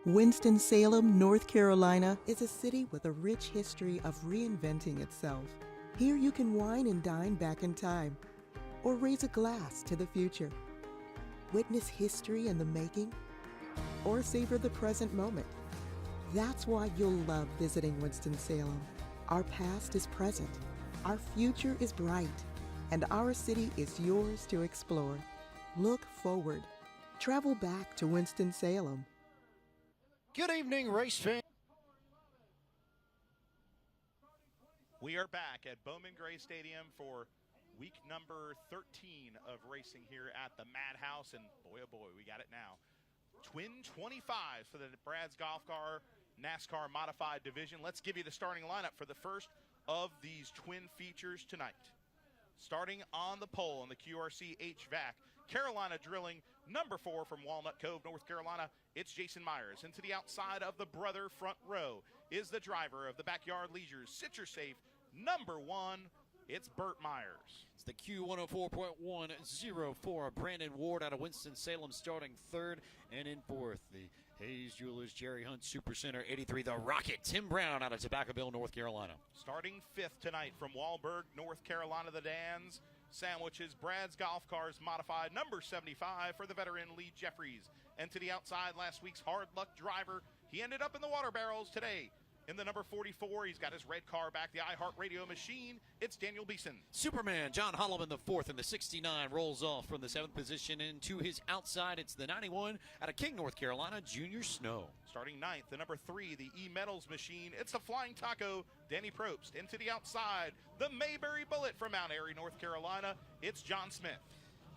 Winston-Salem, North Carolina is a city with a rich history of reinventing itself. Here you can wine and dine back in time, or raise a glass to the future. Witness history in the making, or savor the present moment. That's why you'll love visiting Winston-Salem. Our past is present, our future is bright, and our city is yours to explore. Look forward. Travel back to Winston-Salem. Good evening, race fans. We are back at Bowman Gray Stadium for week number 13 of racing here at the Madhouse, and boy, oh boy, we got it now. Twin 25 for the Brad's Golf Car NASCAR Modified Division. Let's give you the starting lineup for the first of these twin features tonight. Starting on the pole in the QRC HVAC, Carolina Drilling, number 4 from Walnut Cove, North Carolina, it's Jason Myers. And to the outside of the brother front row is the driver of the Backyard Leisure's Citrus Safe, number 1, it's Burt Myers. It's the Q104.104. Brandon Ward out of Winston-Salem starting third, and in fourth, the Hayes Jewelers Jerry Hunt Supercenter 83, the Rocket Tim Brown out of Tobaccoville, North Carolina. Starting fifth tonight from Wahlberg, North Carolina, the Dans Sandwiches, Brad's Golf Cars Modified, number 75 for the veteran Lee Jeffries. And to the outside, last week's hard luck driver, he ended up in the water barrels today. In the number 44, he's got his red car back, the iHeartRadio machine. It's Daniel Beeson. Superman, John Holloman the fourth, and the 69 rolls off from the 7th position into his outside. It's the 91 out of King, North Carolina, Junior Snow. Starting ninth, the number 3, the E-Metals machine. It's the Flying Taco, Danny Probst. And to the outside, the Mayberry Bullet from Mount Airy, North Carolina. It's John Smith.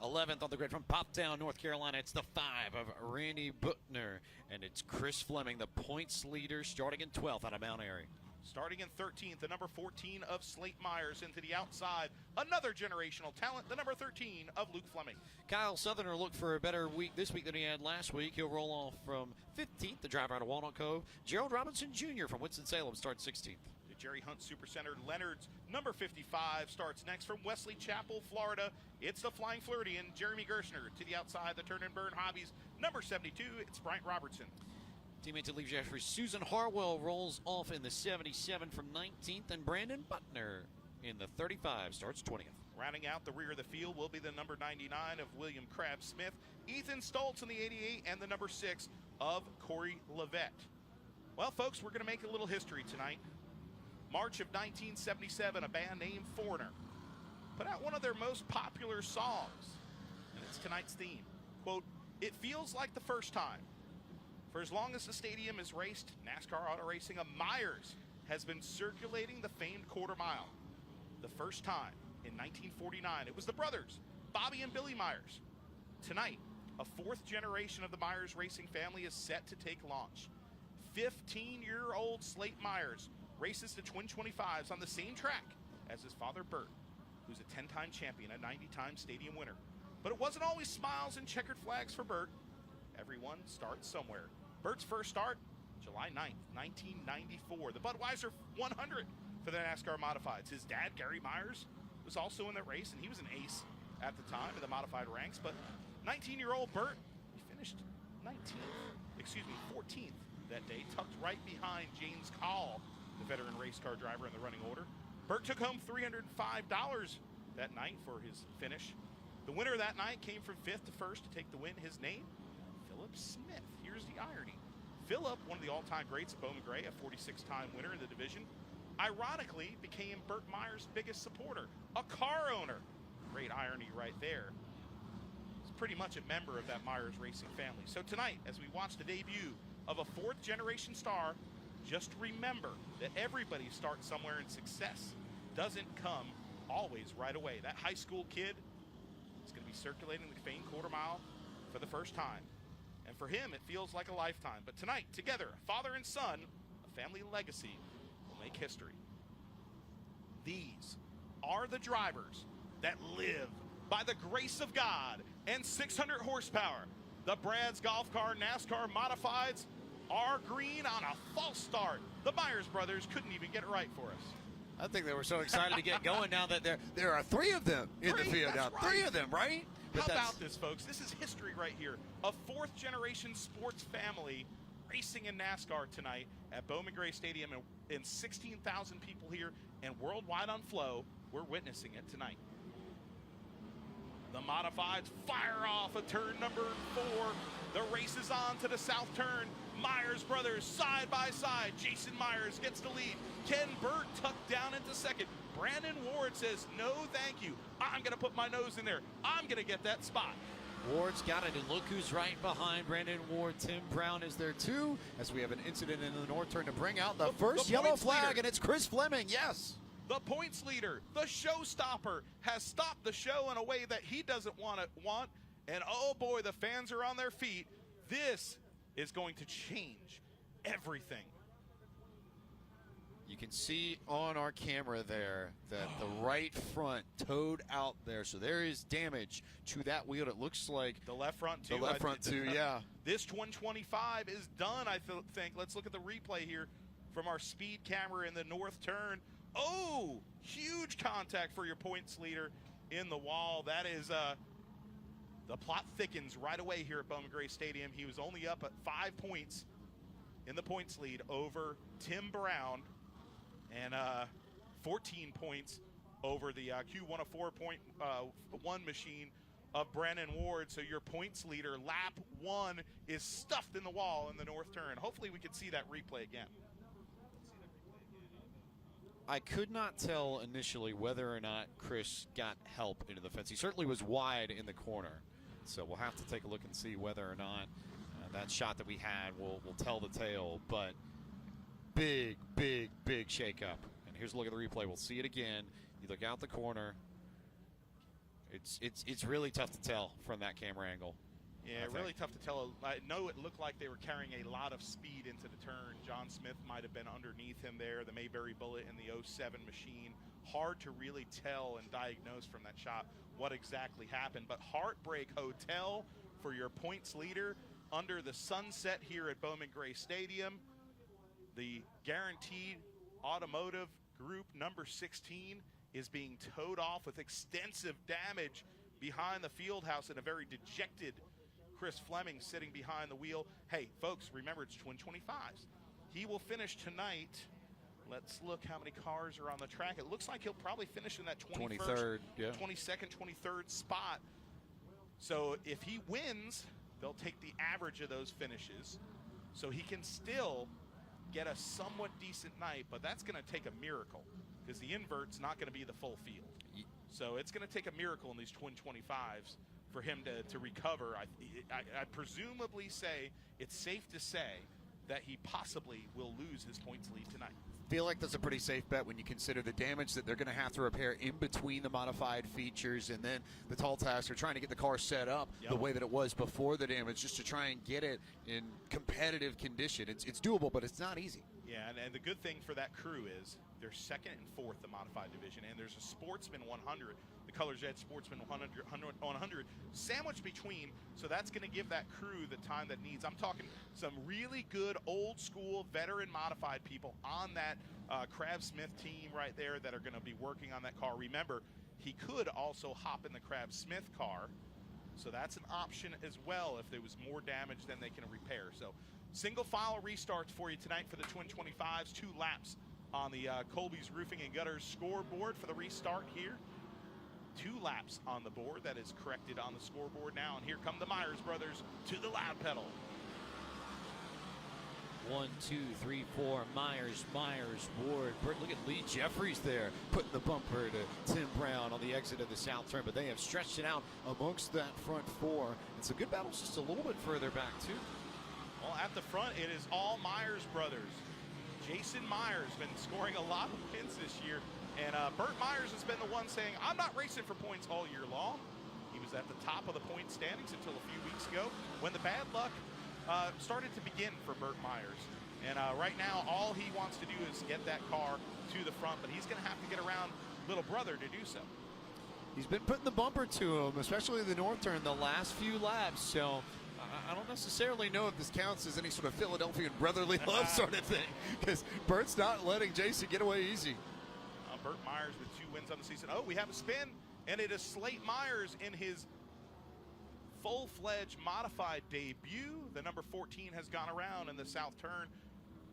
11th on the grid from Poptown, North Carolina. It's the 5 of Randy Buckner. And it's Chris Fleming, the points leader, starting in 12th out of Mount Airy. Starting in 13th, the number 14 of Slate Myers. Into the outside, another generational talent, the number 13 of Luke Fleming. Kyle Southerner looked for a better week this week than he had last week. He'll roll off from 15th, the driver out of Walnut Cove. Gerald Robinson Jr. from Winston-Salem starts 16th. The Jerry Hunt Supercenter Leonard's number 55 starts next from Wesley Chapel, Florida. It's the Flying Floridian, Jeremy Gershner. To the outside, the Turn and Burn Hobbies, number 72, it's Bryant Robertson. Teammate to Lee Jeffries, Susan Harwell rolls off in the 77 from 19th, and Brandon Butner in the 35 starts 20th. Rounding out the rear of the field will be the number 99 of William Crabbe Smith, Ethan Stoltz in the 88, and the number 6 of Corey Levette. Well, folks, we're going to make a little history tonight. March of 1977, a band named Foreigner put out one of their most popular songs, and it's tonight's theme. Quote, "It feels like the first time. For as long as the stadium is raced, NASCAR auto racing, a Myers has been circulating the famed quarter mile. The first time in 1949, it was the brothers, Bobby and Billy Myers. Tonight, a 4th generation of the Myers racing family is set to take launch. 15-year-old Slate Myers races the Twin 25s on the same track as his father Burt, who's a 10-time champion, a 90-time stadium winner. But it wasn't always smiles and checkered flags for Burt. Everyone starts somewhere. Burt's first start, July 9th, 1994. The Budweiser 100 for the NASCAR Modifieds. His dad, Gary Myers, was also in the race, and he was an ace at the time in the modified ranks. But 19-year-old Burt, he finished 14th that day, tucked right behind James Call, the veteran race car driver in the running order. Burt took home $305 that night for his finish. The winner that night came from 5th to 1st to take the win. His name, Philip Smith. Here's the irony. Philip, one of the all-time greats at Bowman Gray, a 46-time winner in the division, ironically became Burt Myers' biggest supporter, a car owner. Great irony right there. He's pretty much a member of that Myers racing family. So tonight, as we watch the debut of a 4th-generation star, just remember that everybody starts somewhere, and success doesn't come always right away. That high school kid is going to be circulating the famed quarter mile for the first time. And for him, it feels like a lifetime. But tonight, together, father and son, a family legacy will make history. These are the drivers that live by the grace of God and 600 horsepower. The Brad's Golf Car NASCAR Modifieds are green on a false start. The Myers brothers couldn't even get it right for us. I think they were so excited to get going now that there are 3 of them in the field now. Right. 3 of them, right? How about this, folks? This is history right here. A 4th-generation sports family racing in NASCAR tonight at Bowman Gray Stadium, and 16,000 people here and worldwide on Flow. We're witnessing it tonight. The modifieds fire off at turn number 4. The race is on to the south turn. Myers brothers side by side. Jason Myers gets the lead. Ken Burt tucked down into second. Brandon Ward says, no thank you. I'm going to put my nose in there. I'm going to get that spot. Ward's got it, and look who's right behind Brandon Ward. Tim Brown is there too, as we have an incident in the north turn to bring out the first yellow flag, and it's Chris Fleming, yes. The points leader, the showstopper, has stopped the show in a way that he doesn't want. And oh boy, the fans are on their feet. This is going to change everything. You can see on our camera there that the right front towed out there. So there is damage to that wheel. It looks like the left front too. The left front too, yeah. This 125 is done, I think. Let's look at the replay here from our speed camera in the north turn. Oh, huge contact for your points leader in the wall. That is the plot thickens right away here at Bowman Gray Stadium. He was only up at 5 points in the points lead over Tim Brown, and 14 points over the Q104.1 machine of Brandon Ward. So your points leader, lap 1, is stuffed in the wall in the north turn. Hopefully we can see that replay again. I could not tell initially whether or not Chris got help into the fence. He certainly was wide in the corner. So we'll have to take a look and see whether or not that shot that we had will tell the tale. But big shakeup. And here's a look at the replay. We'll see it again. You look out the corner. It's really tough to tell from that camera angle. Yeah, really tough to tell. I know it looked like they were carrying a lot of speed into the turn. John Smith might have been underneath him there, the Mayberry Bullet in the 07 machine. Hard to really tell and diagnose from that shot what exactly happened. But Heartbreak Hotel for your points leader under the sunset here at Bowman Gray Stadium. The Guaranteed Automotive Group number 16 is being towed off with extensive damage behind the field house, and a very dejected Chris Fleming sitting behind the wheel. Hey, folks, remember it's twin 25s. He will finish tonight. Let's look how many cars are on the track. It looks like he'll probably finish in that 23rd, yeah. 22nd, 23rd spot. So if he wins, they'll take the average of those finishes. So he can still get a somewhat decent night, but that's going to take a miracle because the invert's not going to be the full field. So it's going to take a miracle in these twin 25s for him to recover. I presumably say it's safe to say that he possibly will lose his points lead tonight. Feel like that's a pretty safe bet when you consider the damage that they're going to have to repair in between the modified features and then the tall task. They're trying to get the car set up the way that it was before the damage, just to try and get it in competitive condition. It's doable, but it's not easy. Yeah, and the good thing for that crew is they're second and fourth, the modified division, and there's a Sportsman 100, the Colors Edge Sportsman 100 sandwiched between, so that's going to give that crew the time that needs. I'm talking some really good old school veteran modified people on that Crab Smith team right there that are going to be working on that car. Remember, he could also hop in the Crab Smith car, so that's an option as well if there was more damage than they can repair. So single file restarts for you tonight for the twin 25s, 2 laps on the Colby's Roofing and Gutters scoreboard for the restart here. 2 laps on the board. That is corrected on the scoreboard now. And here come the Myers brothers to the loud pedal. 1, 2, 3, 4. Myers, Ward. Look at Lee Jeffries there, putting the bumper to Tim Brown on the exit of the south turn. But they have stretched it out amongst that front 4. And some good battles just a little bit further back, too. Well, at the front, it is all Myers brothers. Jason Myers been scoring a lot of wins this year. And Burt Myers has been the one saying, I'm not racing for points all year long. He was at the top of the point standings until a few weeks ago when the bad luck started to begin for Burt Myers. And right now, all he wants to do is get that car to the front, but he's going to have to get around little brother to do so. He's been putting the bumper to him, especially the north turn, the last few laps. So I don't necessarily know if this counts as any sort of Philadelphian brotherly love sort of thing, because Bert's not letting Jason get away easy. Burt Myers with 2 wins on the season. Oh, we have a spin, and it is Slate Myers in his full-fledged modified debut. The number 14 has gone around in the South Turn.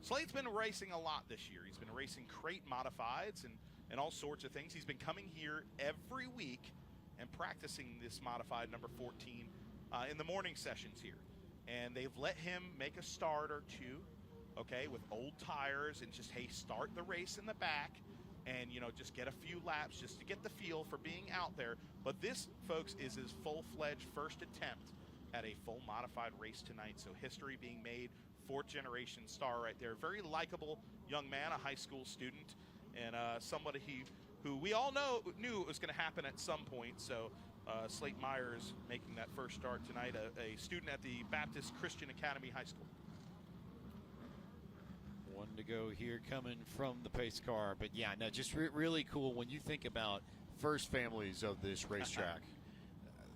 Slade's been racing a lot this year. He's been racing crate modifieds and all sorts of things. He's been coming here every week and practicing this modified number 14 in the morning sessions here. And they've let him make a start or two, okay, with old tires and just, hey, start the race in the back and, you know, just get a few laps just to get the feel for being out there. But this, folks, is his full-fledged first attempt at a full modified race tonight. So history being made, fourth-generation star right there. Very likable young man, a high school student, and somebody who we all knew it was going to happen at some point. So Slate Myers making that first start tonight, a student at the Baptist Christian Academy High School. One to go here coming from the pace car. But yeah, no, just really cool when you think about first families of this racetrack.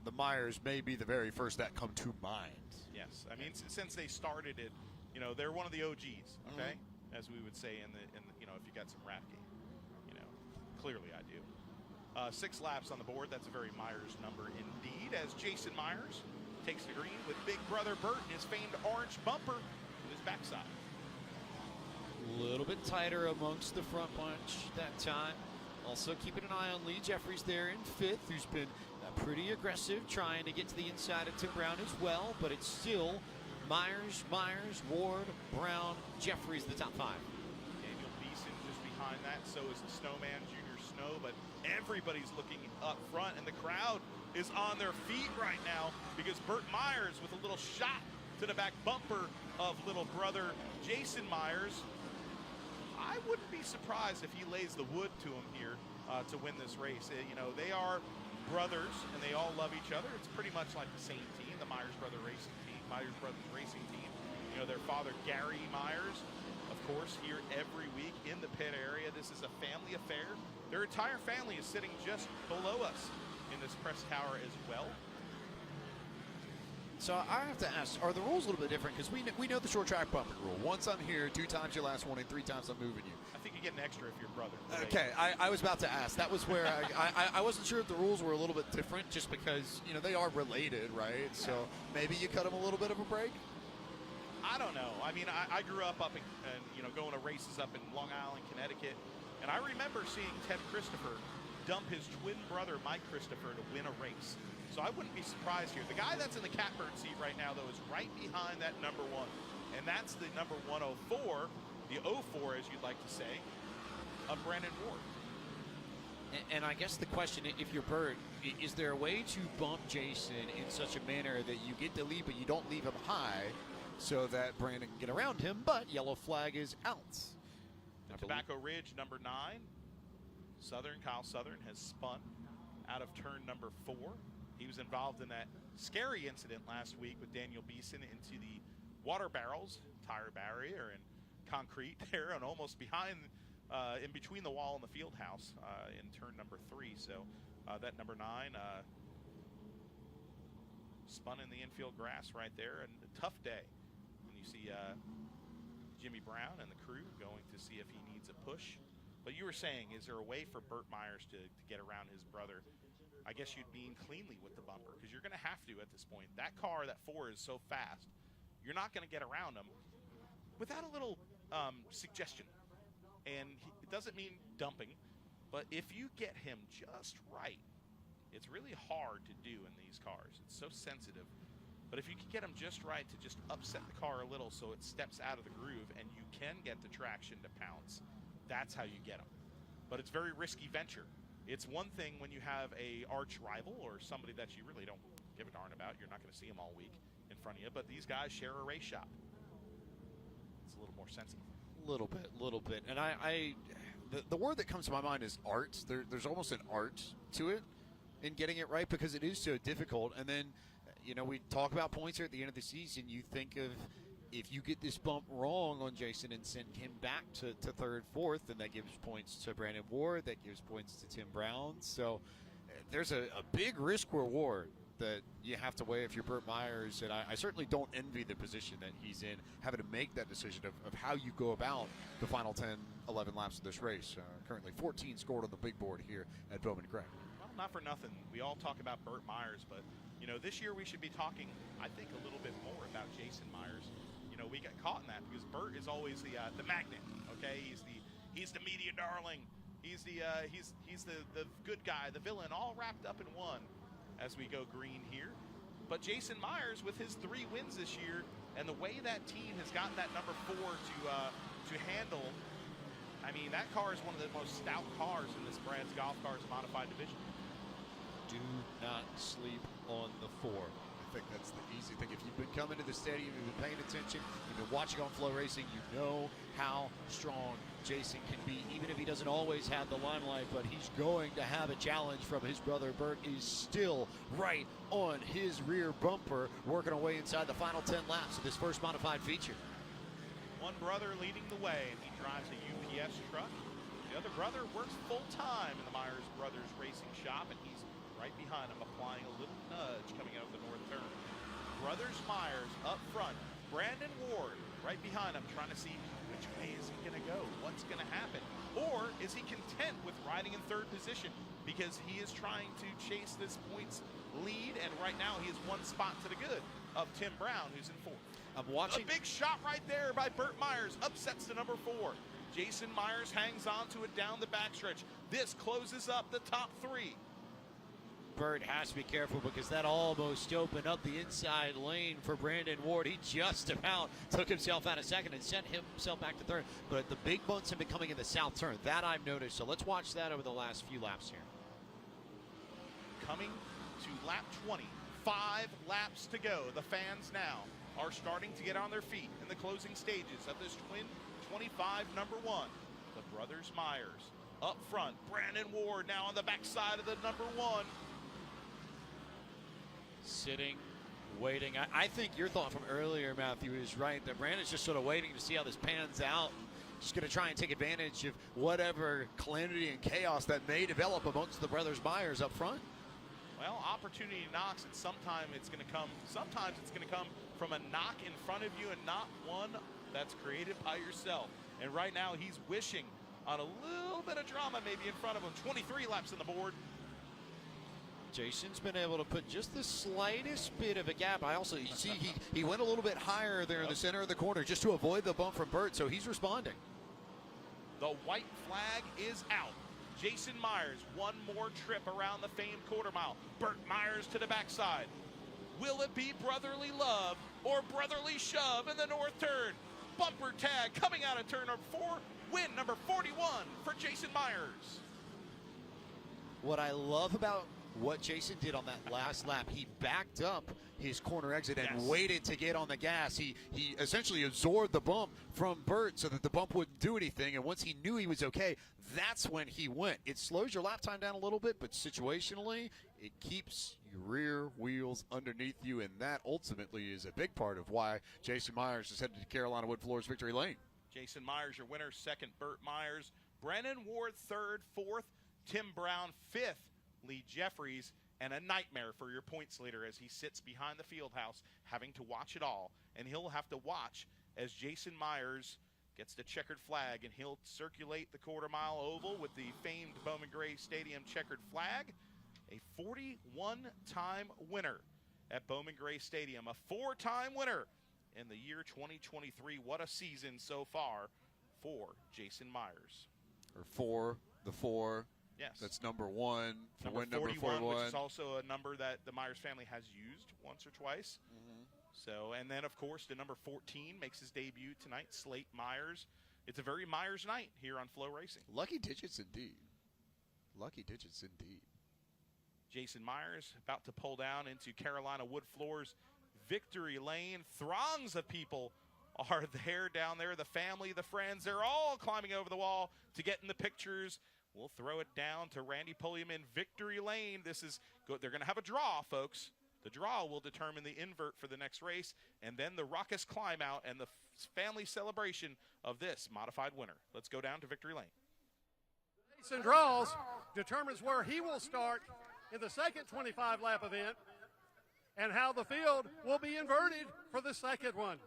The Myers may be the very first that come to mind. Yes, I mean, since they started it, you know, they're one of the OGs, okay? As we would say in the you know, if you got some rap game, you know, clearly I do. 6 laps on the board. That's a very Myers number indeed, as Jason Myers takes the green with big brother Burt and his famed orange bumper to his backside. A little bit tighter amongst the front bunch that time. Also keeping an eye on Lee Jeffries there in 5th, who's been pretty aggressive trying to get to the inside of Tim Brown as well, but it's still Myers, Ward, Brown, Jeffries, the top 5. Daniel Beeson just behind that. So is the Snowman, Junior Snow, but everybody's looking up front, and the crowd is on their feet right now because Burt Myers with a little shot to the back bumper of little brother Jason Myers. I wouldn't be surprised if he lays the wood to him here to win this race. You know, they are brothers, and they all love each other. It's pretty much like the same team, the Myers Brothers Racing Team. You know, their father, Gary Myers, of course, here every week in the pit area. This is a family affair. Their entire family is sitting just below us in this press tower as well. So I have to ask, are the rules a little bit different? Because we know the short track bumping rule. Once I'm here, 2 times your last warning, 3 times I'm moving you. I think you get an extra if you're brother. Okay, I was about to ask. That was where I wasn't sure if the rules were a little bit different, just because, you know, they are related, right? So maybe you cut them a little bit of a break? I don't know. I mean, I grew up in you know, going to races up in Long Island, Connecticut, and I remember seeing Ted Christopher dump his twin brother, Mike Christopher, to win a race. So I wouldn't be surprised here. The guy that's in the catbird seat right now, though, is right behind that number 1. And that's the number 104, the 04, as you'd like to say, of Brandon Ward. And I guess the question, if you're Burt, is there a way to bump Jason in such a manner that you get the lead, but you don't leave him high so that Brandon can get around him, but yellow flag is out? The Tobacco Ridge, number 9. Kyle Southern has spun out of turn number 4. He was involved in that scary incident last week with Daniel Beeson into the water barrels, tire barrier, and concrete there, and almost behind, in between the wall and the field house in turn number 3. So that number 9 spun in the infield grass right there, and a tough day. And you see Jimmy Brown and the crew going to see if he needs a push. But you were saying, is there a way for Burt Myers to get around his brother? I guess you'd mean cleanly with the bumper, because you're going to have to at this point. That car, that 4, is so fast, you're not going to get around him without a little suggestion. And it doesn't mean dumping, but if you get him just right, it's really hard to do in these cars. It's so sensitive. But if you can get him just right to just upset the car a little so it steps out of the groove and you can get the traction to pounce, that's how you get him. But it's a very risky venture. It's one thing when you have a arch rival or somebody that you really don't give a darn about. You're not going to see them all week in front of you. But these guys share a race shop. It's a little more sensitive. Little bit. And the word that comes to my mind is art. There's almost an art to it in getting it right, because it is so difficult. And then, you know, we talk about points here at the end of the season. You think of, if you get this bump wrong on Jason and send him back to 3rd, 4th, then that gives points to Brandon Ward, that gives points to Tim Brown. So there's a big risk reward that you have to weigh if you're Burt Myers, and I certainly don't envy the position that he's in, having to make that decision of how you go about the final 10, 11 laps of this race. Currently 14 scored on the big board here at Bowman Craig. Well, not for nothing. We all talk about Burt Myers, but You know, this year we should be talking, I think, a little bit more about Jason Myers. You know, we got caught in that because Burt is always the magnet. Okay, he's the media darling. He's the good guy, the villain, all wrapped up in one as we go green here. But Jason Myers, with his 3 wins this year, and the way that team has gotten that number 4 to handle, I mean, that car is one of the most stout cars in this Brad's Golf Cars Modified division. Do not sleep on the 4. I think that's the easy thing. If you've been coming to the stadium, you've been paying attention, you've been watching on Flow Racing, you know how strong Jason can be, even if he doesn't always have the limelight, but he's going to have a challenge from his brother. Burt is still right on his rear bumper, working away inside the final 10 laps of this first modified feature. One brother leading the way, and he drives a UPS truck. The other brother works full-time in the Myers Brothers Racing Shop, and he's right behind him, applying a little nudge coming out of the north turn. Brothers Myers up front. Brandon Ward right behind him, trying to see which way is he going to go? What's going to happen? Or is he content with riding in 3rd position because he is trying to chase this points lead, and right now he is 1 spot to the good of Tim Brown, who's in 4th. I'm watching. A big shot right there by Burt Myers, upsets the number 4. Jason Myers hangs on to it down the backstretch. This closes up the top 3. Burt has to be careful because that almost opened up the inside lane for Brandon Ward. He just about took himself out of 2nd and sent himself back to 3rd. But the big bunts have been coming in the south turn. That I've noticed. So let's watch that over the last few laps here. Coming to lap 20. 5 laps to go. The fans now are starting to get on their feet in the closing stages of this Twin 25 number 1. The Brothers Myers up front. Brandon Ward now on the backside of the number 1. Sitting, waiting. I think your thought from earlier, Matthew, is right. That Brandon's just sort of waiting to see how this pans out. Just going to try and take advantage of whatever calamity and chaos that may develop amongst the Brothers Myers up front. Well, opportunity knocks, and sometimes it's going to come from a knock in front of you and not one that's created by yourself. And right now he's wishing on a little bit of drama maybe in front of him. 23 laps on the board. Jason's been able to put just the slightest bit of a gap. I also, you see, he went a little bit higher there in the center of the corner just to avoid the bump from Burt, so he's responding. The white flag is out. Jason Myers, one more trip around the famed quarter mile. Burt Myers to the backside. Will it be brotherly love or brotherly shove in the north turn? Bumper tag coming out of turn number 4. Win number 41 for Jason Myers. What I love about what Jason did on that last lap, he backed up his corner exit and waited to get on the gas. He essentially absorbed the bump from Burt so that the bump wouldn't do anything, and once he knew he was okay, that's when he went. It slows your lap time down a little bit, but situationally, it keeps your rear wheels underneath you, and that ultimately is a big part of why Jason Myers is headed to Carolina Wood Floors victory lane. Jason Myers, your winner. 2nd, Burt Myers. Brennan Ward, 3rd. 4th, Tim Brown. 5th, Lee Jeffries, and a nightmare for your points leader as he sits behind the field house having to watch it all. And he'll have to watch as Jason Myers gets the checkered flag, and he'll circulate the quarter-mile oval with the famed Bowman Gray Stadium checkered flag. A 41-time winner at Bowman Gray Stadium, a 4-time winner in the year 2023. What a season so far for Jason Myers. Or 4, the 4. Yes. That's number 1. For Number win 41, number 41. which is also a number that the Myers family has used once or twice. So, and then, of course, the number 14 makes his debut tonight, Slate Myers. It's a very Myers night here on Flow Racing. Lucky digits indeed. Lucky digits indeed. Jason Myers about to pull down into Carolina Wood Floors victory lane. Throngs of people are there down there. The family, the friends, they're all climbing over the wall to get in the pictures. We'll throw it down to Randy Pulliam in victory lane. This is good. They're going to have a draw, folks. The draw will determine the invert for the next race, and then the raucous climb out and the family celebration of this modified winner. Let's go down to victory lane. And draws determines where he will start in the second 25-lap event and how the field will be inverted for the second one.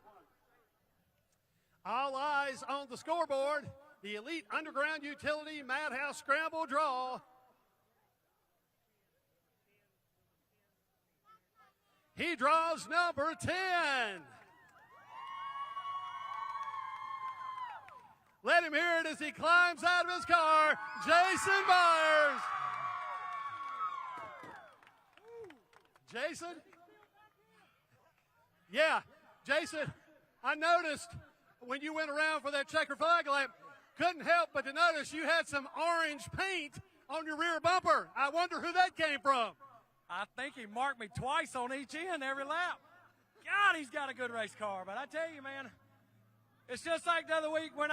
All eyes on the scoreboard. The Elite Underground Utility Madhouse Scramble Draw. He draws number 10. Let him hear it as he climbs out of his car, Jason Myers. Jason? Yeah, Jason, I noticed when you went around for that checker flag lap, couldn't help but to notice you had some orange paint on your rear bumper. I wonder who that came from. I think he marked me twice on each end every lap. God, he's got a good race car. But I tell you, man, it's just like the other week when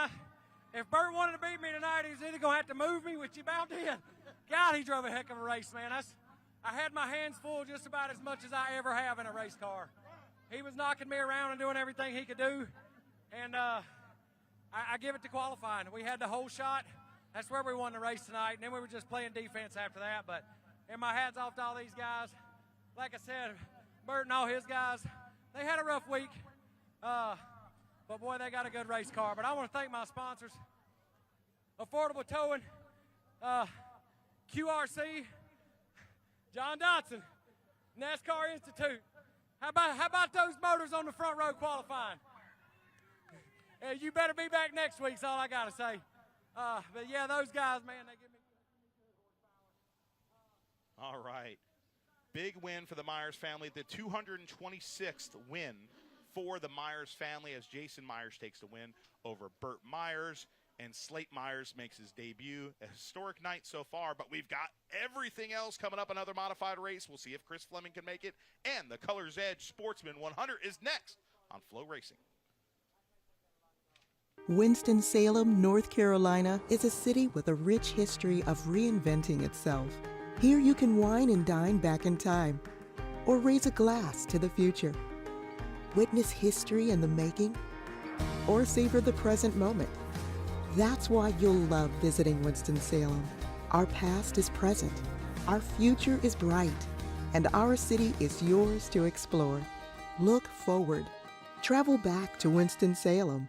if Bert wanted to beat me tonight, he's either going to have to move me, which he bound did. God, he drove a heck of a race, man. I had my hands full just about as much as I ever have in a race car. He was knocking me around and doing everything he could do. And I give it to qualifying. We had the whole shot. That's where we won the race tonight. And then we were just playing defense after that. But and my hat's off to all these guys. Like I said, Bert and all his guys, they had a rough week. But, boy, they got a good race car. But I want to thank my sponsors, Affordable Towing, QRC, John Dotson, NASCAR Institute. How about those motors on the front row qualifying? You better be back next week is all I got to say. But, yeah, those guys, man, they give me – All right. Big win for the Myers family. The 226th win for the Myers family as Jason Myers takes the win over Burt Myers. And Slate Myers makes his debut. A historic night so far, but we've got everything else coming up. Another modified race. We'll see if Chris Fleming can make it. And the Colors Edge Sportsman 100 is next on Flow Racing. Winston-Salem, North Carolina is a city with a rich history of reinventing itself. Here you can wine and dine back in time, or raise a glass to the future. Witness history in the making, or savor the present moment. That's why you'll love visiting Winston-Salem. Our past is present, our future is bright, and our city is yours to explore. Look forward. Travel back to Winston-Salem.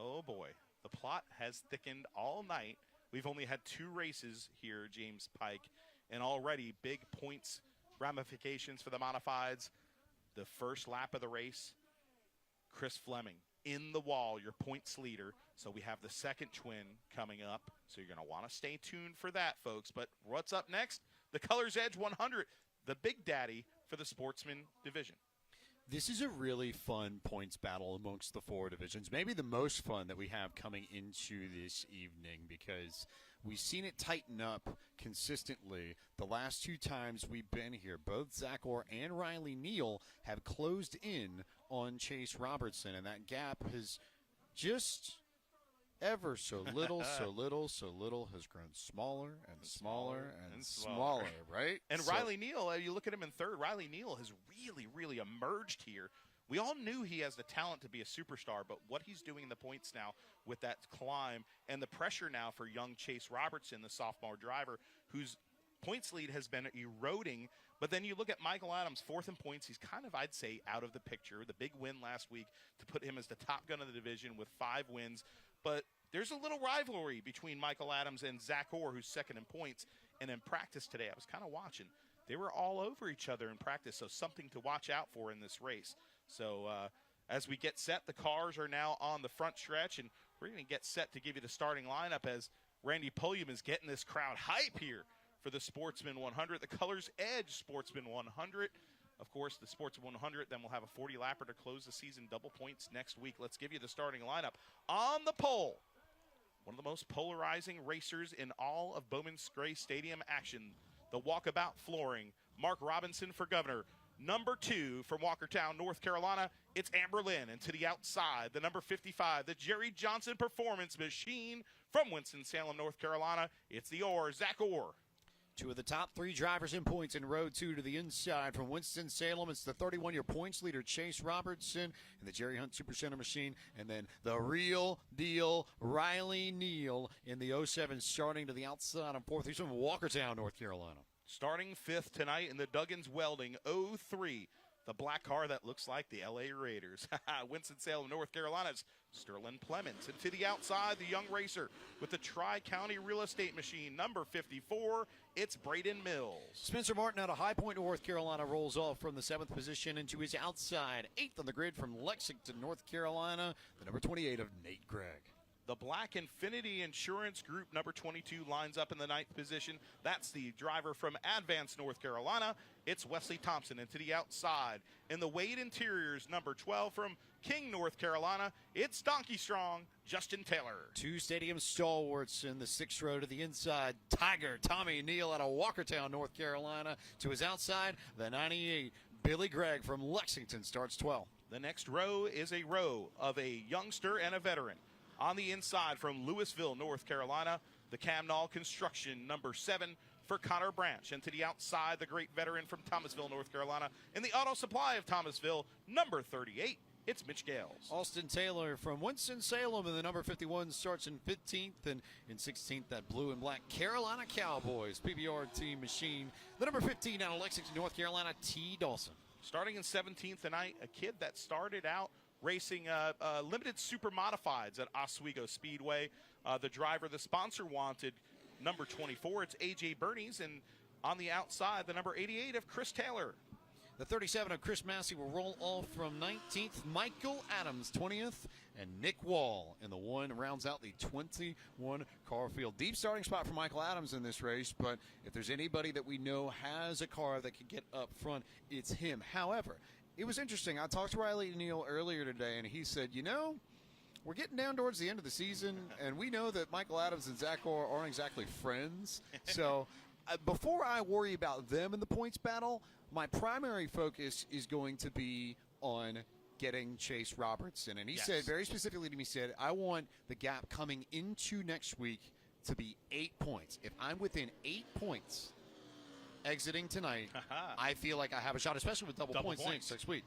Oh, boy. The plot has thickened all night. We've only had 2 races here, James Pike, and already big points ramifications for the modifieds. The first lap of the race, Chris Fleming in the wall, your points leader. So we have the second twin coming up. So you're going to want to stay tuned for that, folks. But what's up next? The Colors Edge 100, the big daddy for the Sportsman division. This is a really fun points battle amongst the 4 divisions. Maybe the most fun that we have coming into this evening because we've seen it tighten up consistently the last 2 times we've been here. Both Zach Orr and Riley Neal have closed in on Chase Robertson, and that gap has just ever so little has grown smaller and smaller and smaller, right? And Riley Neal, you look at him in third, Riley Neal has really, really emerged here We all knew he has the talent to be a superstar, but what he's doing in the points now with that climb and the pressure now for young Chase Robertson, the sophomore driver, whose points lead has been eroding. But then you look at Michael Adams, 4th in points. He's kind of, I'd say, out of the picture. The big win last week to put him as the top gun of the division with 5 wins. But there's a little rivalry between Michael Adams and Zach Orr, who's 2nd in points. And in practice today, I was kind of watching. They were all over each other in practice, so something to watch out for in this race. So as we get set, the cars are now on the front stretch, and we're going to get set to give you the starting lineup as Randy Pulliam is getting this crowd hype here for the Sportsman 100, the Colors Edge Sportsman 100. Of course, the Sportsman 100, then we'll have a 40-lapper to close the season, double points next week. Let's give you the starting lineup. On the pole, one of the most polarizing racers in all of Bowman's Gray Stadium action, the walkabout flooring, Mark Robinson for governor. Number 2 from Walkertown, North Carolina, it's Amber Lynn. And to the outside, the number 55, the Jerry Johnson Performance Machine from Winston-Salem, North Carolina, it's the Orr, Zach Orr. 2 of the top 3 drivers in points in row 2 to the inside from Winston-Salem. It's the 31-year points leader, Chase Robertson, and the Jerry Hunt Super Center machine. And then the real deal, Riley Neal in the 07 starting to the outside on 4th. He's from Walkertown, North Carolina. Starting 5th tonight in the Duggins Welding 03. The black car that looks like the L.A. Raiders. Winston-Salem, North Carolina's Sterling Clements. And to the outside, the young racer with the Tri-County Real Estate Machine, number 54, it's Braden Mills. Spencer Martin out of High Point, North Carolina, rolls off from the 7th position into his outside. 8th on the grid from Lexington, North Carolina, the number 28 of Nate Gregg. The Black Infinity Insurance Group, number 22, lines up in the 9th position. That's the driver from Advance, North Carolina. It's Wesley Thompson. And to the outside, in the Wade Interiors, number 12 from King, North Carolina, it's Donkey Strong, Justin Taylor. 2 stadium stalwarts in the 6th row to the inside. Tiger, Tommy Neal out of Walkertown, North Carolina. To his outside, the 98, Billy Gregg from Lexington, starts 12th. The next row is a row of a youngster and a veteran. On the inside from Louisville, North Carolina, the Camnall Construction, number 7 for Connor Branch. And to the outside, the great veteran from Thomasville, North Carolina, in the Auto Supply of Thomasville, number 38, it's Mitch Gales. Austin Taylor from Winston-Salem, and the number 51 starts in 15th, and in 16th, that blue and black Carolina Cowboys PBR team machine. The number 15 out of Lexington, North Carolina, T. Dawson. Starting in 17th tonight, a kid that started out racing limited super modifieds at Oswego Speedway. The driver the sponsor wanted, number 24, it's A.J. Bernies, and on the outside, the number 88 of Chris Taylor. The 37 of Chris Massey will roll off from 19th. Michael Adams, 20th, and Nick Wall in the 1 rounds out the 21 car field. Deep starting spot for Michael Adams in this race, but if there's anybody that we know has a car that can get up front, it's him. However, it was interesting. I talked to Riley Neal earlier today, and he said, you know, we're getting down towards the end of the season, and we know that Michael Adams and Zach Orr aren't exactly friends. So before I worry about them in the points battle, my primary focus is going to be on getting Chase Robertson. And he said, very specifically to me, said, I want the gap coming into next week to be 8 points. If I'm within 8 points exiting tonight, I feel like I have a shot, especially with double points next week.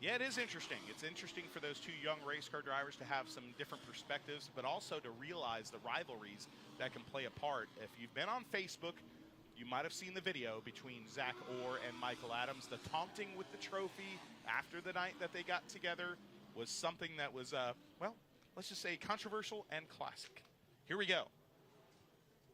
Yeah, it is interesting. It's interesting for those 2 young race car drivers to have some different perspectives, but also to realize the rivalries that can play a part. If you've been on Facebook, you might have seen the video between Zach Orr and Michael Adams. The taunting with the trophy after the night that they got together was something that was, well, let's just say controversial and classic. Here we go.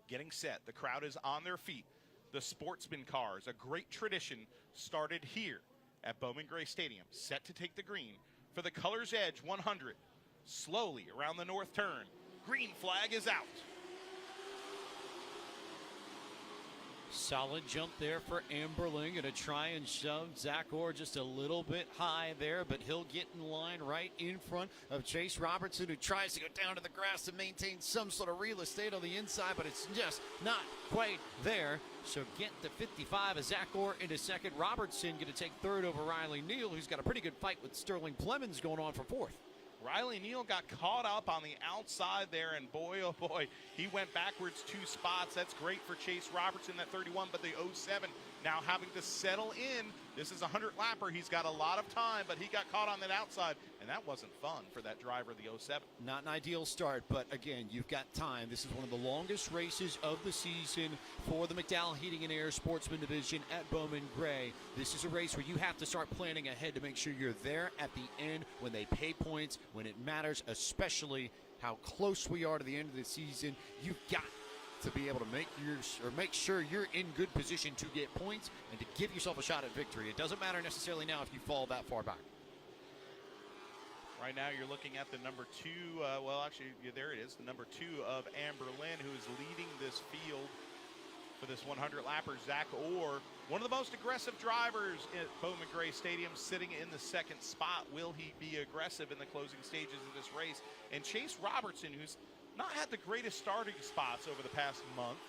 Getting set. The crowd is on their feet. The Sportsman cars, a great tradition, started here at Bowman Gray Stadium, set to take the green for the Colors Edge 100. Slowly around the north turn. Green flag is out. Solid jump there for Amberling, and to try and shove Zach Orr just a little bit high there, but he'll get in line right in front of Chase Robertson, who tries to go down to the grass to maintain some sort of real estate on the inside, but it's just not quite there. So get the 55 as Zach Orr into second. Robertson going to take third over Riley Neal, who's got a pretty good fight with Sterling Clemens going on for fourth. Riley Neal got caught up on the outside there, and boy, oh boy, he went backwards 2 spots. That's great for Chase Robertson, that 31, but the 07 now having to settle in This is a 100-lapper. He's got a lot of time, but he got caught on that outside, and that wasn't fun for that driver, the 07. Not an ideal start, but again, you've got time. This is one of the longest races of the season for the McDowell Heating and Air Sportsman Division at Bowman Gray. This is a race where you have to start planning ahead to make sure you're there at the end when they pay points, when it matters, especially how close we are to the end of the season. You've got to be able to make sure you're in good position to get points and to give yourself a shot at victory. It doesn't matter necessarily now if you fall that far back. Right now you're looking at the number 2, there it is, the number 2 of Amber Lynn, who is leading this field for this 100-lapper. Zach Orr, one of the most aggressive drivers at Bowman Gray Stadium, sitting in the second spot. Will he be aggressive in the closing stages of this race? And Chase Robertson, who's not had the greatest starting spots over the past month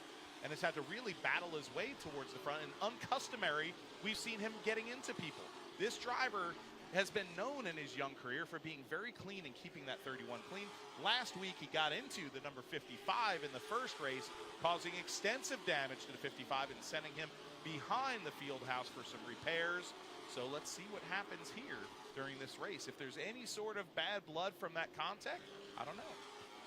and has had to really battle his way towards the front. And uncustomary, we've seen him getting into people. This driver has been known in his young career for being very clean and keeping that 31 clean. Last week, he got into the number 55 in the first race, causing extensive damage to the 55 and sending him behind the field house for some repairs. So let's see what happens here during this race. If there's any sort of bad blood from that contact, I don't know.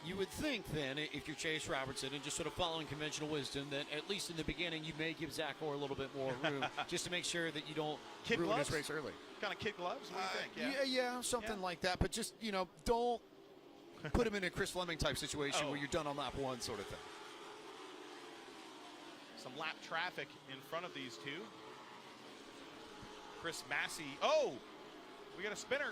You would think then, if you're Chase Robertson and just sort of following conventional wisdom, that at least in the beginning you may give Zach Orr a little bit more room just to make sure that you don't ruin this race early. Kind of kid gloves? What do you think? Yeah, something like that. But just, don't put him in a Chris Fleming type situation where you're done on lap 1 sort of thing. Some lap traffic in front of these two. Chris Massey. Oh, we got a spinner.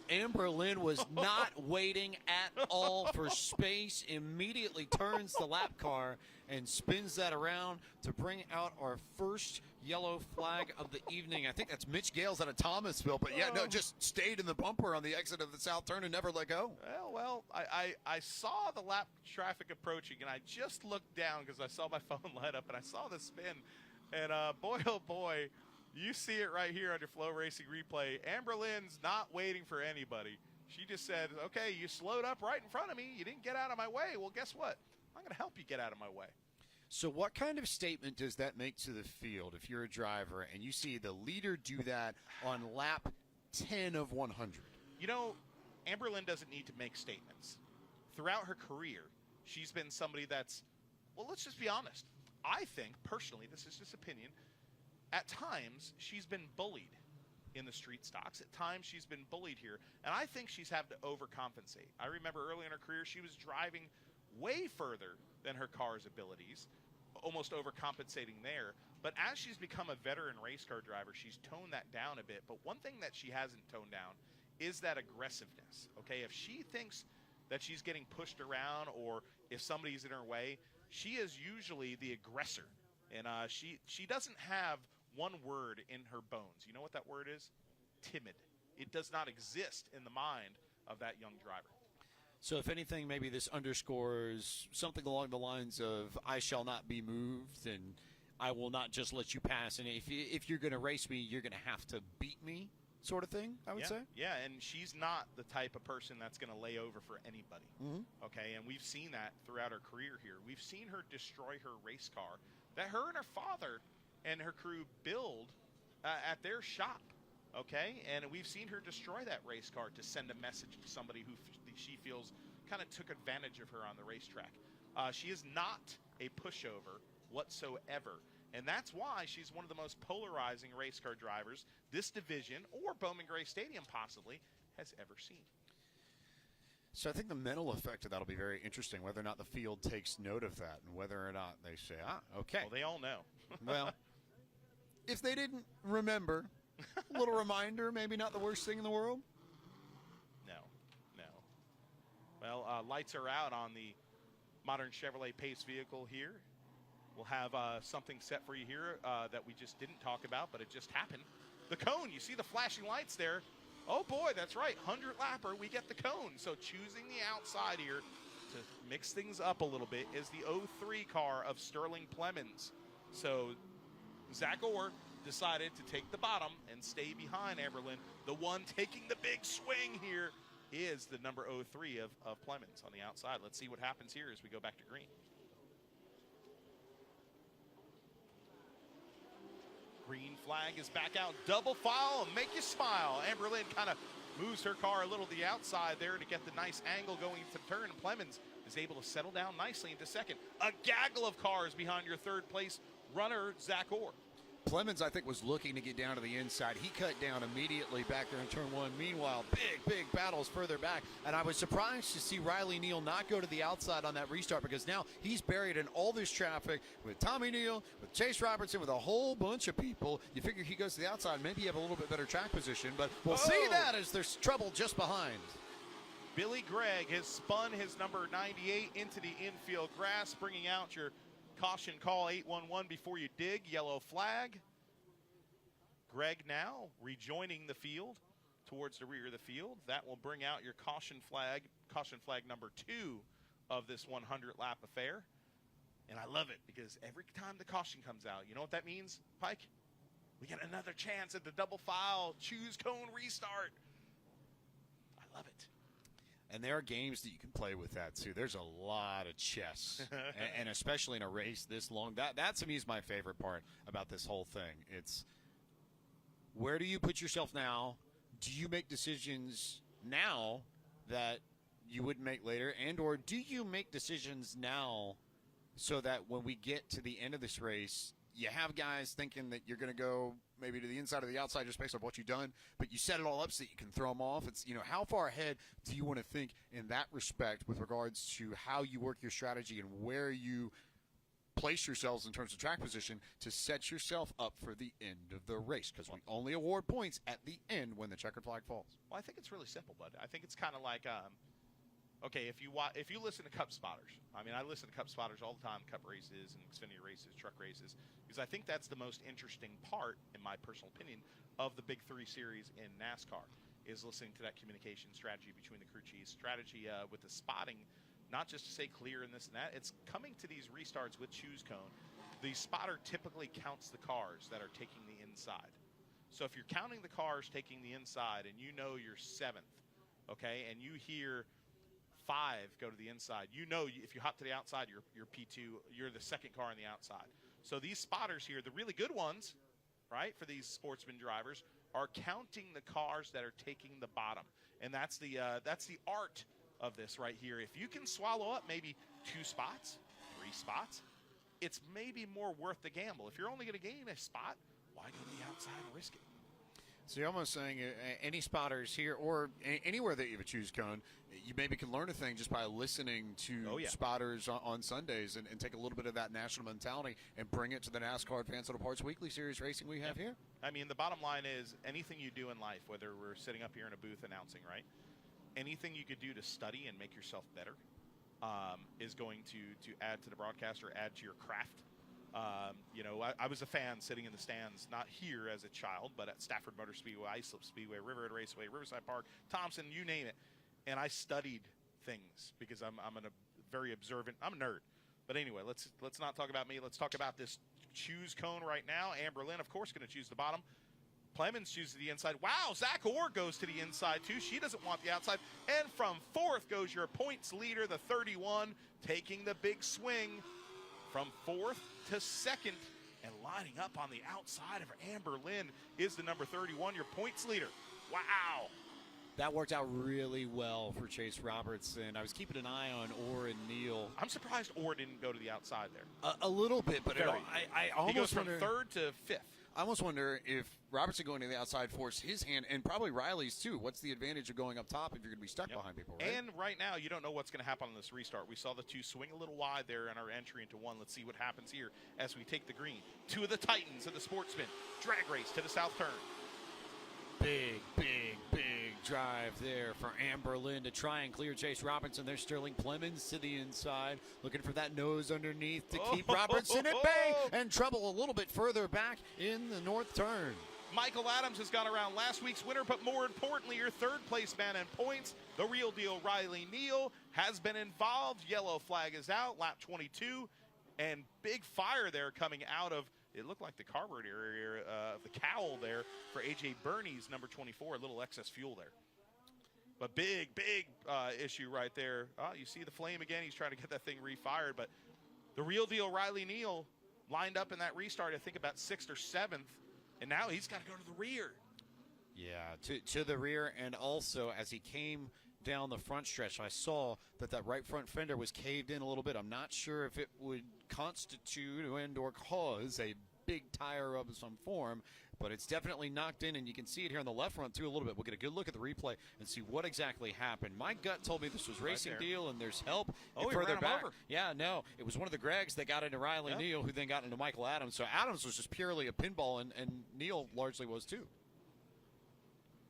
Amber Lynn was not waiting at all for space, immediately turns the lap car and spins that around to bring out our first yellow flag of the evening. I think that's Mitch Gales out of Thomasville, but just stayed in the bumper on the exit of the south turn and never let go. Well, I saw the lap traffic approaching, and I just looked down because I saw my phone light up, and I saw the spin, and boy, oh boy, you see it right here on your Flow Racing replay. Amber Lynn's not waiting for anybody. She just said, okay, you slowed up right in front of me. You didn't get out of my way. Well, guess what? I'm going to help you get out of my way. So what kind of statement does that make to the field if you're a driver and you see the leader do that on lap 10 of 100? Amber Lynn doesn't need to make statements. Throughout her career, she's been somebody that's, well, let's just be honest. I think, personally, this is just opinion, at times, she's been bullied in the street stocks. At times, she's been bullied here. And I think she's had to overcompensate. I remember early in her career, she was driving way further than her car's abilities, almost overcompensating there. But as she's become a veteran race car driver, she's toned that down a bit. But one thing that she hasn't toned down is that aggressiveness. Okay, if she thinks that she's getting pushed around or if somebody's in her way, she is usually the aggressor. And she doesn't have one word in her bones. You know what that word is? Timid. It does not exist in the mind of that young driver. So if anything, maybe this underscores something along the lines of, I shall not be moved and I will not just let you pass. And if you're going to race me, you're going to have to beat me, sort of thing, I would say. Yeah, and she's not the type of person that's going to lay over for anybody. Mm-hmm. Okay, and we've seen that throughout her career here. We've seen her destroy her race car that her and her father and her crew build at their shop, okay? And we've seen her destroy that race car to send a message to somebody who she feels kind of took advantage of her on the racetrack. She is not a pushover whatsoever, and that's why she's one of the most polarizing race car drivers this division, or Bowman Gray Stadium possibly, has ever seen. So I think the mental effect of that will be very interesting, whether or not the field takes note of that and whether or not they say, okay. Well, they all know. Well, if they didn't remember, a little reminder, maybe not the worst thing in the world. No. Well, lights are out on the modern Chevrolet Pace vehicle here. We'll have something set for you here that we just didn't talk about, but it just happened. The cone, you see the flashing lights there. Oh boy, that's right, 100-lapper, we get the cone. So choosing the outside here to mix things up a little bit is the 03 car of Sterling Plemons. So Zach Orr decided to take the bottom and stay behind Amber Lynn. The one taking the big swing here is the number 03 of Plemons on the outside. Let's see what happens here as we go back to green. Green Flag is back out. Double file, make you smile. Amber Lynn kind of moves her car a little to the outside there to get the nice angle going to turn. Clemens is able to settle down nicely into second. A gaggle of cars behind your third place runner, Zach Orr. Clemens, I think, was looking to get down to the inside. He cut down immediately back there in turn one. Meanwhile, big battles further back. And I was surprised to see Riley Neal not go to the outside on that restart, because now he's buried in all this traffic with Tommy Neal, with Chase Robertson, with a whole bunch of people. You figure he goes to the outside, maybe you have a little bit better track position, but we'll see that as there's trouble just behind. Billy Gregg has spun his number 98 into the infield grass, bringing out your caution call 811 before you dig. Yellow flag. Gregg now rejoining the field towards the rear of the field. That will bring out your caution flag number 2 of this 100 lap affair. And I love it because every time the caution comes out, you know what that means, Pike? We get another chance at the double file choose cone restart. I love it. And there are games that you can play with that, too. There's a lot of chess, and especially in a race this long. That, to me, is my favorite part about this whole thing. It's where do you put yourself now? Do you make decisions now that you wouldn't make later? And or do you make decisions now so that when we get to the end of this race, you have guys thinking that you're going to go maybe to the inside or the outside just based on what you've done, but you set it all up so that you can throw them off. It's, how far ahead do you want to think in that respect with regards to how you work your strategy and where you place yourselves in terms of track position to set yourself up for the end of the race? Because we only award points at the end when the checkered flag falls. Well, I think it's really simple, bud. I think it's kind of like, okay, if you listen to Cup spotters, I mean, I listen to Cup spotters all the time, Cup races and Xfinity races, truck races, because I think that's the most interesting part, in my personal opinion, of the Big 3 series in NASCAR, is listening to that communication strategy between the crew chiefs, strategy with the spotting, not just to say clear and this and that. It's coming to these restarts with choose cone. The spotter typically counts the cars that are taking the inside. So if you're counting the cars taking the inside and you know you're 7th, okay, and you hear 5 go to the inside, if you hop to the outside, you're P2, you're the second car on the outside. So these spotters here, the really good ones, right, for these sportsman drivers, are counting the cars that are taking the bottom. And that's the art of this right here. If you can swallow up maybe 2 spots, 3 spots, it's maybe more worth the gamble. If you're only going to gain a spot, why go to the outside and risk it? So you're almost saying any spotters here or anywhere that you have a choose cone, you maybe can learn a thing just by listening to spotters on Sundays and take a little bit of that national mentality and bring it to the NASCAR Advanced Auto Parts Weekly Series racing we have here. I mean, the bottom line is anything you do in life, whether we're sitting up here in a booth announcing, right? Anything you could do to study and make yourself better is going to add to the broadcast or add to your craft. I was a fan sitting in the stands, not here as a child, but at Stafford Motor Speedway, Islip Speedway, Riverhead Raceway, Riverside Park, Thompson, you name it. And I studied things because I'm very observant. I'm a nerd. But anyway, let's not talk about me. Let's talk about this choose cone right now. Amber Lynn, of course, going to choose the bottom. Clemens chooses the inside. Wow, Zach Orr goes to the inside, too. She doesn't want the outside. And from 4th goes your points leader, the 31, taking the big swing from 4th to 2nd. And lining up on the outside of Amber Lynn is the number 31, your points leader. Wow. That worked out really well for Chase Robertson. I was keeping an eye on Orr and Neal. I'm surprised Orr didn't go to the outside there. A little bit, but I almost he goes from wonder, 3rd to 5th. I almost wonder if Robertson going to the outside forced his hand, and probably Riley's too. What's the advantage of going up top if you're going to be stuck behind people, right? And right now, you don't know what's going to happen on this restart. We saw the 2 swing a little wide there in our entry into 1. Let's see what happens here as we take the green. 2 of the Titans of the Sportsman. Drag race to the south turn. Big drive there for Amber Lynn to try and clear Chase Robertson. There's Sterling Clemens to the inside, looking for that nose underneath to keep Robertson at bay, and trouble a little bit further back in the north turn. Michael Adams has gone around last week's winner, but more importantly, your 3rd place man in points, the real deal Riley Neal, has been involved. Yellow flag is out, lap 22, and big fire there coming out of, it looked like the carburetor area of the cowl there for A.J. Burney's number 24, a little excess fuel there. But big issue right there. You see the flame again. He's trying to get that thing refired. But the real deal Riley Neal lined up in that restart, I think about 6th or 7th, and now he's got to go to the rear. Yeah, to the rear, and also as he came down the front stretch, I saw that right front fender was caved in a little bit. I'm not sure if it would constitute and or cause a big tire of some form, but it's definitely knocked in, and you can see it here on the left front too a little bit. We'll get a good look at the replay and see what exactly happened. My gut told me this was racing deal, and there's help. Oh, he further ran him back. over. Yeah, no, it was one of the Gregs that got into Riley Neal, who then got into Michael Adams. So Adams was just purely a pinball, and Neal largely was too.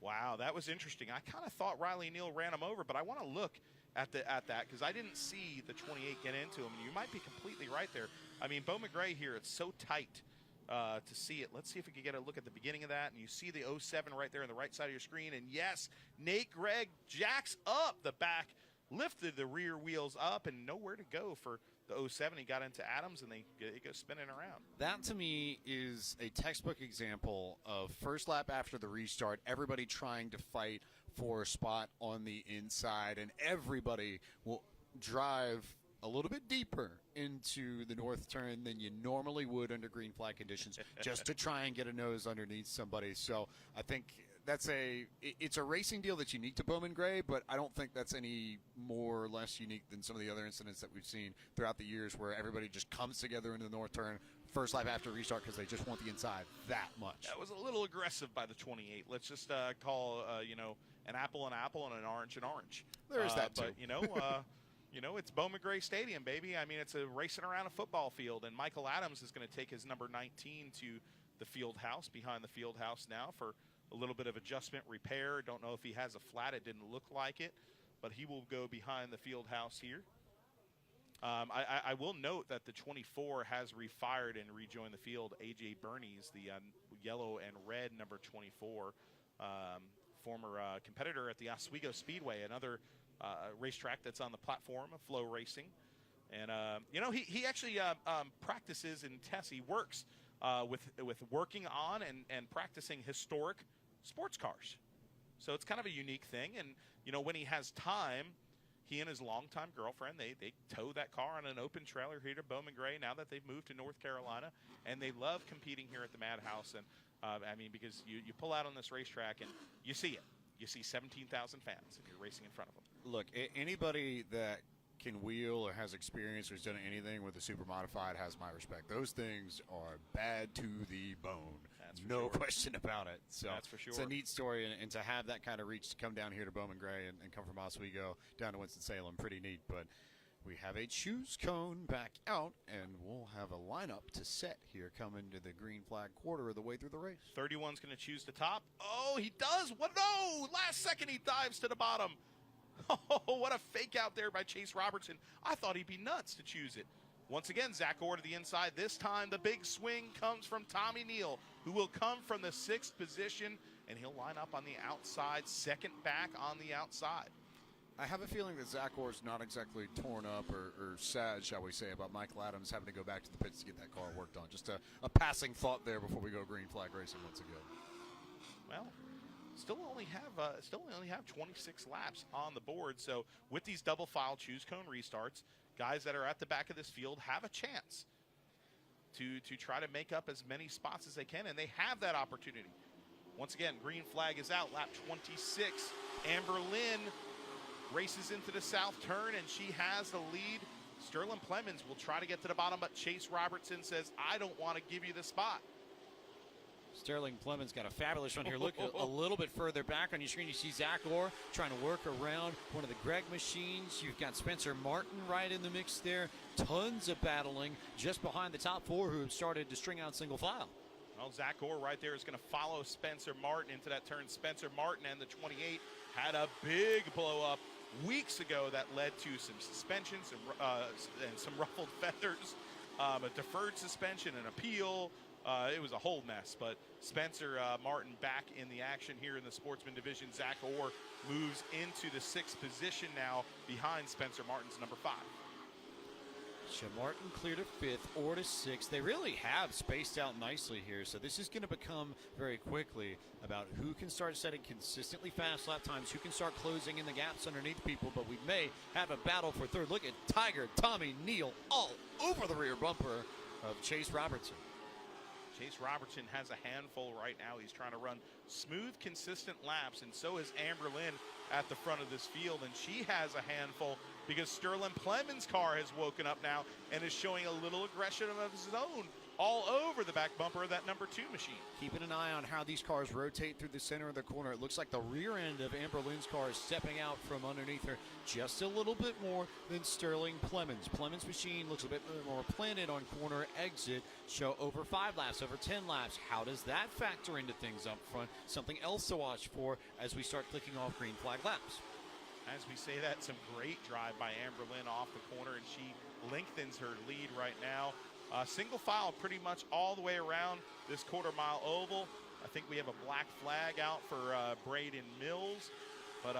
Wow, that was interesting. I kind of thought Riley Neal ran him over, but I want to look at that because I didn't see the 28 get into him, and you might be completely right there. I mean, Bowman Gray here, it's so tight to see it. Let's see if we can get a look at the beginning of that, and you see the 07 right there on the right side of your screen, and yes, Nate Gregg jacks up the back, lifted the rear wheels up, and nowhere to go for the 07. He got into Adams, and they go spinning around. That, to me, is a textbook example of first lap after the restart, everybody trying to fight for a spot on the inside, and everybody will drive a little bit deeper into the north turn than you normally would under green flag conditions just to try and get a nose underneath somebody. So I think it's a racing deal that's unique to Bowman Gray, but I don't think that's any more or less unique than some of the other incidents that we've seen throughout the years where everybody just comes together into the north turn first lap after restart because they just want the inside that much. That was a little aggressive by the 28. Let's just call an apple and an orange and orange. There is that too. But it's Bowman Gray Stadium, baby. I mean, it's a racing around a football field, and Michael Adams is going to take his number 19 to the field house, behind the field house now for a little bit of adjustment repair. Don't know if he has a flat. It didn't look like it, but he will go behind the field house here. I will note that the 24 has refired and rejoined the field. A.J. Bernies, the yellow and red number 24, former competitor at the Oswego Speedway, another racetrack that's on the platform of Flow Racing. And, he actually practices and tests. He works with working on and practicing historic sports cars. So it's kind of a unique thing. And, when he has time, he and his longtime girlfriend, they tow that car on an open trailer here to Bowman Gray now that they've moved to North Carolina. And they love competing here at the Madhouse. And, because you pull out on this racetrack and you see it. You see 17,000 fans if you're racing in front of them. Look, anybody that can wheel or has experience or has done anything with a super modified has my respect. Those things are bad to the bone. No question about it. So that's for sure. It's a neat story, and to have that kind of reach to come down here to Bowman Gray and come from Oswego down to Winston-Salem, pretty neat. But we have a choose cone back out, and we'll have a lineup to set here coming to the green flag quarter of the way through the race. 31's going to choose the top. Oh, he does. What? No! Last second he dives to the bottom. Oh, what a fake out there by Chase Robertson. I thought he'd be nuts to choose it. Once again, Zach Orr to the inside. This time the big swing comes from Tommy Neal, who will come from the 6th position, and he'll line up on the outside, second back on the outside. I have a feeling that Zach Orr's not exactly torn up or sad, shall we say, about Michael Adams having to go back to the pits to get that car worked on. Just a passing thought there before we go green flag racing once again. Well, still only have 26 laps on the board. So with these double file choose cone restarts, guys that are at the back of this field have a chance to try to make up as many spots as they can, and they have that opportunity. Once again, green flag is out, lap 26. Amber Lynn races into the south turn, and she has the lead. Sterling Plemons will try to get to the bottom, but Chase Robertson says, I don't want to give you the spot. Sterling Plemons got a fabulous run here. Look a little bit further back on your screen. You see Zach Orr trying to work around one of the Gregg machines. You've got Spencer Martin right in the mix there. Tons of battling just behind the top 4 who have started to string out single file. Well, Zach Orr right there is going to follow Spencer Martin into that turn. Spencer Martin and the 28 had a big blow up weeks ago that led to some suspensions and some ruffled feathers, a deferred suspension, an appeal. It was a whole mess, but Spencer Martin back in the action here in the Sportsman Division. Zach Orr moves into the 6th position now behind Spencer Martin's number 5. Martin cleared to 5th, Orr to 6th. They really have spaced out nicely here, so this is going to become very quickly about who can start setting consistently fast lap times, who can start closing in the gaps underneath people, but we may have a battle for 3rd. Look at Tiger Tommy Neal all over the rear bumper of Chase Robertson. Chase Robertson has a handful right now. He's trying to run smooth, consistent laps, and so is Amber Lynn at the front of this field, and she has a handful because Sterling Plemons' car has woken up now and is showing a little aggression of his own all over the back bumper of that number 2 machine. Keeping an eye on how these cars rotate through the center of the corner. It looks like the rear end of Amber Lynn's car is stepping out from underneath her just a little bit more than Sterling Plemons. Plemons' machine looks a bit more planted on corner exit. Show over 5 laps, over 10 laps. How does that factor into things up front? Something else to watch for as we start clicking off green flag laps. As we say that, some great drive by Amber Lynn off the corner, and she lengthens her lead right now. Single file pretty much all the way around this quarter-mile oval. I think we have a black flag out for Braden Mills, but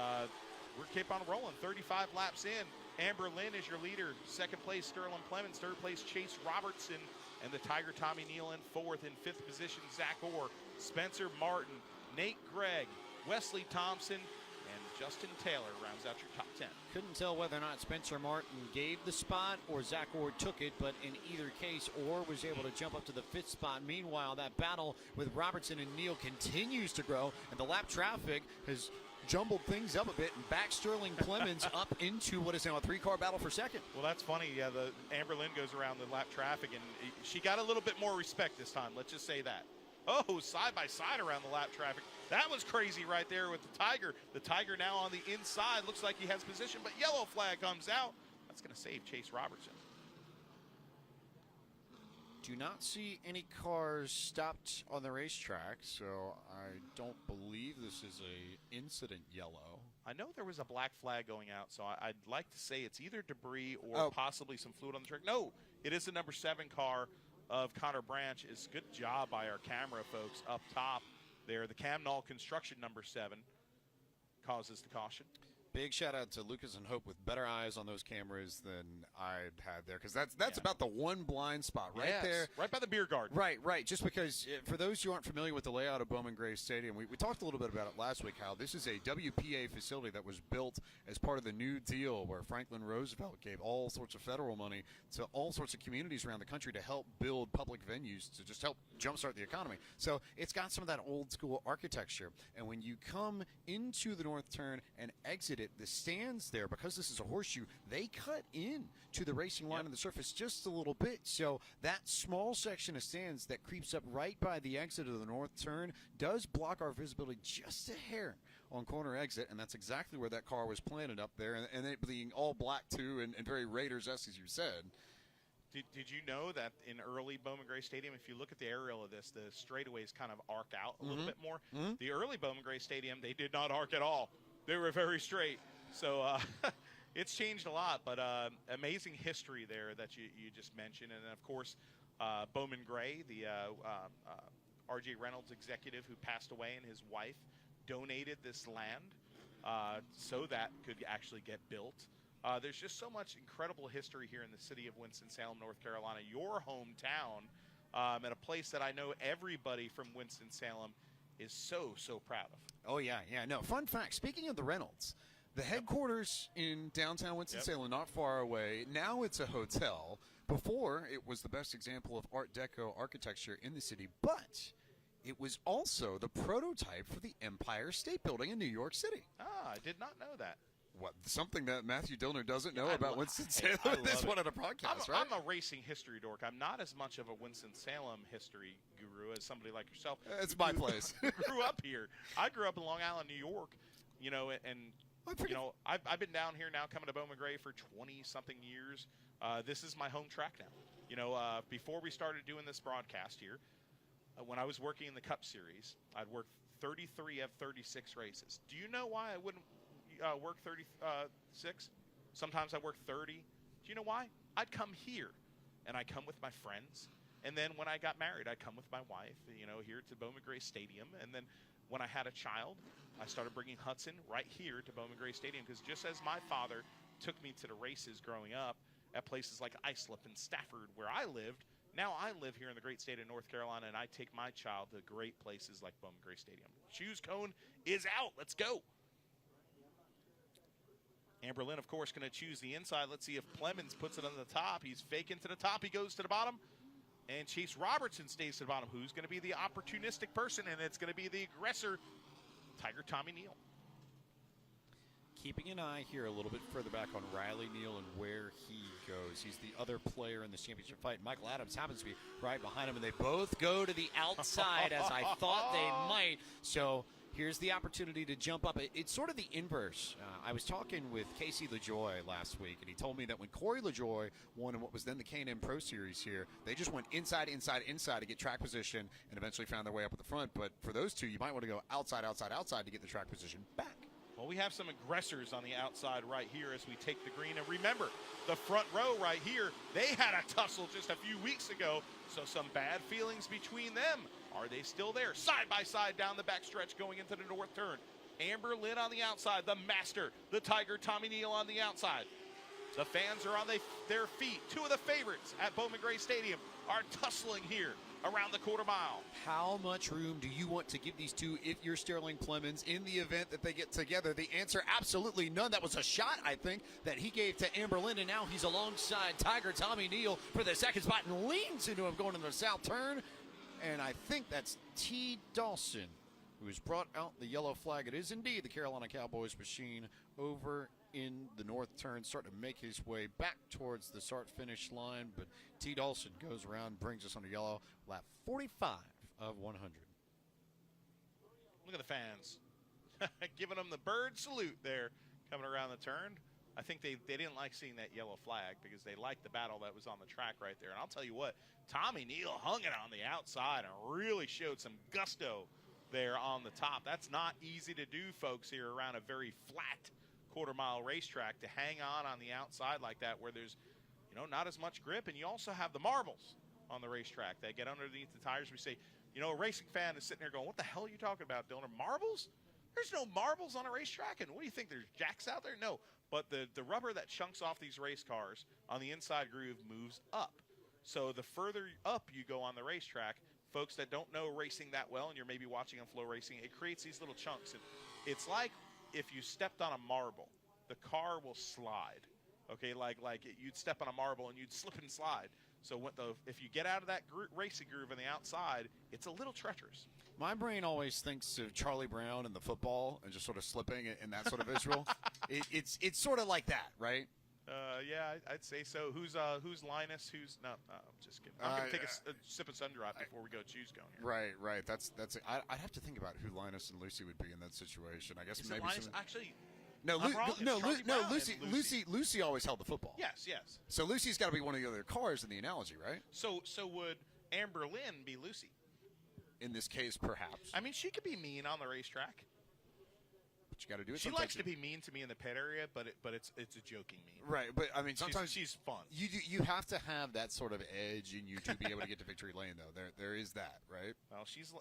we're keep on rolling. 35 laps in. Amber Lynn is your leader. Second place, Sterling Plemons. Third place, Chase Robertson. And the Tiger Tommy Neal in fourth. In fifth position, Zach Orr, Spencer Martin, Nate Gregg, Wesley Thompson, and Justin Taylor rounds out your top 10. Couldn't tell whether or not Spencer Martin gave the spot or Zach Orr took it, but in either case, Orr was able to jump up to the 5th spot. Meanwhile, that battle with Robertson and Neal continues to grow, and the lap traffic has jumbled things up a bit and back Sterling Plemons up into what is now a 3-car battle for second. Well, that's funny. Yeah, the Amber Lynn goes around the lap traffic, and she got a little bit more respect this time. Let's just say that. Oh, side by side around the lap traffic. That was crazy right there with the Tiger. The Tiger now on the inside. Looks like he has position, but yellow flag comes out. That's going to save Chase Robertson. Do not see any cars stopped on the racetrack, so I don't believe this is a incident yellow. I know there was a black flag going out, so I'd like to say it's either debris or possibly some fluid on the track. No, it is the number 7 car of Connor Branch. Is good job by our camera folks up top there. The Camnall Construction number 7 causes the caution. Big shout out to Lucas and Hope with better eyes on those cameras than I'd had there, because that's about the one blind spot right there. Right by the beer garden. Right. Just because, for those who aren't familiar with the layout of Bowman Gray Stadium, we talked a little bit about it last week, how this is a WPA facility that was built as part of the New Deal, where Franklin Roosevelt gave all sorts of federal money to all sorts of communities around the country to help build public venues to just help jumpstart the economy. So it's got some of that old school architecture. And when you come into the north turn and exit it, the stands there, because this is a horseshoe, they cut in to the racing line of the surface just a little bit. So that small section of stands that creeps up right by the exit of the north turn does block our visibility just a hair on corner exit, and that's exactly where that car was planted up there, and it being all black too, and very Raiders-esque, as you said. Did you know that in early Bowman Gray Stadium, if you look at the aerial of this, the straightaways kind of arc out a little bit more? The early Bowman Gray Stadium, they did not arc at all. They were very straight. So it's changed a lot, but amazing history there that you just mentioned. And, of course, Bowman Gray, the R.J. Reynolds executive who passed away, and his wife donated this land so that could actually get built. There's just so much incredible history here in the city of Winston-Salem, North Carolina, your hometown, and a place that I know everybody from Winston-Salem is so proud of. Oh, yeah. No, fun fact, speaking of the Reynolds, the headquarters in downtown Winston-Salem, not far away, now it's a hotel. Before, it was the best example of Art Deco architecture in the city, but it was also the prototype for the Empire State Building in New York City. I did not know that. What, something that Matthew Dillner doesn't know about Winston-Salem? This one at a podcast, right? I'm a racing history dork. I'm not as much of a Winston-Salem history guru as somebody like yourself. It's my place. Grew up here. I grew up in Long Island, New York, and I've been down here now coming to Bowman Gray for 20-something years. This is my home track now. Before we started doing this broadcast here, when I was working in the Cup Series, I'd worked 33 of 36 races. Do you know why I wouldn't work 36? Sometimes I work 30. Do you know why? I'd come here, and I come with my friends. And then when I got married, I'd come with my wife, here to Bowman Gray Stadium. And then when I had a child, I started bringing Hudson right here to Bowman Gray Stadium, because just as my father took me to the races growing up at places like Islip and Stafford where I lived, now I live here in the great state of North Carolina, and I take my child to great places like Bowman Gray Stadium. Choose cone is out. Let's go. Amber Lynn, of course, going to choose the inside. Let's see if Plemons puts it on the top. He's faking to the top. He goes to the bottom. And Chase Robertson stays to the bottom. Who's going to be the opportunistic person? And it's going to be the aggressor, Tiger Tommy Neal. Keeping an eye here a little bit further back on Riley Neal and where he goes. He's the other player in this championship fight. Michael Adams happens to be right behind him, and they both go to the outside as I thought they might. So here's the opportunity to jump up. It's sort of the inverse. I was talking with Casey LaJoy last week, and he told me that when Corey LaJoy won in what was then the K&M Pro Series here, they just went inside, inside, inside to get track position and eventually found their way up at the front. But for those two, you might want to go outside, outside, outside to get the track position back. Well, we have some aggressors on the outside right here as we take the green. And remember, the front row right here, they had a tussle just a few weeks ago, so some bad feelings between them. Are they still there? Side by side down the backstretch going into the north turn. Amber Lynn on the outside, the master, the Tiger Tommy Neal on the outside. The fans are on their feet. Two of the favorites at Bowman Gray Stadium are tussling here around the quarter mile. How much room do you want to give these two if you're Sterling Clemens in the event that they get together? The answer, absolutely none. That was a shot, I think, that he gave to Amber Lynn, and now he's alongside Tiger Tommy Neal for the second spot and leans into him going into the south turn. And I think that's T. Dawson who has brought out the yellow flag. It is indeed the Carolina Cowboys machine over in the north turn, starting to make his way back towards the start-finish line. But T. Dawson goes around, brings us on a yellow, lap 45 of 100. Look at the fans giving them the bird salute there coming around the turn. I think they didn't like seeing that yellow flag because they liked the battle that was on the track right there. And I'll tell you what, Tommy Neal hung it on the outside and really showed some gusto there on the top. That's not easy to do, folks, here around a very flat quarter-mile racetrack, to hang on the outside like that where there's, not as much grip. And you also have the marbles on the racetrack that get underneath the tires. We say, a racing fan is sitting there going, what the hell are you talking about, Dylan? Marbles? There's no marbles on a racetrack. And what do you think, there's jacks out there? No. But the rubber that chunks off these race cars on the inside groove moves up. So the further up you go on the racetrack, folks that don't know racing that well, and you're maybe watching on Flow Racing, it creates these little chunks. And it's like if you stepped on a marble, the car will slide. Okay, like you'd step on a marble and you'd slip and slide. So if you get out of that racing groove on the outside, it's a little treacherous. My brain always thinks of Charlie Brown and the football and just sort of slipping in that sort of visual. It's sort of like that, right? Yeah, I'd say so. Who's Linus? No, I'm just kidding. I'm going to take a sip of sun drop before we go choose going here. Right. That's it. I'd have to think about who Linus and Lucy would be in that situation. I guess Is maybe Linus, actually. No, Lucy. Lucy always held the football. Yes. So Lucy's got to be one of the other cars in the analogy, right? So would Amber Lynn be Lucy? In this case, perhaps. I mean, she could be mean on the racetrack. But you got to do it. She likes to be mean to me in the pit area, but it's a joking mean. Right, but I mean, sometimes she's fun. You have to have that sort of edge in you to be able to get to victory lane, though. There is that, right? Well, she's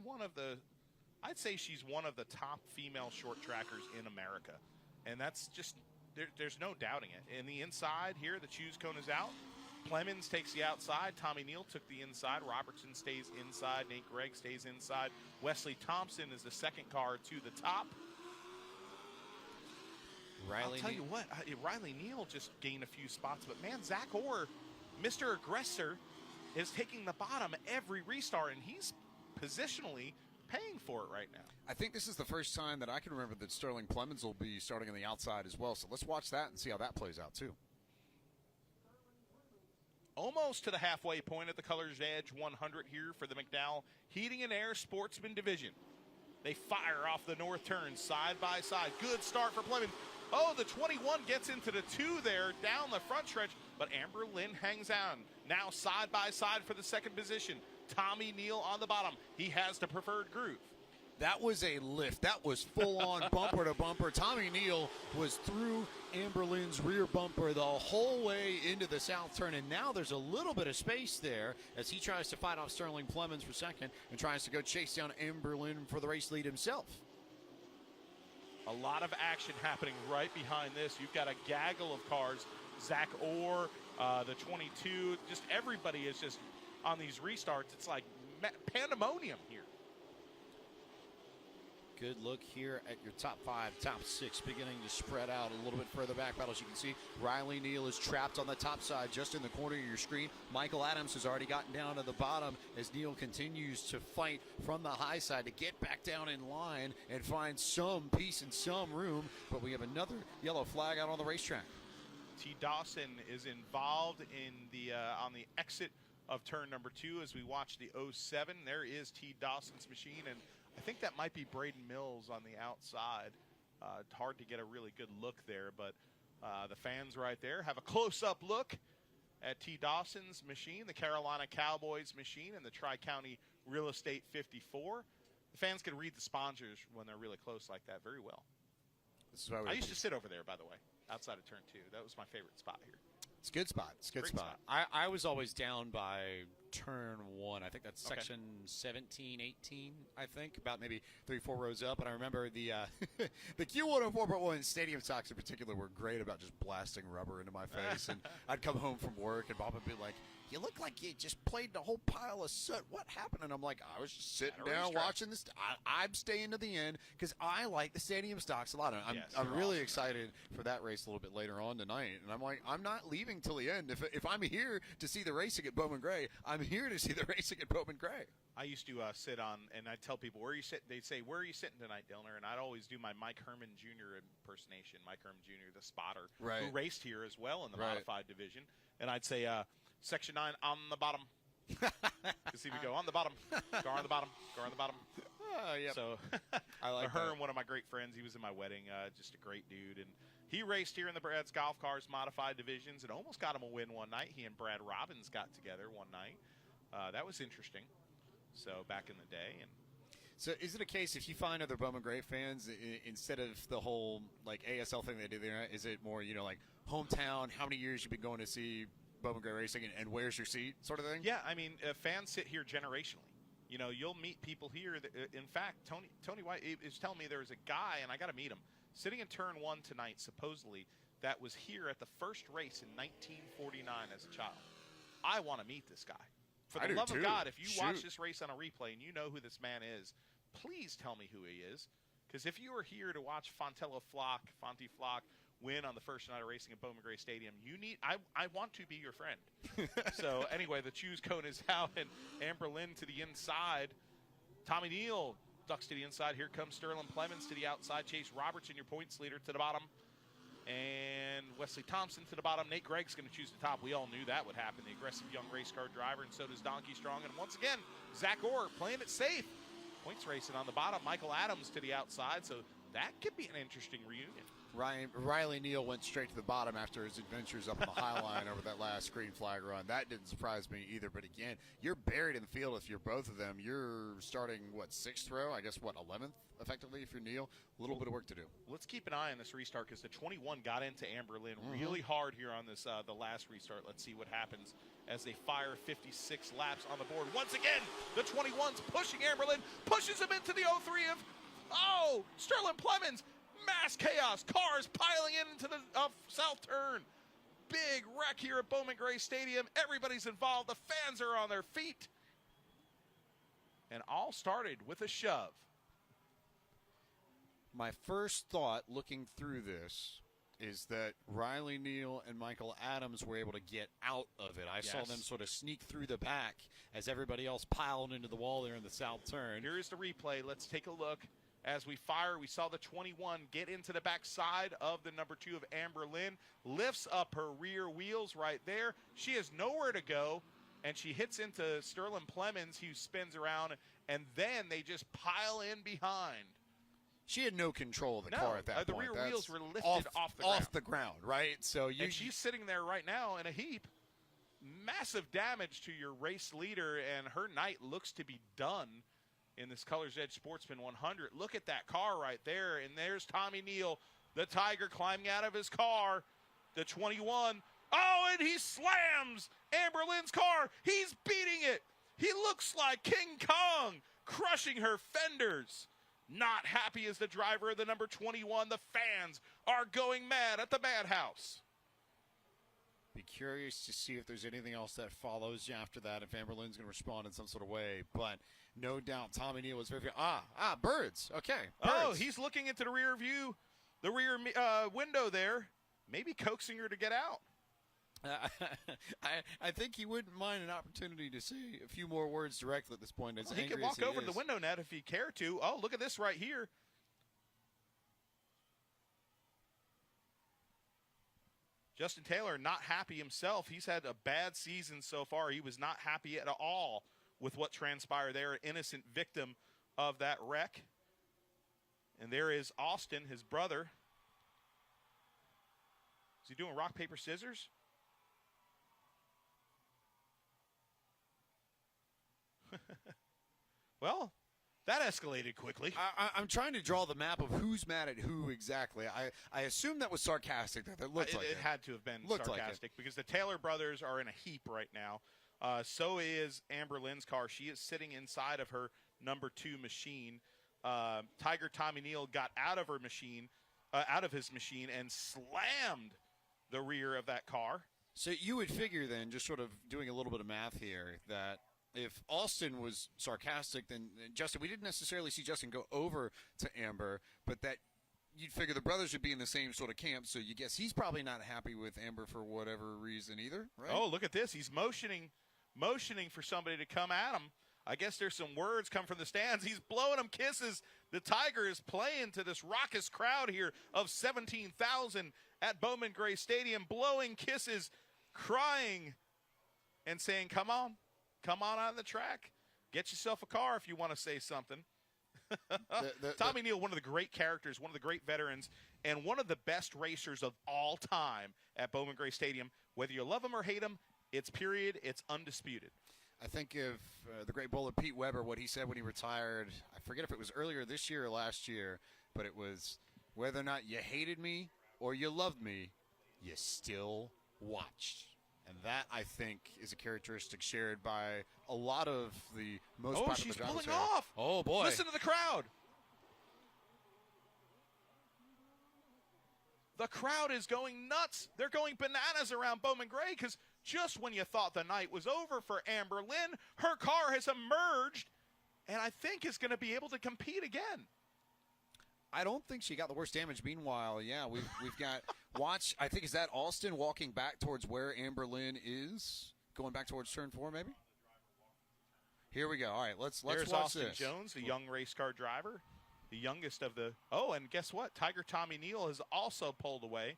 one of the. I'd say she's one of the top female short trackers in America. And that's just, there's no doubting it. In the inside here, the choose cone is out. Clemens takes the outside. Tommy Neal took the inside. Robertson stays inside. Nate Gregg stays inside. Wesley Thompson is the second car to the top. I'll tell you what, Riley Neal just gained a few spots. But, man, Zach Orr, Mr. Aggressor, is taking the bottom every restart, and he's positionally paying for it right now. I think this is the first time that I can remember that Sterling Clemens will be starting on the outside as well. So let's watch that and see how that plays out too. Almost to the halfway point at the Colors Edge 100 here for the McDowell Heating and Air Sportsman Division. They fire off the north turn side by side. Good start for Clemens. Oh, the 21 gets into the 2 there down the front stretch, but Amber Lynn hangs on. Now side by side for the second position. Tommy Neal on the bottom. He has the preferred groove. That was a lift. That was full-on bumper to bumper. Tommy Neal was through Amber Lynn's rear bumper the whole way into the south turn, and now there's a little bit of space there as he tries to fight off Sterling Clemens for second and tries to go chase down Amber Lynn for the race lead himself. A lot of action happening right behind this. You've got a gaggle of cars. Zach Orr, the 22, just everybody is just on these restarts. It's like pandemonium here. Good look here at your top 5, top 6, beginning to spread out a little bit further back. As you can see, Riley Neal is trapped on the top side, just in the corner of your screen. Michael Adams has already gotten down to the bottom as Neal continues to fight from the high side to get back down in line and find some peace and some room. But we have another yellow flag out on the racetrack. T. Dawson is involved in the on the exit of turn number 2 as we watch the 07. There is T. Dawson's machine, and I think that might be Braden Mills on the outside. Hard to get a really good look there, but the fans right there have a close-up look at T. Dawson's machine, the Carolina Cowboys machine, and the Tri-County Real Estate 54. The fans can read the sponsors when they're really close like that very well. This is why I used to sit over there, by the way, outside of turn 2. That was my favorite spot here. It's a good spot. It's a good Great spot. I was always down by turn 1. I think that's section 17, 18, I think, about maybe 3-4 rows up. And I remember the the Q104.1 stadium stocks in particular were great about just blasting rubber into my face. And I'd come home from work and Bob would be like, "You look like you just played the whole pile of soot. What happened?" And I'm like, "I was just sitting down watching this. I'm staying to the end because I like the stadium stocks a lot. I'm really excited for that race a little bit later on tonight. And I'm like, I'm not leaving till the end. If I'm here to see the racing at Bowman Gray, I'm here to see the racing at Bowman Gray." I used to sit on, and I'd tell people, "Where are you sitting?" They'd say, "Where are you sitting tonight, Dillner?" And I'd always do my Mike Herman Jr. impersonation. Mike Herman Jr., the spotter, who raced here as well in the modified division. And I'd say, Section 9 on the bottom. Because he would go on the bottom, car on the bottom, car on the bottom. Yep. So I like Herm, one of my great friends, he was in my wedding, just a great dude. And he raced here in the Brad's Golf Cars modified divisions and almost got him a win one night. He and Brad Robbins got together one night. That was interesting. So back in the day. And so is it a case if you find other Bowman Gray fans, instead of the whole like ASL thing they do there, is it more, like hometown, how many years you've been going to see Bowman Gray racing and where's your seat sort of thing? Yeah, I mean, fans sit here generationally. You'll meet people here. In fact, Tony White is telling me there was a guy, and I got to meet him, sitting in turn 1 tonight, supposedly, that was here at the first race in 1949 as a child. I want to meet this guy. For the love of God, if you watch this race on a replay and you know who this man is, please tell me who he is. Because if you are here to watch Fonty Flock win on the first night of racing at Bowman Gray Stadium, I want to be your friend. So anyway, the choose cone is out, and Amber Lynn to the inside. Tommy Neal ducks to the inside. Here comes Sterling Plemons to the outside. Chase Robertson, your points leader, to the bottom. And Wesley Thompson to the bottom. Nate Gregg's going to choose the top. We all knew that would happen. The aggressive young race car driver, and so does Donkey Strong. And once again, Zach Orr playing it safe. Points racing on the bottom. Michael Adams to the outside. So that could be an interesting reunion. Riley Neal went straight to the bottom after his adventures up on the high line over that last green flag run. That didn't surprise me either. But again, you're buried in the field if you're both of them. You're starting, 6th row? I guess, 11th, effectively, if you're Neal. A little bit of work to do. Let's keep an eye on this restart because the 21 got into Amber Lynn really hard here on this the last restart. Let's see what happens as they fire 56 laps on the board. Once again, the 21's pushing Amber Lynn, pushes him into the 03 of, Sterling Plemons. Mass chaos, cars piling into the south turn. Big wreck here at Bowman Gray Stadium. Everybody's involved. The fans are on their feet. And all started with a shove. My first thought looking through this is that Riley Neal and Michael Adams were able to get out of it. I saw them sort of sneak through the back as everybody else piled into the wall there in the south turn. Here is the replay. Let's take a look. As we fire, we saw the 21 get into the backside of the number 2 of Amber Lynn, lifts up her rear wheels right there. She has nowhere to go, and she hits into Sterling Plemons, who spins around, and then they just pile in behind. She had no control of the car at that point. The rear wheels were lifted off the ground. Right? So and she's sitting there right now in a heap. Massive damage to your race leader, and her night looks to be done in this Colors Edge Sportsman 100. Look at that car right there, and there's Tommy Neal, the Tiger, climbing out of his car. The 21, and he slams Amber Lynn's car. He's beating it. He looks like King Kong, crushing her fenders. Not happy as the driver of the number 21. The fans are going mad at the Madhouse. Be curious to see if there's anything else that follows after that, if Amber Lynn's going to respond in some sort of way. But no doubt Tommy Neal was very, birds. Okay. Birds. Oh, he's looking into the rear view, the rear window there, maybe coaxing her to get out. I think he wouldn't mind an opportunity to say a few more words directly at this point. He could walk over to the window net if he cared to. Oh, look at this right here. Justin Taylor not happy himself. He's had a bad season so far. He was not happy at all with what transpired there. An innocent victim of that wreck. And there is Austin, his brother. Is he doing rock, paper, scissors? Well, that escalated quickly. I'm trying to draw the map of who's mad at who exactly. I assume that was sarcastic. That looked like it had to have been sarcastic because the Taylor brothers are in a heap right now. So is Amber Lynn's car. She is sitting inside of her number 2 machine. Tiger Tommy Neal got out of his machine and slammed the rear of that car. So you would figure then, just sort of doing a little bit of math here, that if Austin was sarcastic, then Justin, we didn't necessarily see Justin go over to Amber, but that you'd figure the brothers would be in the same sort of camp, so you guess he's probably not happy with Amber for whatever reason either, right? Oh, look at this. He's motioning for somebody to come at him. I guess there's some words come from the stands. He's blowing them kisses. The Tiger is playing to this raucous crowd here of 17,000 at Bowman Gray Stadium, blowing kisses, crying, and saying, come on out of the track. Get yourself a car if you want to say something. Tommy Neal, one of the great characters, one of the great veterans, and one of the best racers of all time at Bowman Gray Stadium. Whether you love him or hate him, it's undisputed. I think of the great bowler Pete Weber, what he said when he retired. I forget if it was earlier this year or last year, but it was, whether or not you hated me or you loved me, you still watched. And that, I think, is a characteristic shared by a lot of the most popular drivers. Oh, she's pulling off. Oh, boy. Listen to the crowd. The crowd is going nuts. They're going bananas around Bowman Gray because just when you thought the night was over for Amber Lynn, her car has emerged and I think is going to be able to compete again. I don't think she got the worst damage. Meanwhile, yeah, we've got watch. I think is that Austin walking back towards where Amber Lynn is, going back towards turn 4, maybe. Here we go. All right, let's There's watch Austin this. Jones, the young race car driver, the youngest of the. Oh, and guess what? Tiger Tommy Neal has also pulled away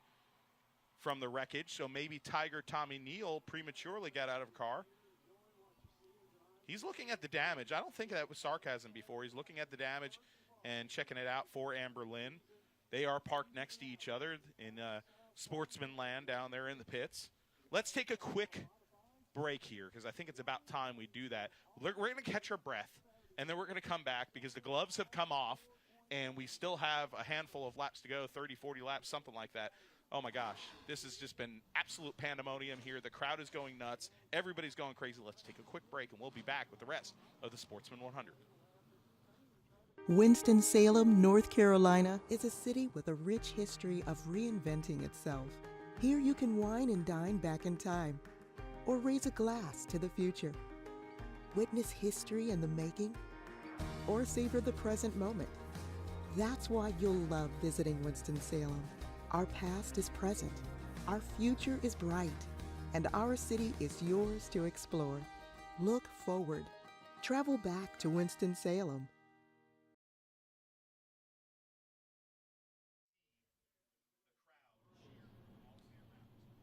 from the wreckage. So maybe Tiger Tommy Neal prematurely got out of a car. He's looking at the damage. I don't think that was sarcasm before. He's looking at the damage and checking it out for Amber Lynn. They are parked next to each other in sportsman land down there in the pits. Let's take a quick break here because I think it's about time we do that. We're going to catch our breath, and then we're going to come back because the gloves have come off, and we still have a handful of laps to go, 30, 40 laps, something like that. Oh, my gosh. This has just been absolute pandemonium here. The crowd is going nuts. Everybody's going crazy. Let's take a quick break, and we'll be back with the rest of the Sportsman 100. Winston-Salem, North Carolina is a city with a rich history of reinventing itself. Here you can wine and dine back in time, or raise a glass to the future. Witness history in the making, or savor the present moment. That's why you'll love visiting Winston-Salem. Our past is present, our future is bright, and our city is yours to explore. Look forward. Travel back to Winston-Salem.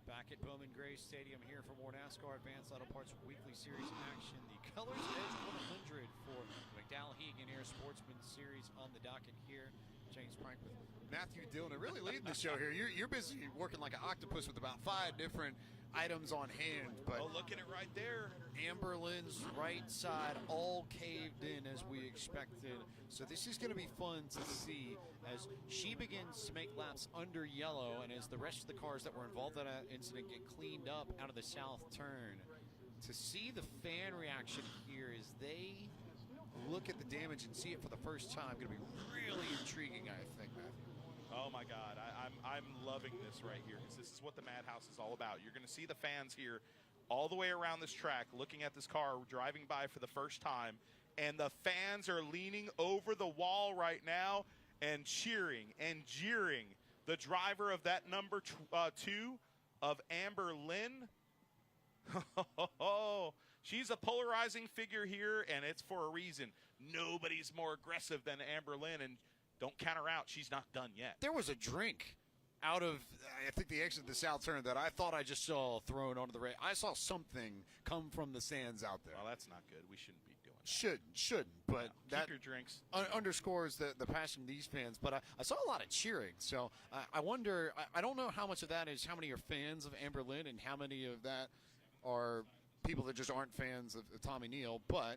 Back at Bowman Gray Stadium here for more NASCAR Advanced Auto Parts Weekly Series in action. The Colors Edge 100 for McDowell-Hegan Air Sportsman Series on the docket here. James Prank with Matthew Dillon, really leading the show here. You're busy working like an octopus with about 5 different items on hand. But oh, look at it right there. Amber Lynn's right side all caved in as we expected. So this is going to be fun to see as she begins to make laps under yellow and as the rest of the cars that were involved in that incident get cleaned up out of the south turn. To see the fan reaction here as they look at the damage and see it for the first time, going to be really intriguing, I think, Matthew. Oh my God, I'm loving this right here because this is what the Madhouse is all about. You're going to see the fans here all the way around this track looking at this car driving by for the first time, and the fans are leaning over the wall right now and cheering and jeering the driver of that number 2 of Amber Lynn. She's a polarizing figure here, and it's for a reason. Nobody's more aggressive than Amber Lynn, and don't count her out. She's not done yet. There was a drink out of, I think, the exit of the south turn that I thought I just saw thrown onto the rail. I saw something come from the sands out there. Well, that's not good. We shouldn't be doing that. Shouldn't, but No, that keep your drinks. Underscores the passion of these fans. But I saw a lot of cheering, so I wonder, I don't know how much of that is how many are fans of Amber Lynn and how many of that are people that just aren't fans of Tommy Neal, but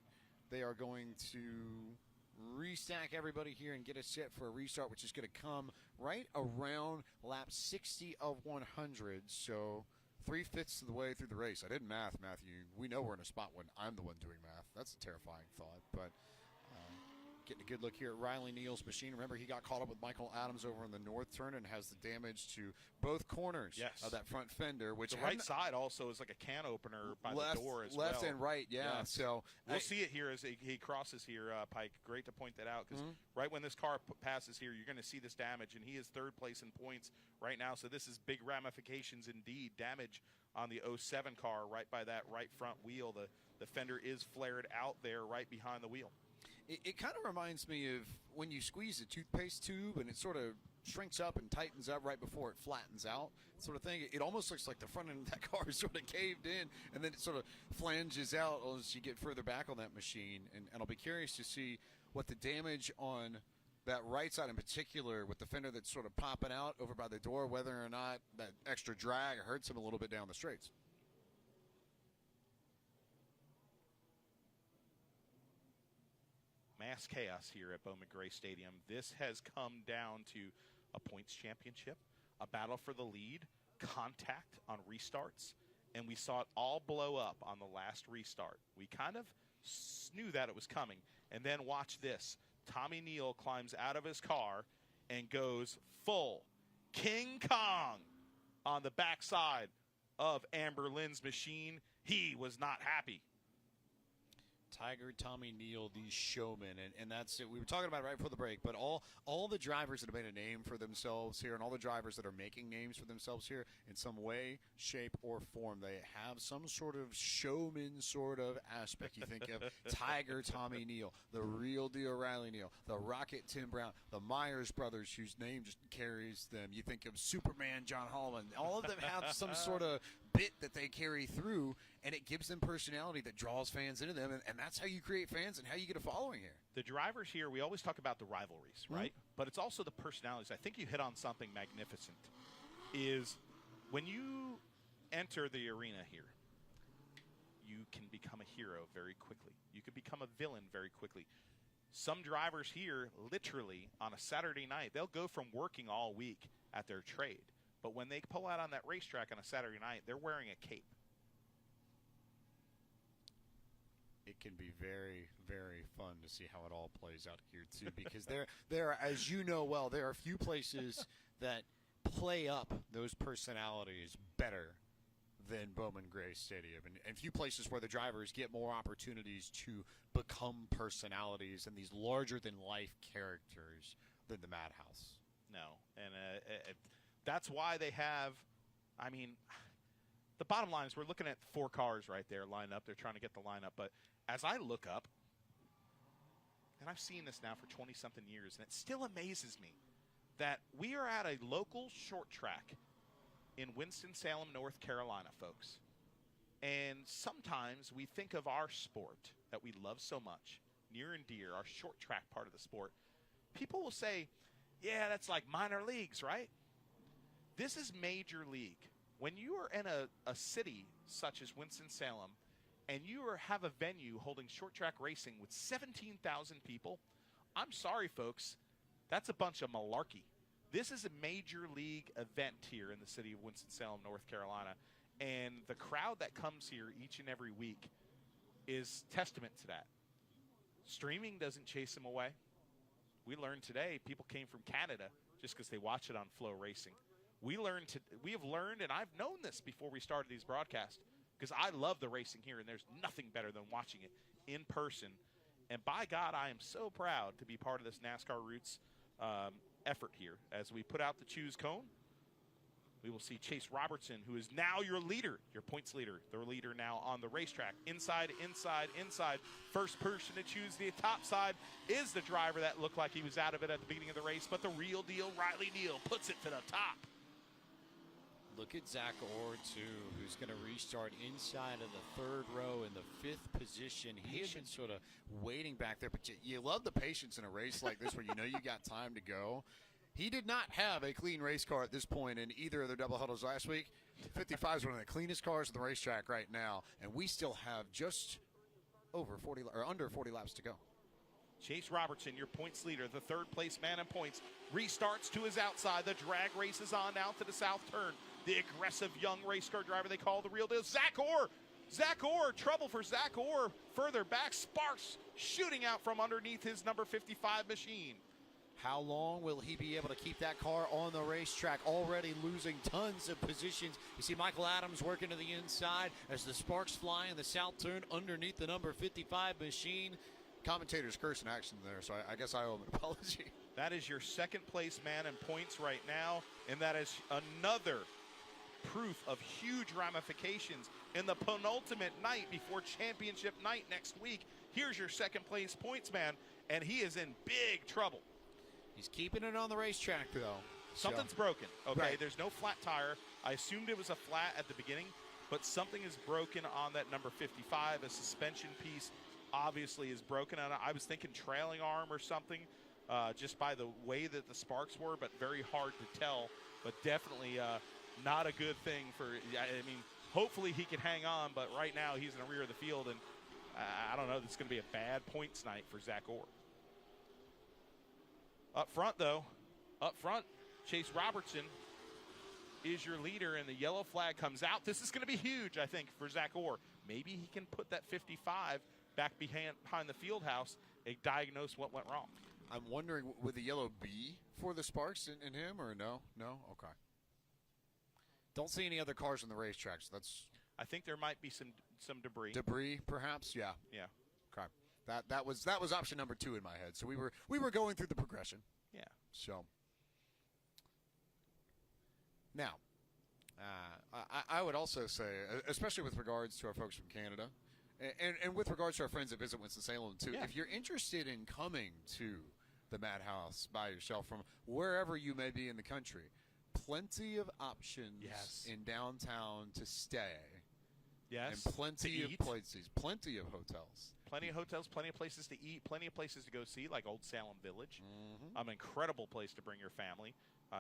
they are going to restack everybody here and get us set for a restart, which is going to come right around lap 60 of 100. So 3/5 of the way through the race. I did math, Matthew. We know we're in a spot when I'm the one doing math. That's a terrifying thought, but getting a good look here at Riley Neal's machine. Remember, he got caught up with Michael Adams over in the north turn and has the damage to both corners of that front fender. Which the right side also is like a can opener by the door as well. Left and right, yeah. So we'll see it here as he crosses here, Pike. Great to point that out because right when this car passes here, you're going to see this damage, and he is third place in points right now. So this is big ramifications indeed. Damage on the 07 car right by that right front wheel. The fender is flared out there right behind the wheel. It kind of reminds me of when you squeeze a toothpaste tube and it sort of shrinks up and tightens up right before it flattens out, sort of thing. It almost looks like the front end of that car is sort of caved in, and then it sort of flanges out as you get further back on that machine. And I'll be curious to see what the damage on that right side in particular with the fender that's sort of popping out over by the door, whether or not that extra drag hurts him a little bit down the straights. Mass chaos here at Bowman Gray Stadium. This has come down to a points championship, a battle for the lead, contact on restarts, and we saw it all blow up on the last restart. We kind of knew that it was coming. And then watch this. Tommy Neal climbs out of his car and goes full King Kong on the backside of Amber Lynn's machine. He was not happy. Tiger, Tommy Neal, these showmen, and that's it. We were talking about it right before the break, but all the drivers that have made a name for themselves here and all the drivers that are making names for themselves here in some way, shape, or form, they have some sort of showman sort of aspect. You think of Tiger, Tommy Neal, the real deal Riley Neal, the Rocket Tim Brown, the Myers brothers whose name just carries them. You think of Superman John Holland. All of them have some sort of bit that they carry through, and it gives them personality that draws fans into them, and that's how you create fans and how you get a following here. The drivers here, we always talk about the rivalries, right? But it's also the personalities. I think you hit on something magnificent, is when you enter the arena here, you can become a hero very quickly. You can become a villain very quickly. Some drivers here, literally, on a Saturday night, they'll go from working all week at their trade, but when they pull out on that racetrack on a Saturday night, they're wearing a cape. It can be very, very fun to see how it all plays out here, too, because there are, as you know well, there are a few places that play up those personalities better than Bowman Gray Stadium, and few places where the drivers get more opportunities to become personalities and these larger-than-life characters than the Madhouse. No, and that's why they have, I mean, the bottom line is we're looking at 4 cars right there lined up. They're trying to get the lineup, but as I look up, and I've seen this now for 20-something years, and it still amazes me that we are at a local short track in Winston-Salem, North Carolina, folks. And sometimes we think of our sport that we love so much, near and dear, our short track part of the sport. People will say, yeah, that's like minor leagues, right? This is major league. When you are in a city such as Winston-Salem and you have a venue holding short track racing with 17,000 people, I'm sorry, folks, that's a bunch of malarkey. This is a major league event here in the city of Winston-Salem, North Carolina, and the crowd that comes here each and every week is testament to that. Streaming doesn't chase them away. We learned today people came from Canada just because they watch it on Flow Racing. We have learned, and I've known this before we started these broadcasts, because I love the racing here, and there's nothing better than watching it in person. And by God, I am so proud to be part of this NASCAR Roots effort here. As we put out the choose cone, we will see Chase Robertson, who is now your leader, your points leader, the leader now on the racetrack. Inside, inside, inside. First person to choose the top side is the driver that looked like he was out of it at the beginning of the race, but the real deal, Riley Neal, puts it to the top. Look at Zach Orr, too, who's going to restart inside of the third row in the 5th position. He had been sort of waiting back there, but you love the patience in a race like this where you know you got time to go. He did not have a clean race car at this point in either of their double huddles last week. 55 is one of the cleanest cars on the racetrack right now, and we still have just over 40 or under 40 laps to go. Chase Robertson, your points leader, the third place man in points, restarts to his outside. The drag race is on now to the south turn. The aggressive young race car driver they call the real deal, Zach Orr. Zach Orr, trouble for Zach Orr. Further back, Sparks shooting out from underneath his number 55 machine. How long will he be able to keep that car on the racetrack? Already losing tons of positions. You see Michael Adams working to the inside as the Sparks fly in the south turn underneath the number 55 machine. Commentators curse in action there, so I guess I owe him an apology. That is your second place man in points right now, and that is another proof of huge ramifications in the penultimate night before championship night next week. Here's your second place points man, and he is in big trouble. He's keeping it on the racetrack, though. Something's broken, okay? Right. There's no flat tire. I assumed it was a flat at the beginning, but something is broken on that number 55. A suspension piece obviously is broken. And I was thinking trailing arm or something, just by the way that the sparks were, but very hard to tell. But definitely not a good thing for, I mean, hopefully he can hang on, but right now he's in the rear of the field, and I don't know, this is going to be a bad points night for Zach Orr. Up front, though, Chase Robertson is your leader, and the yellow flag comes out. This is going to be huge, I think, for Zach Orr. Maybe he can put that 55 back behind the field house and diagnose what went wrong. I'm wondering, would the yellow be for the Sparks in him, or no? No? Okay. Don't see any other cars on the racetrack, so that's... I think there might be some debris. Debris, perhaps? Yeah. Yeah. Okay. That was option number 2 in my head. So we were going through the progression. Yeah. So now, I would also say, especially with regards to our folks from Canada, and with regards to our friends that visit Winston-Salem too, yeah. If you're interested in coming to the Madhouse by yourself from wherever you may be in the country, plenty of options in downtown to stay. Yes. And plenty of places, plenty of hotels. Plenty of hotels, plenty of places to eat, plenty of places to go see, like Old Salem Village. Mm-hmm. An incredible place to bring your family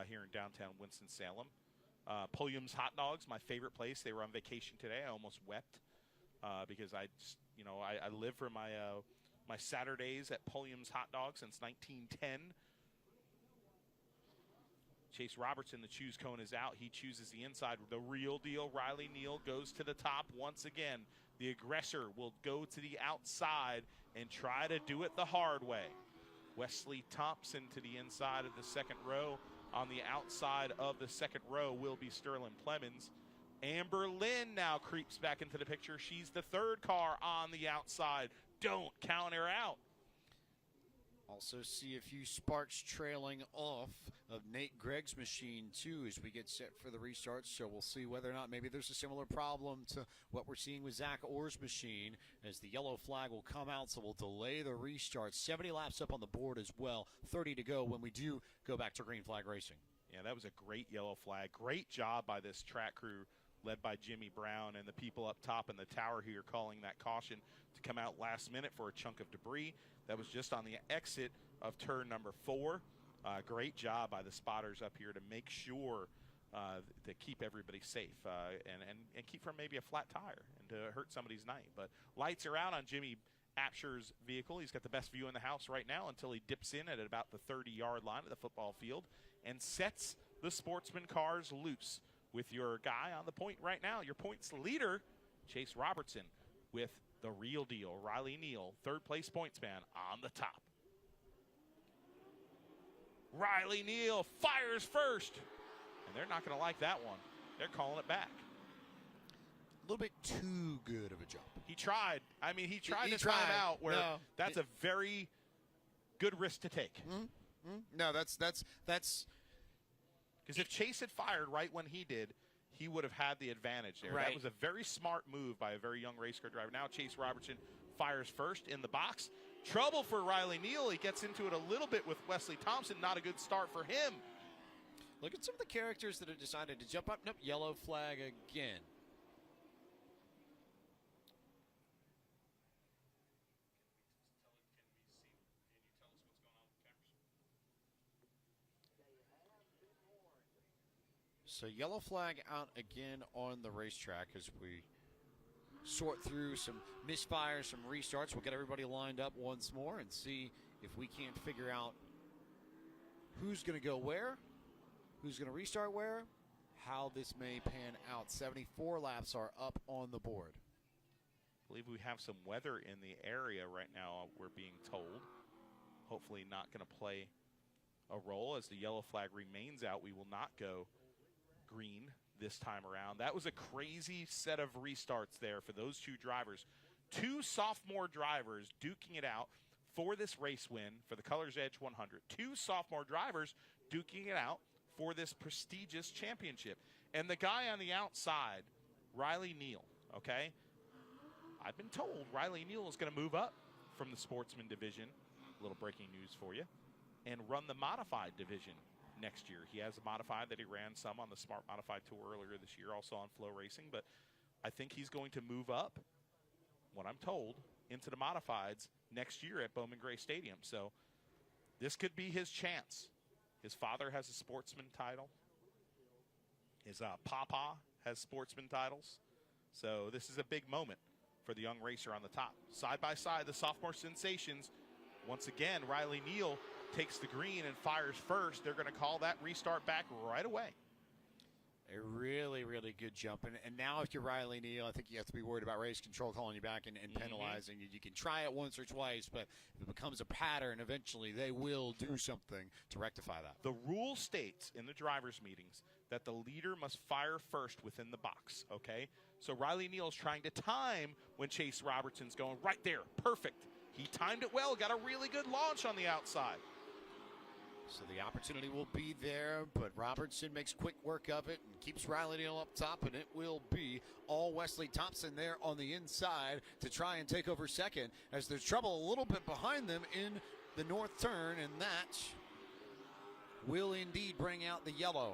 here in downtown Winston-Salem. Pulliam's Hot Dogs, my favorite place. They were on vacation today. I almost wept because I live for my my Saturdays at Pulliam's Hot Dogs since 1910. Chase Robertson, the choose cone is out. He chooses the inside. The real deal, Riley Neal, goes to the top once again. The aggressor will go to the outside and try to do it the hard way. Wesley Thompson to the inside of the second row. On the outside of the second row will be Sterling Clemens. Amber Lynn now creeps back into the picture. She's the third car on the outside. Don't count her out. Also see a few sparks trailing off of Nate Gregg's machine, too, as we get set for the restart. So we'll see whether or not maybe there's a similar problem to what we're seeing with Zach Orr's machine, as the yellow flag will come out, so we'll delay the restart. 70 laps up on the board as well, 30 to go when we do go back to green flag racing. Yeah, that was a great yellow flag. Great job by this track crew led by Jimmy Brown and the people up top in the tower here calling that caution to come out last minute for a chunk of debris. That was just on the exit of turn number 4. Great job by the spotters up here to make sure to keep everybody safe and keep from maybe a flat tire and to hurt somebody's night. But lights are out on Jimmy Apsher's vehicle. He's got the best view in the house right now until he dips in at about the 30-yard line of the football field and sets the sportsman cars loose with your guy on the point right now, your points leader, Chase Robertson, with the real deal, Riley Neal, third place points man on the top. Riley Neal fires first. And they're not going to like that one. They're calling it back. A little bit too good of a jump. He tried. I mean, he tried He to time tried. out where No. that's a very good risk to take. No, that's Because if Chase had fired right when he did, he would have had the advantage there. Right. That was a very smart move by a very young race car driver. Now Chase Robertson fires first in the box. Trouble for Riley Neal. He gets into it a little bit with Wesley Thompson. Not a good start for him. Look at some of the characters that have decided to jump up. Nope, yellow flag again. So yellow flag out again on the racetrack as we sort through some misfires, some restarts. We'll get everybody lined up once more and see if we can't figure out who's going to go where, who's going to restart where, how this may pan out. 74 laps are up on the board. I believe we have some weather in the area right now, we're being told. Hopefully not going to play a role as the yellow flag remains out. We will not go green this time around. That was a crazy set of restarts there for those two drivers. Two sophomore drivers duking it out for this race win for the Colors Edge 100. Two sophomore drivers duking it out for this prestigious championship. And the guy on the outside, Riley Neal, okay? I've been told Riley Neal is going to move up from the sportsman division, a little breaking news for you, and run the modified division next year. He has a modified that he ran some on the Smart Modified Tour earlier this year, also on Flow Racing, but I think he's going to move up, what I'm told, into the modifieds next year at Bowman Gray Stadium. So this could be his chance. His father has a sportsman title. His papa has sportsman titles. So this is a big moment for the young racer on the top. Side by side, the sophomore sensations. Once again, Riley Neal takes the green and fires first. They're going to call that restart back right away. A really, really good jump. And now if you're Riley Neal, I think you have to be worried about race control calling you back and penalizing you. You can try it once or twice, but if it becomes a pattern, eventually they will do something to rectify that. The rule states in the drivers' meetings that the leader must fire first within the box, okay? So Riley Neal is trying to time when Chase Robertson's going right there. Perfect. He timed it well, got a really good launch on the outside. So the opportunity will be there, but Robertson makes quick work of it and keeps Riley Neal up top, and it will be all Wesley Thompson there on the inside to try and take over second as there's trouble a little bit behind them in the north turn, and that will indeed bring out the yellow.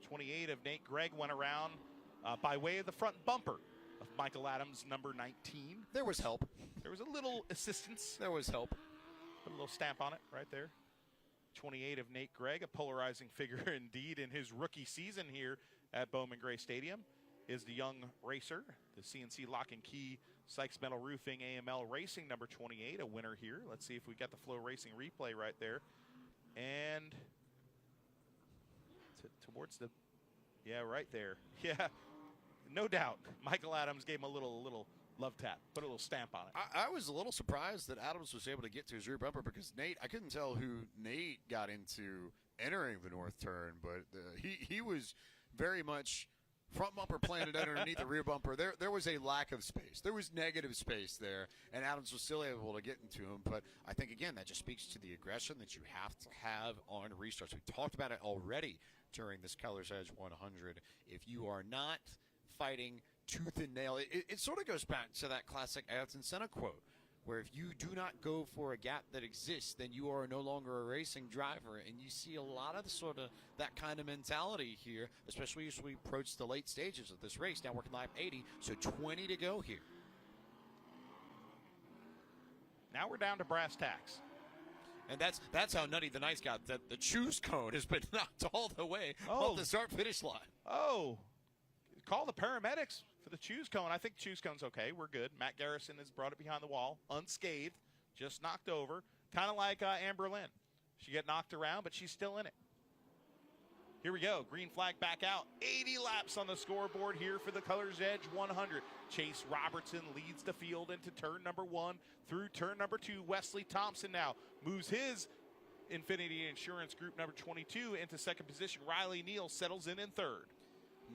28 of Nate Gregg went around by way of the front bumper of Michael Adams, number 19. There was help. There was a little assistance. There was help. Put a little stamp on it right there. 28 of Nate Gregg, a polarizing figure indeed in his rookie season here at Bowman Gray Stadium, is the young racer, the CNC Lock and Key Sykes Metal Roofing AML Racing, number 28, a winner here. Let's see if we got the Flow Racing replay right there. And towards the, yeah, right there. Yeah, no doubt. Michael Adams gave him a little love tap, put a little stamp on it. I was a little surprised that Adams was able to get to his rear bumper because Nate, I couldn't tell who Nate got into entering the north turn, but he was very much front bumper planted underneath the rear bumper. There was a lack of space. There was negative space there, and Adams was still able to get into him. But I think, again, that just speaks to the aggression that you have to have on restarts. We talked about it already during this Colors Edge 100. If you are not fighting tooth and nail, it sort of goes back to that classic Ayrton Senna quote, where if you do not go for a gap that exists, then you are no longer a racing driver. And you see a lot of that kind of mentality here, especially as we approach the late stages of this race. Now working lap 80, so 20 to go here. Now we're down to brass tacks. And that's how nutty the nice got. That the choose cone has been knocked all the way Oh. off the start-finish line. Oh, call the paramedics for the choose cone. I think choose cone's okay. We're good. Matt Garrison has brought it behind the wall, unscathed, just knocked over. Kind of like Amber Lynn. She got knocked around, but she's still in it. Here we go. Green flag back out. 80 laps on the scoreboard here for the Colors Edge 100. Chase Robertson leads the field into turn number 1 through turn number 2. Wesley Thompson now moves his Infinity Insurance Group number 22 into second position. Riley Neal settles in third.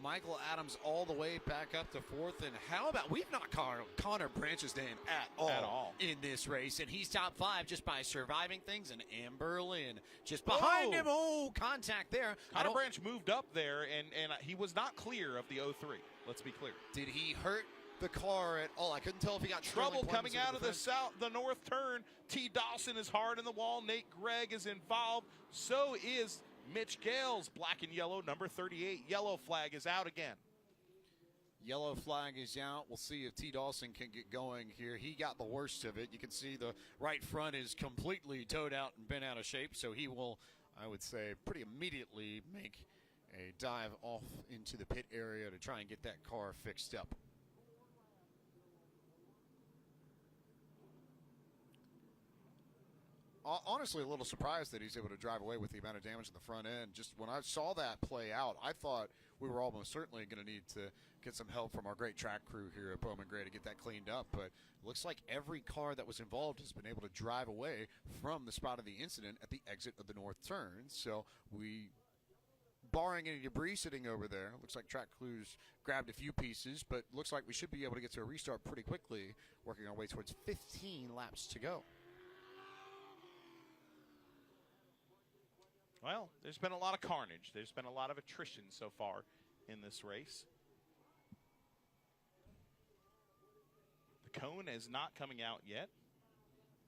Michael Adams all the way back up to fourth. And how about, we've not called Connor Branch's name at all in this race. And he's top 5 just by surviving things. And Amber Lynn just behind him. Oh, contact there. Connor Branch moved up there, and he was not clear of the 03. Let's be clear. Did he hurt the car at all? I couldn't tell if he got trouble coming out of the north turn. T. Dawson is hard in the wall. Nate Gregg is involved. So is Mitch Gales. Black and yellow, number 38. Yellow flag is out again. Yellow flag is out. We'll see if T. Dawson can get going here. He got the worst of it. You can see the right front is completely towed out and bent out of shape. So he will, I would say, pretty immediately make a dive off into the pit area to try and get that car fixed up. Honestly, a little surprised that he's able to drive away with the amount of damage in the front end. Just when I saw that play out, I thought we were almost certainly going to need to get some help from our great track crew here at Bowman Gray to get that cleaned up. But it looks like every car that was involved has been able to drive away from the spot of the incident at the exit of the north turn. So barring any debris sitting over there, looks like track crews grabbed a few pieces, but looks like we should be able to get to a restart pretty quickly, working our way towards 15 laps to go. Well, there's been a lot of carnage. There's been a lot of attrition so far in this race. The cone is not coming out yet.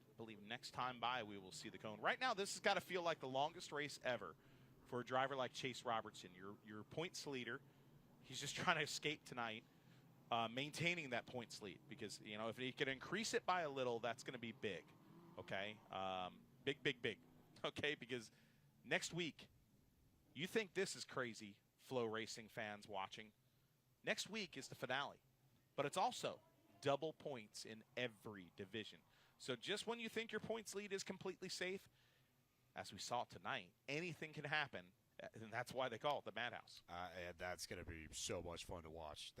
I believe next time by we will see the cone. Right now, this has got to feel like the longest race ever for a driver like Chase Robertson. Your points leader. He's just trying to escape tonight, maintaining that points lead. Because, you know, if he can increase it by a little, that's going to be big. Okay? Big, big, big. Okay? Because next week, you think this is crazy, Flow Racing fans watching. Next week is the finale. But it's also double points in every division. So just when you think your points lead is completely safe, as we saw tonight, anything can happen. And that's why they call it the Madhouse. And that's going to be so much fun to watch.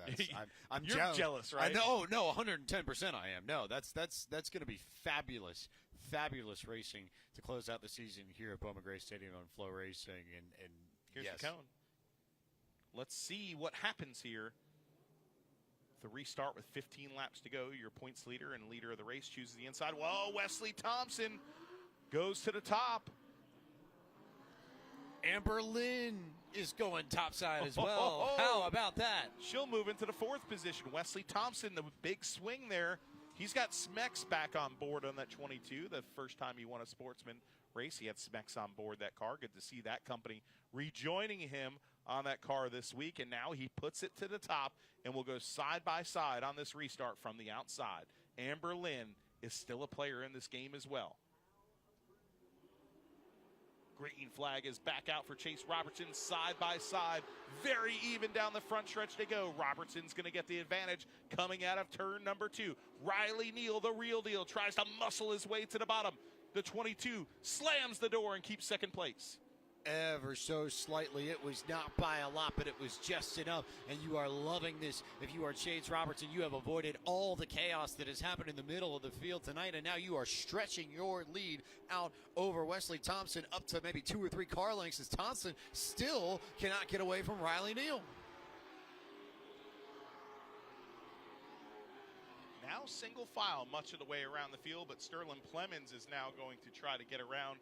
I'm You're jealous, right? No, 110% I am. No, that's going to be fabulous. Fabulous racing to close out the season here at Bowman Gray Stadium on Flow Racing. And here's yes. the cone. Let's see what happens here. The restart with 15 laps to go. Your points leader and leader of the race chooses the inside. Whoa, Wesley Thompson goes to the top. Amber Lynn is going topside as well. How about that? She'll move into the 4th position. Wesley Thompson, the big swing there. He's got Smex back on board on that 22. The first time he won a sportsman race, he had Smex on board that car. Good to see that company rejoining him on that car this week. And now he puts it to the top and will go side by side on this restart from the outside. Amber Lynn is still a player in this game as well. Green flag is back out for Chase Robertson, side by side. Very even down the front stretch they go. Robertson's going to get the advantage coming out of turn number 2. Riley Neal, the real deal, tries to muscle his way to the bottom. The 22 slams the door and keeps second place. Ever so slightly. It was not by a lot, but it was just enough. And you are loving this. If you are Chase Robertson, you have avoided all the chaos that has happened in the middle of the field tonight, and now you are stretching your lead out over Wesley Thompson up to maybe 2 or 3 car lengths, as Thompson still cannot get away from Riley Neal. Now single file much of the way around the field, but Sterling Plemons is now going to try to get around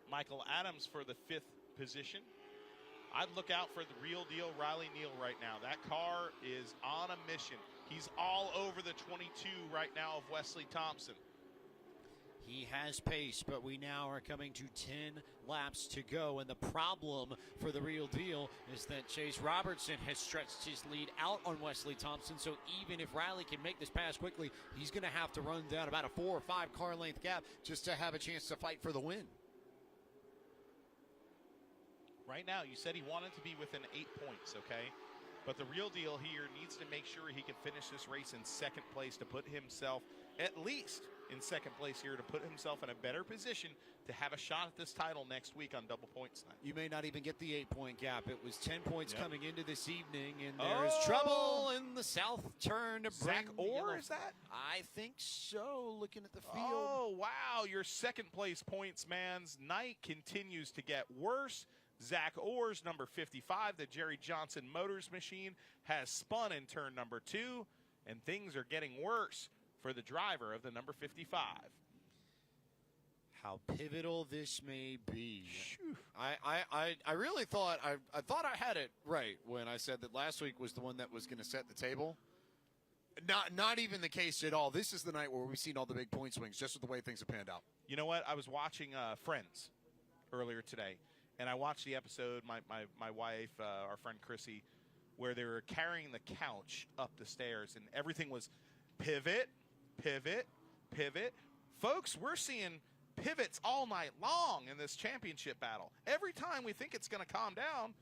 Michael Adams for the 5th position. I'd look out for the real deal Riley Neal right now. That car is on a mission. He's all over the 22 right now of Wesley Thompson. He has pace, but we now are coming to 10 laps to go. And the problem for the real deal is that Chase Robertson has stretched his lead out on Wesley Thompson. So even if Riley can make this pass quickly, he's going to have to run down about a 4 or 5 car length gap just to have a chance to fight for the win. Right now, you said he wanted to be within 8 points, okay? But the real deal here needs to make sure he can finish this race in 2nd place to put himself at least in second place here to put himself in a better position to have a shot at this title next week on double points night. You may not even get the 8-point gap. It was 10 points coming into this evening, and Oh! there's trouble in the south turn to bring Zach the Orr, yellow. is that? I think so, looking at the field. Oh, wow. Your second place points man's night continues to get worse. Zach Orr's number 55, the Jerry Johnson Motors machine, has spun in turn number 2, and things are getting worse for the driver of the number 55. How pivotal this may be. I really thought I thought I had it right when I said that last week was the one that was going to set the table. Not even the case at all. This is the night where we've seen all the big point swings, just with the way things have panned out. You know what? I was watching Friends earlier today, and I watched the episode, my wife, our friend Chrissy, where they were carrying the couch up the stairs, and everything was pivot, pivot, pivot. Folks, we're seeing pivots all night long in this championship battle. Every time we think it's going to calm down,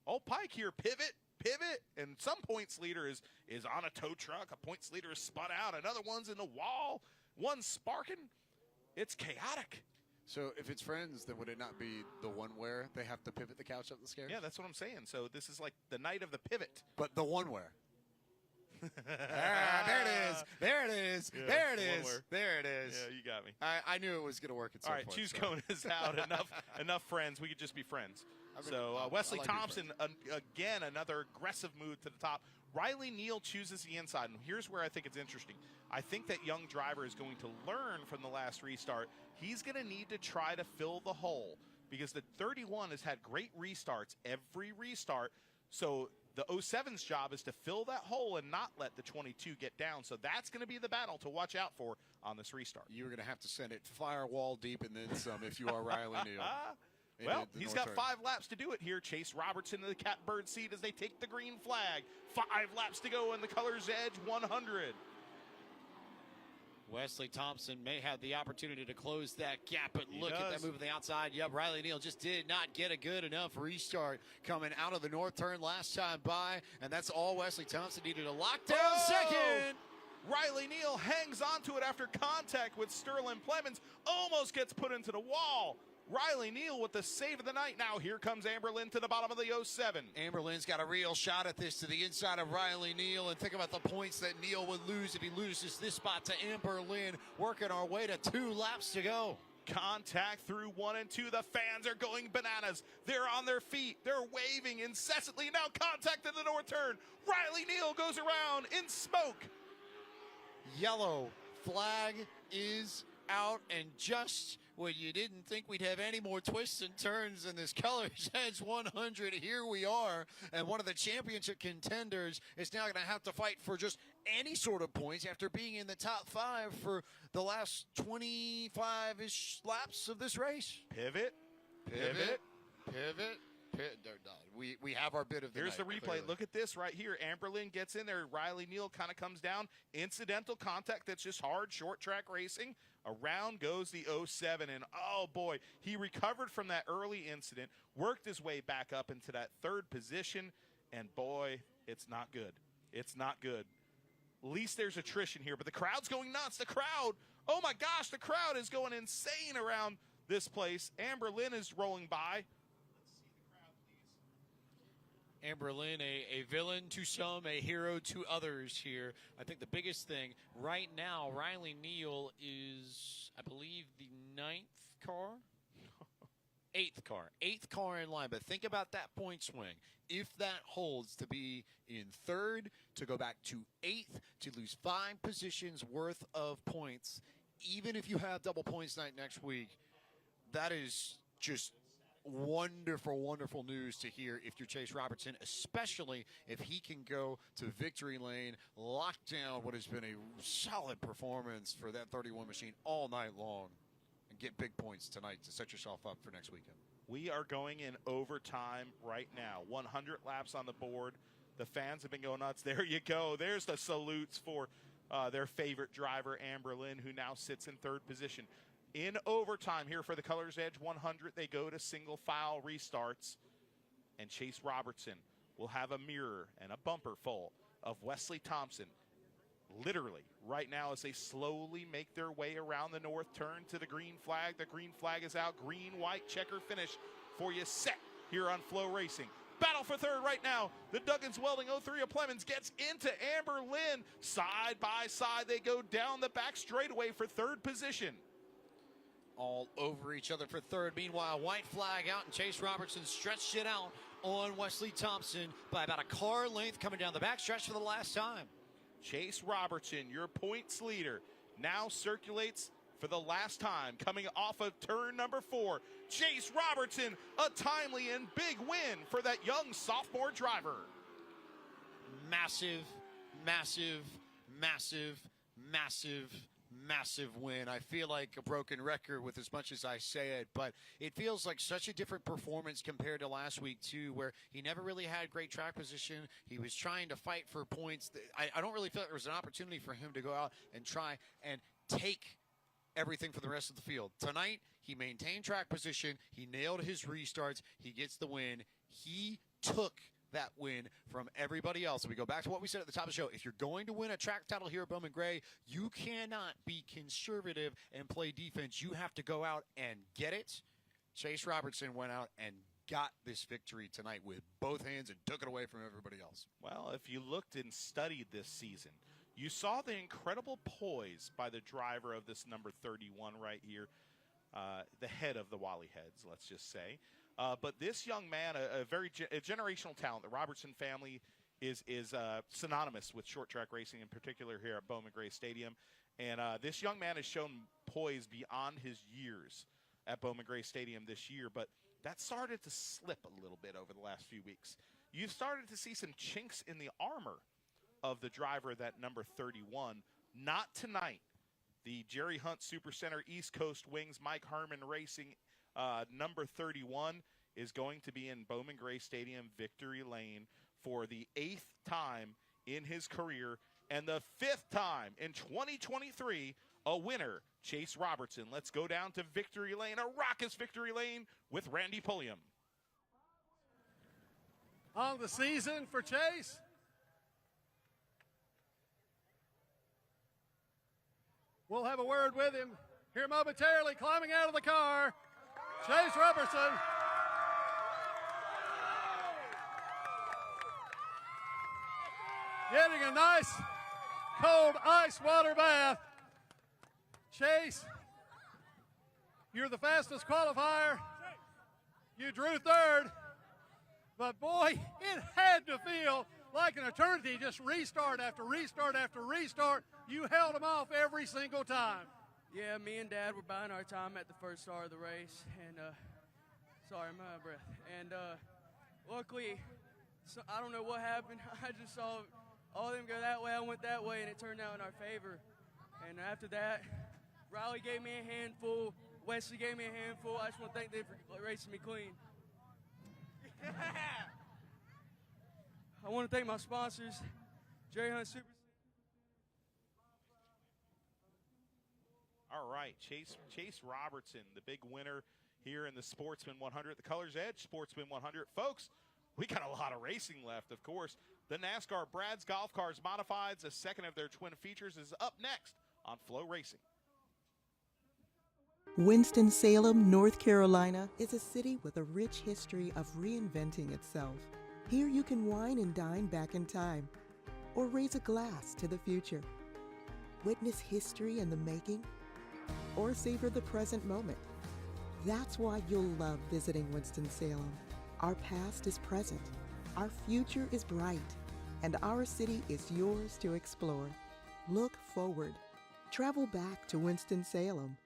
old Pike here, pivot, pivot, and some points leader is on a tow truck. A points leader is spun out. Another one's in the wall. One's sparking. It's chaotic. So if it's Friends, then would it not be the one where they have to pivot the couch up the stairs? Yeah, that's what I'm saying. So this is like the night of the pivot. But the one where? There it is. There it is. Yeah, there it one is. where. There it is. Yeah, you got me. I knew it was going to work at some All right, point. Choose so. Cone is out. Enough friends. We could just be friends. Wesley I like your Thompson, again, another aggressive move to the top. Riley Neal chooses the inside, and here's where I think it's interesting. I think that young driver is going to learn from the last restart. He's going to need to try to fill the hole because the 31 has had great restarts every restart. So the 07's job is to fill that hole and not let the 22 get down. So that's going to be the battle to watch out for on this restart. You're going to have to send it firewall deep and then some if you are Riley Neal. Well, he's got 5 laps to do it here. Chase Robertson in the catbird seat as they take the green flag. 5 laps to go in the Colors Edge 100. Wesley Thompson may have the opportunity to close that gap, but look at that move on the outside. Yep, Riley Neal just did not get a good enough restart coming out of the north turn last time by, and that's all Wesley Thompson needed. A lockdown second. Riley Neal hangs onto it after contact with Sterling Plemons, almost gets put into the wall. Riley Neal with the save of the night. Now here comes Amber Lynn to the bottom of the 07. Amber Lynn's got a real shot at this to the inside of Riley Neal, and think about the points that Neal would lose if he loses this spot to Amber Lynn. Working our way to 2 laps to go. Contact through 1 and 2. The fans are going bananas. They're on their feet. They're waving incessantly. Now contact in the north turn. Riley Neal goes around in smoke. Yellow flag is out, and just when you didn't think we'd have any more twists and turns in this Colors Edge 100, here we are, and one of the championship contenders is now going to have to fight for just any sort of points after being in the top 5 for the last 25-ish laps of this race. Pivot. Pivot. We have our bit of the Here's night, the replay. clearly. Look at this right here. Amber Lynn gets in there. Riley Neal kind of comes down. Incidental contact that's just hard short track racing. Around goes the 07, and oh boy, he recovered from that early incident, worked his way back up into that 3rd position, and boy, it's not good. It's not good. At least there's attrition here, but the crowd's going nuts. The crowd, oh my gosh, the crowd is going insane around this place. Amber Lynn is rolling by. Amber Lynn, a villain to some, a hero to others here. I think the biggest thing right now, Riley Neal is, I believe, the 9th car? 8th car in line. But think about that point swing. If that holds to be in 3rd, to go back to 8th, to lose 5 positions worth of points, even if you have double points night next week, that is just wonderful news to hear if you're Chase Robertson, especially if he can go to victory lane, lock down what has been a solid performance for that 31 machine all night long, and get big points tonight to set yourself up for next weekend. We are going in overtime right now. 100 laps on the board. The fans have been going nuts. There you go. There's the salutes for their favorite driver, Amber Lynn, who now sits in 3rd position. In overtime here for the Colors Edge 100, they go to single file restarts, and Chase Robertson will have a mirror and a bumper full of Wesley Thompson literally right now as they slowly make their way around the north turn to the green flag. The green flag is out. Green, white, checker finish for you set here on Flow Racing. Battle for third right now. The Duggins Welding 03 of Plemons gets into Amber Lynn. Side by side, they go down the back straightaway for third position. All over each other for third. Meanwhile, white flag out, and Chase Robertson stretched it out on Wesley Thompson by about a car length coming down the backstretch for the last time. Chase Robertson, your points leader, now circulates for the last time, coming off of turn number 4. Chase Robertson, a timely and big win for that young sophomore driver. Massive, massive, massive, massive, massive win. I feel like a broken record with as much as I say it, but it feels like such a different performance compared to last week too, where he never really had great track position. He was trying to fight for points. I don't really feel like there was an opportunity for him to go out and try and take everything for the rest of the field. Tonight, he maintained track position. He nailed his restarts. He gets the win. He took that win from everybody else. We go back to what we said at the top of the show. If you're going to win a track title here at Bowman Gray, you cannot be conservative and play defense. You have to go out and get it. Chase Robertson went out and got this victory tonight with both hands and took it away from everybody else. Well, if you looked and studied this season, you saw the incredible poise by the driver of this number 31 right here, the head of the Wally Heads, let's just say. But this young man, a generational talent. The Robertson family is synonymous with short track racing, in particular here at Bowman Gray Stadium. And this young man has shown poise beyond his years at Bowman Gray Stadium this year. But that started to slip a little bit over the last few weeks. You've started to see some chinks in the armor of the driver, that number 31. Not tonight. The Jerry Hunt Supercenter East Coast Wings, Mike Herman Racing, number 31 is going to be in Bowman Gray Stadium victory lane for the 8th time in his career and the 5th time in 2023, a winner, Chase Robertson. Let's go down to victory lane, a raucous victory lane with Randy Pulliam. On the season for Chase, we'll have a word with him here momentarily. Climbing out of the car, Chase Robertson. Getting a nice cold ice water bath. Chase, you're the fastest qualifier. You drew third. But boy, it had to feel like an eternity, just restart after restart after restart. You held them off every single time. Yeah, me and Dad were buying our time at the first start of the race, and sorry, I'm out of breath. And luckily, I don't know what happened. I just saw all of them go that way, I went that way, and it turned out in our favor. And after that, Riley gave me a handful, Wesley gave me a handful. I just want to thank them for racing me clean. I want to thank my sponsors, Jerry Hunt Super. All right, Chase Robertson, the big winner here in the Sportsman 100, the Colors Edge Sportsman 100. Folks, we got a lot of racing left, of course. The NASCAR Brad's Golf Cars Modifieds, a second of their twin features, is up next on Flow Racing. Winston-Salem, North Carolina is a city with a rich history of reinventing itself. Here you can wine and dine back in time, or raise a glass to the future. Witness history in the making, or savor the present moment. That's why you'll love visiting Winston-Salem. Our past is present, our future is bright, and our city is yours to explore. Look forward. Travel back to Winston-Salem.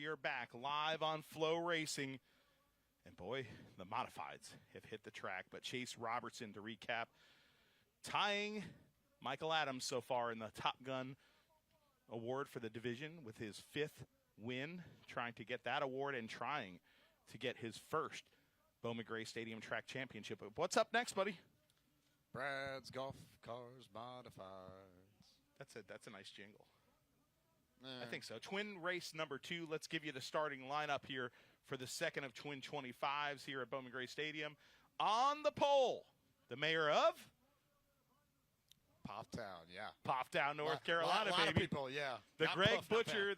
we are back live on Flow Racing. And boy, the modifieds have hit the track. But Chase Robertson, to recap, tying Michael Adams so far in the Top Gun award for the division with his 5th win, trying to get that award and trying to get his first Bowman Gray Stadium Track Championship. What's up next, buddy? Brad's Golf Cars Modifieds. That's it. That's a nice jingle. I think so. Twin race number 2. Let's give you the starting lineup here for the second of Twin 25s here at Bowman Gray Stadium. On the pole, the mayor of Poptown, yeah. Poptown, North Carolina, lot baby. Of people, yeah. The Not Greg Puff, not Butcher, Pat.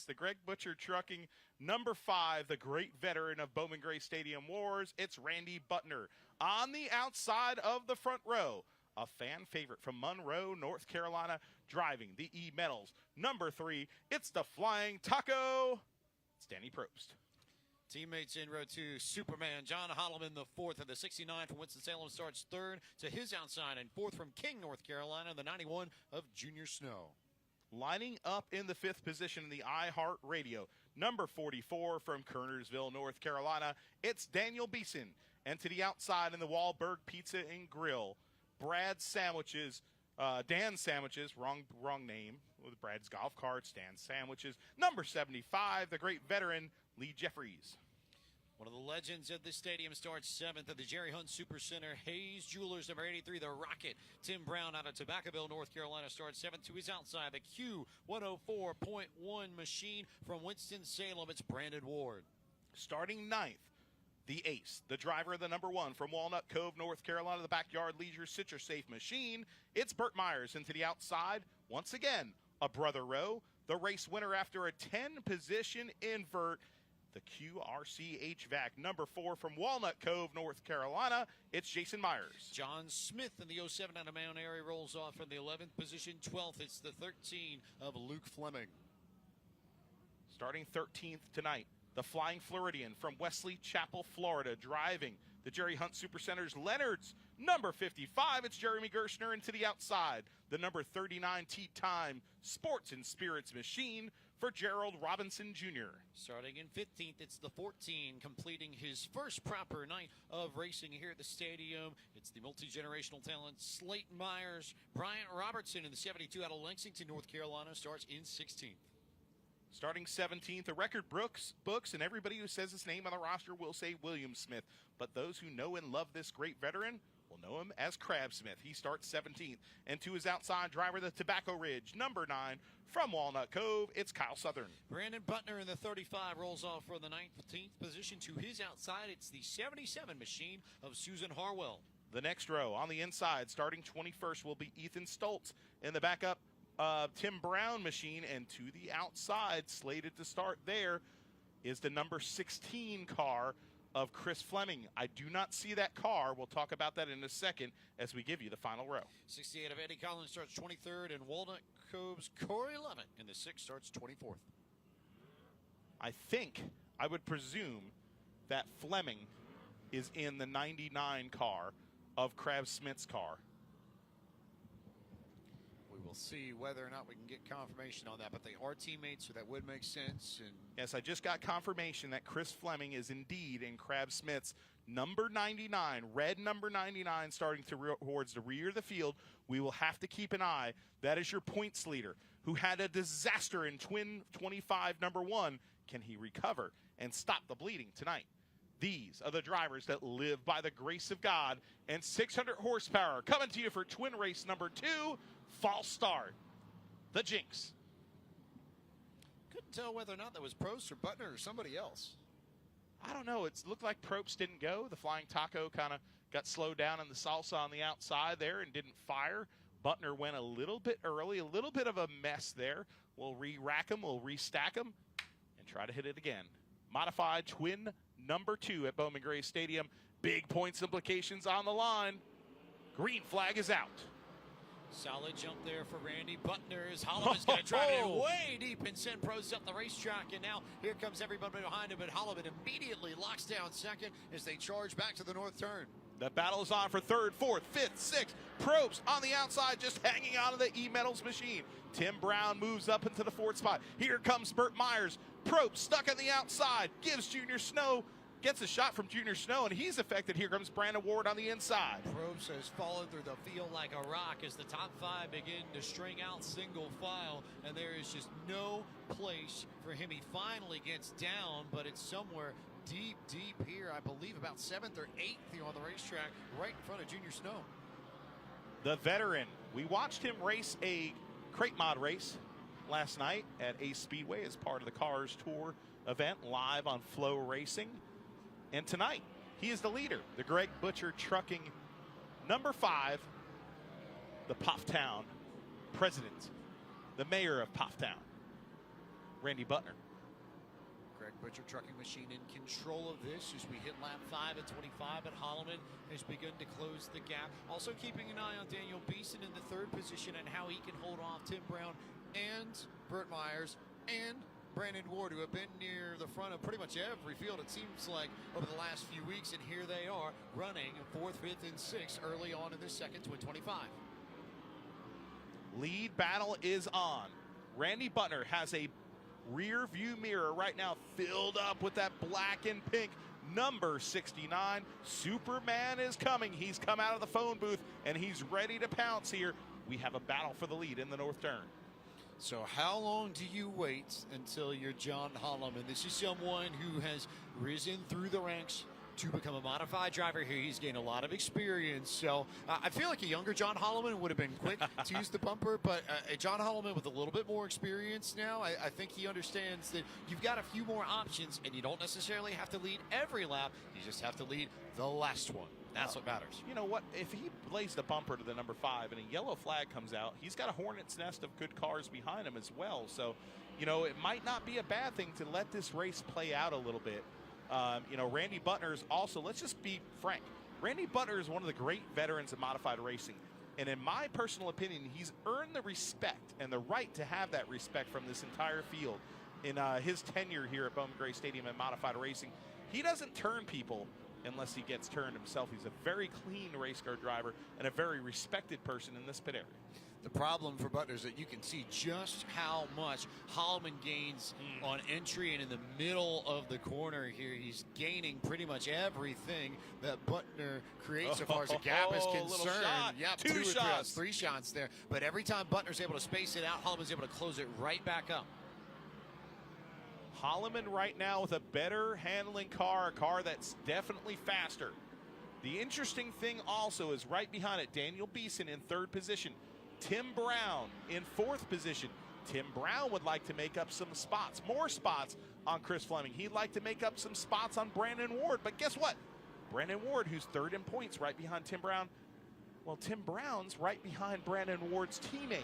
the Greg Butcher Trucking, number 5, the great veteran of Bowman Gray Stadium Wars. It's Randy Butner. On the outside of the front row, a fan favorite from Monroe, North Carolina, driving the E-Metals. Number 3, it's the Flying Taco. It's Danny Probst. Teammates in row 2, Superman John Holloman, the 4th of the 69 from Winston-Salem, starts 3rd to his outside, and 4th from King, North Carolina, the 91 of Junior Snow. Lining up in the 5th position in the iHeart Radio, number 44 from Kernersville, North Carolina, it's Daniel Beeson. And to the outside in the Wahlberg Pizza and Grill, Brad's Sandwiches, Dan Sandwiches, wrong name, with Brad's Golf Carts, Dan Sandwiches, number 75, the great veteran, Lee Jeffries. One of the legends of this stadium starts 7th at the Jerry Hunt Super Center. Hayes Jewelers, number 83, the Rocket. Tim Brown out of Tobaccoville, North Carolina, starts 7th to his outside. The Q104.1 machine from Winston-Salem. It's Brandon Ward. Starting 9th, the ace, the driver of the number 1 from Walnut Cove, North Carolina, the Backyard Leisure Citrus Safe machine. It's Burt Myers. And to the outside, once again, a brother row. The race winner after a 10-position invert, the QRC HVAC, number 4 from Walnut Cove, North Carolina. It's Jason Myers. John Smith in the 07 out of Mount Airy rolls off from the 11th position. 12th, it's the 13 of Luke Fleming. Starting 13th tonight, the Flying Floridian from Wesley Chapel, Florida, driving the Jerry Hunt Supercenters Leonard's number 55. It's Jeremy Gershner. And to the outside, the number 39 Tee Time Sports and Spirits machine for Gerald Robinson Jr. Starting in 15th, it's the 14, completing his first proper night of racing here at the stadium. It's the multi-generational talent Slayton Myers. Bryant Robertson in the 72 out of Lexington, North Carolina, starts in 16th. Starting 17th, a record books, and everybody who says his name on the roster will say William Smith. But those who know and love this great veteran will know him as Crab Smith. He starts 17th. And to his outside driver, the Tobacco Ridge, number 9, from Walnut Cove, it's Kyle Southern. Brandon Butner in the 35 rolls off for the 19th position. To his outside, it's the 77 machine of Susan Harwell. The next row on the inside, starting 21st, will be Ethan Stoltz. In the backup, Tim Brown machine. And to the outside, slated to start there, is the number 16 car of Chris Fleming. I do not see that car. We'll talk about that in a second as we give you the final row. 68 of Eddie Collins starts 23rd, and Walnut Cove's Corey Lovett in the 6 starts 24th. I think, I would presume, that Fleming is in the 99 car of Crab Smith's car. We will see whether or not we can get confirmation on that, but they are teammates, so that would make sense. And yes, I just got confirmation that Chris Fleming is indeed in Crab Smith's number 99, red number 99, starting towards the rear of the field. We will have to keep an eye. That is your points leader, who had a disaster in Twin 25 number 1. Can he recover and stop the bleeding tonight? These are the drivers that live by the grace of God and 600 horsepower. Coming to you for Twin race number 2, false start, the Jinx. Couldn't tell whether or not that was Probst or Butner or somebody else. I don't know. It looked like Probst didn't go. The Flying Taco kind of got slowed down in the salsa on the outside there and didn't fire. Butner went a little bit early, a little bit of a mess there. We'll re-rack him, we'll restack him, and try to hit it again. Modified Twin number 2 at Bowman Gray Stadium. Big points implications on the line. Green flag is out. Solid jump there for Randy Butner as Holloman's going to drive it way deep and send Probst up the racetrack. And now here comes everybody behind him, but Holloman immediately locks down second as they charge back to the north turn. The battle is on for 3rd, 4th, 5th, 6th. Probst on the outside, just hanging out of the E-Metals machine. Tim Brown moves up into the 4th spot. Here comes Burt Myers. Probst stuck on the outside, gives Junior Snow, gets a shot from Junior Snow, and he's affected. Here comes Brandon Ward on the inside. Probst has fallen through the field like a rock as the top 5 begin to string out single file, and there is just no place for him. He finally gets down, but it's somewhere deep here. I believe about 7th or 8th here on the racetrack, right in front of Junior Snow. The veteran. We watched him race a crate mod race last night at Ace Speedway as part of the Cars Tour event live on Flow Racing. And tonight, he is the leader, the Greg Butcher Trucking number 5, the Pufftown president, the mayor of Pufftown, Randy Butner. Greg Butcher Trucking Machine in control of this as we hit lap 5 at 25, and Holloman has begun to close the gap. Also keeping an eye on Daniel Beeson in the 3rd position and how he can hold off Tim Brown and Burt Myers and Brandon Ward, who have been near the front of pretty much every field, it seems like, over the last few weeks. And here they are running 4th, 5th, and 6th early on in the second Twin 25. Lead battle is on. Randy Butner has a rear view mirror right now filled up with that black and pink number 69. Superman is coming. He's come out of the phone booth and he's ready to pounce here. We have a battle for the lead in the north turn. So how long do you wait until you're John Holloman? This is someone who has risen through the ranks to become a modified driver here. He's gained a lot of experience. So I feel like a younger John Holloman would have been quick to use the bumper, but a John Holloman with a little bit more experience now, I think he understands that you've got a few more options and you don't necessarily have to lead every lap. You just have to lead the last one. That's what matters. You know what? If he lays the bumper to the number 5 and a yellow flag comes out, he's got a hornet's nest of good cars behind him as well. So, you know, it might not be a bad thing to let this race play out a little bit. You know, Randy Butner's also, let's just be frank, Randy Butner is one of the great veterans of modified racing. And in my personal opinion, he's earned the respect and the right to have that respect from this entire field in his tenure here at Bowman Gray Stadium and modified racing. He doesn't turn people unless he gets turned himself. He's a very clean race car driver and a very respected person in this pit area. The problem for Butner is that you can see just how much Holloman gains on entry, and in the middle of the corner here, he's gaining pretty much everything that Butner creates so far as the gap is concerned. Yeah, 2 shots. 3 shots there. But every time Butner's able to space it out, Holloman's able to close it right back up. Holloman right now with a better handling car, a car that's definitely faster. The interesting thing also is right behind it, Daniel Beeson in 3rd position. Tim Brown in 4th position. Tim Brown would like to make up some spots, more spots on Chris Fleming. He'd like to make up some spots on Brandon Ward. But guess what? Brandon Ward, who's 3rd in points right behind Tim Brown. Well, Tim Brown's right behind Brandon Ward's teammate.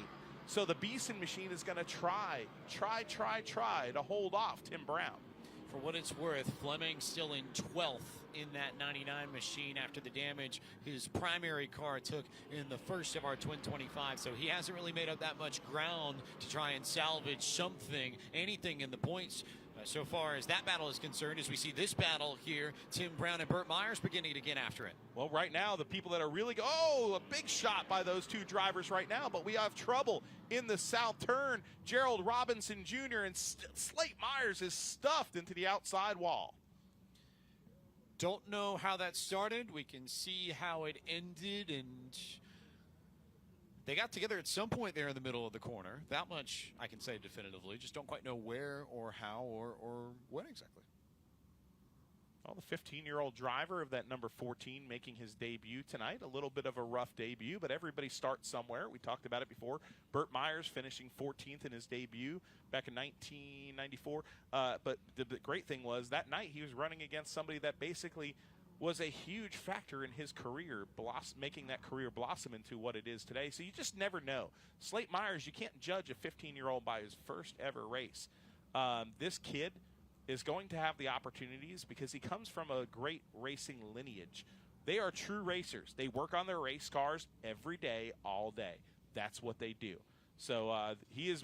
So the Beeson machine is going to try to hold off Tim Brown. For what it's worth, Fleming still in 12th in that 99 machine after the damage his primary car took in the first of our Twin 25. So he hasn't really made up that much ground to try and salvage something, anything in the points. So far as that battle is concerned, as we see this battle here, Tim Brown and Burt Myers beginning to get after it. Well, right now, the people that are really a big shot by those 2 drivers right now, but we have trouble in the south turn. Gerald Robinson Jr. and Slate Myers is stuffed into the outside wall. Don't know how that started. We can see how it ended, and they got together at some point there in the middle of the corner. That much I can say definitively. Just don't quite know where or how or when exactly. Well, the 15-year-old driver of that number 14 making his debut tonight. A little bit of a rough debut, but everybody starts somewhere. We talked about it before. Burt Myers finishing 14th in his debut back in 1994. But the great thing was that night he was running against somebody that basically was a huge factor in his career, making that career blossom into what it is today. So you just never know. Slate Myers, you can't judge a 15-year-old by his first ever race. This kid is going to have the opportunities because he comes from a great racing lineage. They are true racers. They work on their race cars every day, all day. That's what they do. So he is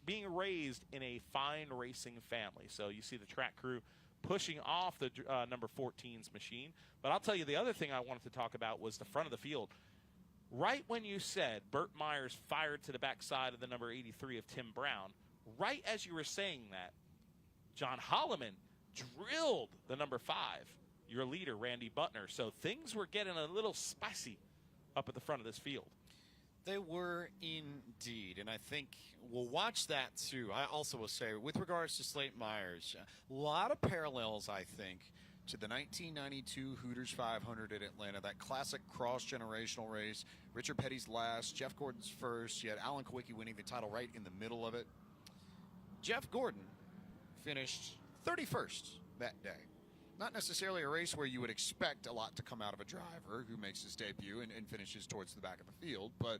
being raised in a fine racing family. So you see the track crew pushing off the number 14's machine. But I'll tell you, the other thing I wanted to talk about was the front of the field. Right when you said Burt Myers fired to the backside of the number 83 of Tim Brown, right as you were saying that, John Holloman drilled the number 5, your leader, Randy Butner. So things were getting a little spicy up at the front of this field. They were indeed, and I think we'll watch that too. I also will say, with regards to Slate Myers, a lot of parallels, I think, to the 1992 Hooters 500 at Atlanta, that classic cross-generational race. Richard Petty's last, Jeff Gordon's first. You had Alan Kawicki winning the title right in the middle of it. Jeff Gordon finished 31st that day. Not necessarily a race where you would expect a lot to come out of a driver who makes his debut and finishes towards the back of the field, but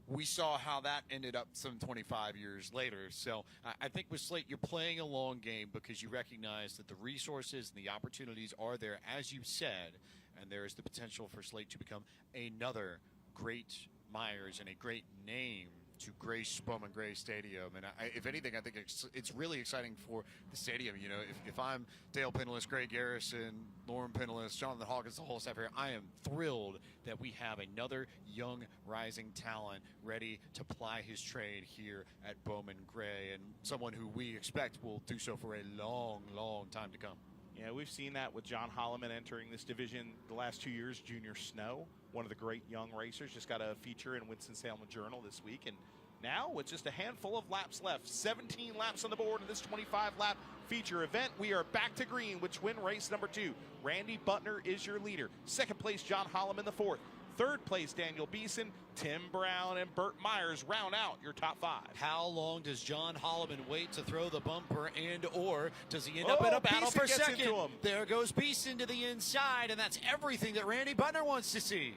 we saw how that ended up some 25 years later. So I think with Slate, you're playing a long game because you recognize that the resources and the opportunities are there, as you said, and there is the potential for Slate to become another great Myers and a great name to grace Bowman Gray Stadium. And if anything, I think it's really exciting for the stadium. You know, if I'm Dale Peniless, Greg Garrison, Lauren Peniless, Jonathan Hawkins, the whole staff here, I am thrilled that we have another young rising talent ready to ply his trade here at Bowman Gray, and someone who we expect will do so for a long, long time to come. Yeah, we've seen that with John Holloman entering this division the last 2 years. Junior Snow, one of the great young racers, just got a feature in Winston-Salem Journal this week. And now, with just a handful of laps left, 17 laps on the board in this 25-lap feature event, we are back to green, which win race number 2. Randy Butner is your leader. Second place, John Holloman, the 4th. Third place, Daniel Beeson, Tim Brown, and Burt Myers round out your top 5. How long does John Holloman wait to throw the bumper, and or does he end up in a battle Beeson for gets second? into him. There goes Beeson to the inside, and that's everything that Randy Butner wants to see.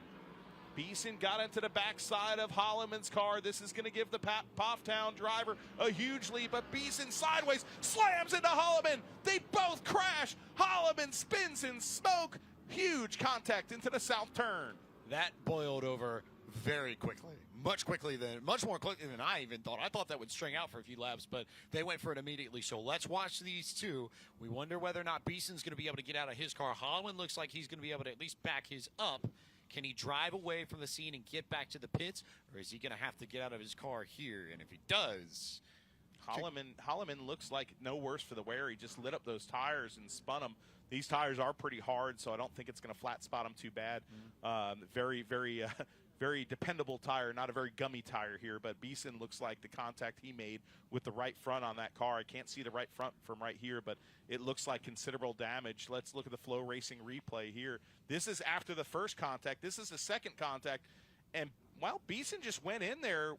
Beeson got into the backside of Holloman's car. This is going to give the Pofftown driver a huge lead, but Beeson sideways slams into Holloman. They both crash. Holloman spins in smoke. Huge contact into the south turn. That boiled over very quickly. Much more quickly than I even thought. I thought that would string out for a few laps, but they went for it immediately. So let's watch these two. We wonder whether or not Beeson's going to be able to get out of his car. Holloman looks like he's going to be able to at least back his up. Can he drive away from the scene and get back to the pits, or is he going to have to get out of his car here? And if he does, Holloman looks like no worse for the wear. He just lit up those tires and spun them. These tires are pretty hard, so I don't think it's going to flat spot them too bad. Very dependable tire, not a very gummy tire here, but Beeson looks like the contact he made with the right front on that car. I can't see the right front from right here, but it looks like considerable damage. Let's look at the Flow Racing replay here. This is after the first contact. This is the second contact, and, well, Beeson just went in there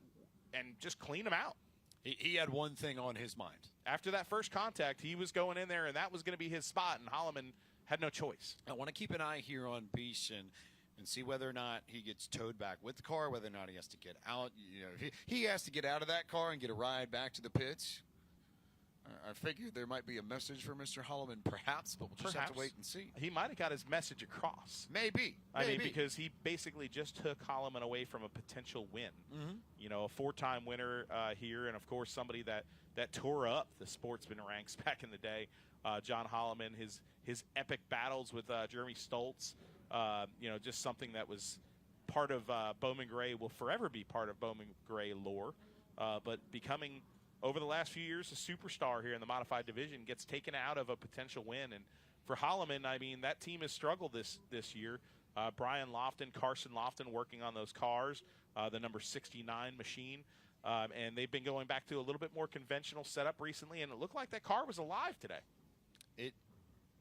and just cleaned him out. he had one thing on his mind. After that first contact, he was going in there, and that was going to be his spot, and Holloman had no choice. I want to keep an eye here on Beeson and see whether or not he gets towed back with the car, whether or not he has to get out. You know, he has to get out of that car and get a ride back to the pits. I figured there might be a message for Mr. Holloman, perhaps, but we'll just have to wait and see. He might have got his message across. Maybe. I mean, because he basically just took Holloman away from a potential win. Mm-hmm. You know, a 4-time winner here, and, of course, somebody that tore up the sportsman ranks back in the day. John Holloman, his epic battles with Jeremy Stoltz, you know, just something that was part of Bowman Gray, will forever be part of Bowman Gray lore, but becoming, over the last few years, a superstar here in the modified division, gets taken out of a potential win. And for Holloman, I mean, that team has struggled this year. Brian Lofton, Carson Lofton working on those cars, the number 69 machine. And they've been going back to a little bit more conventional setup recently, and it looked like that car was alive today. It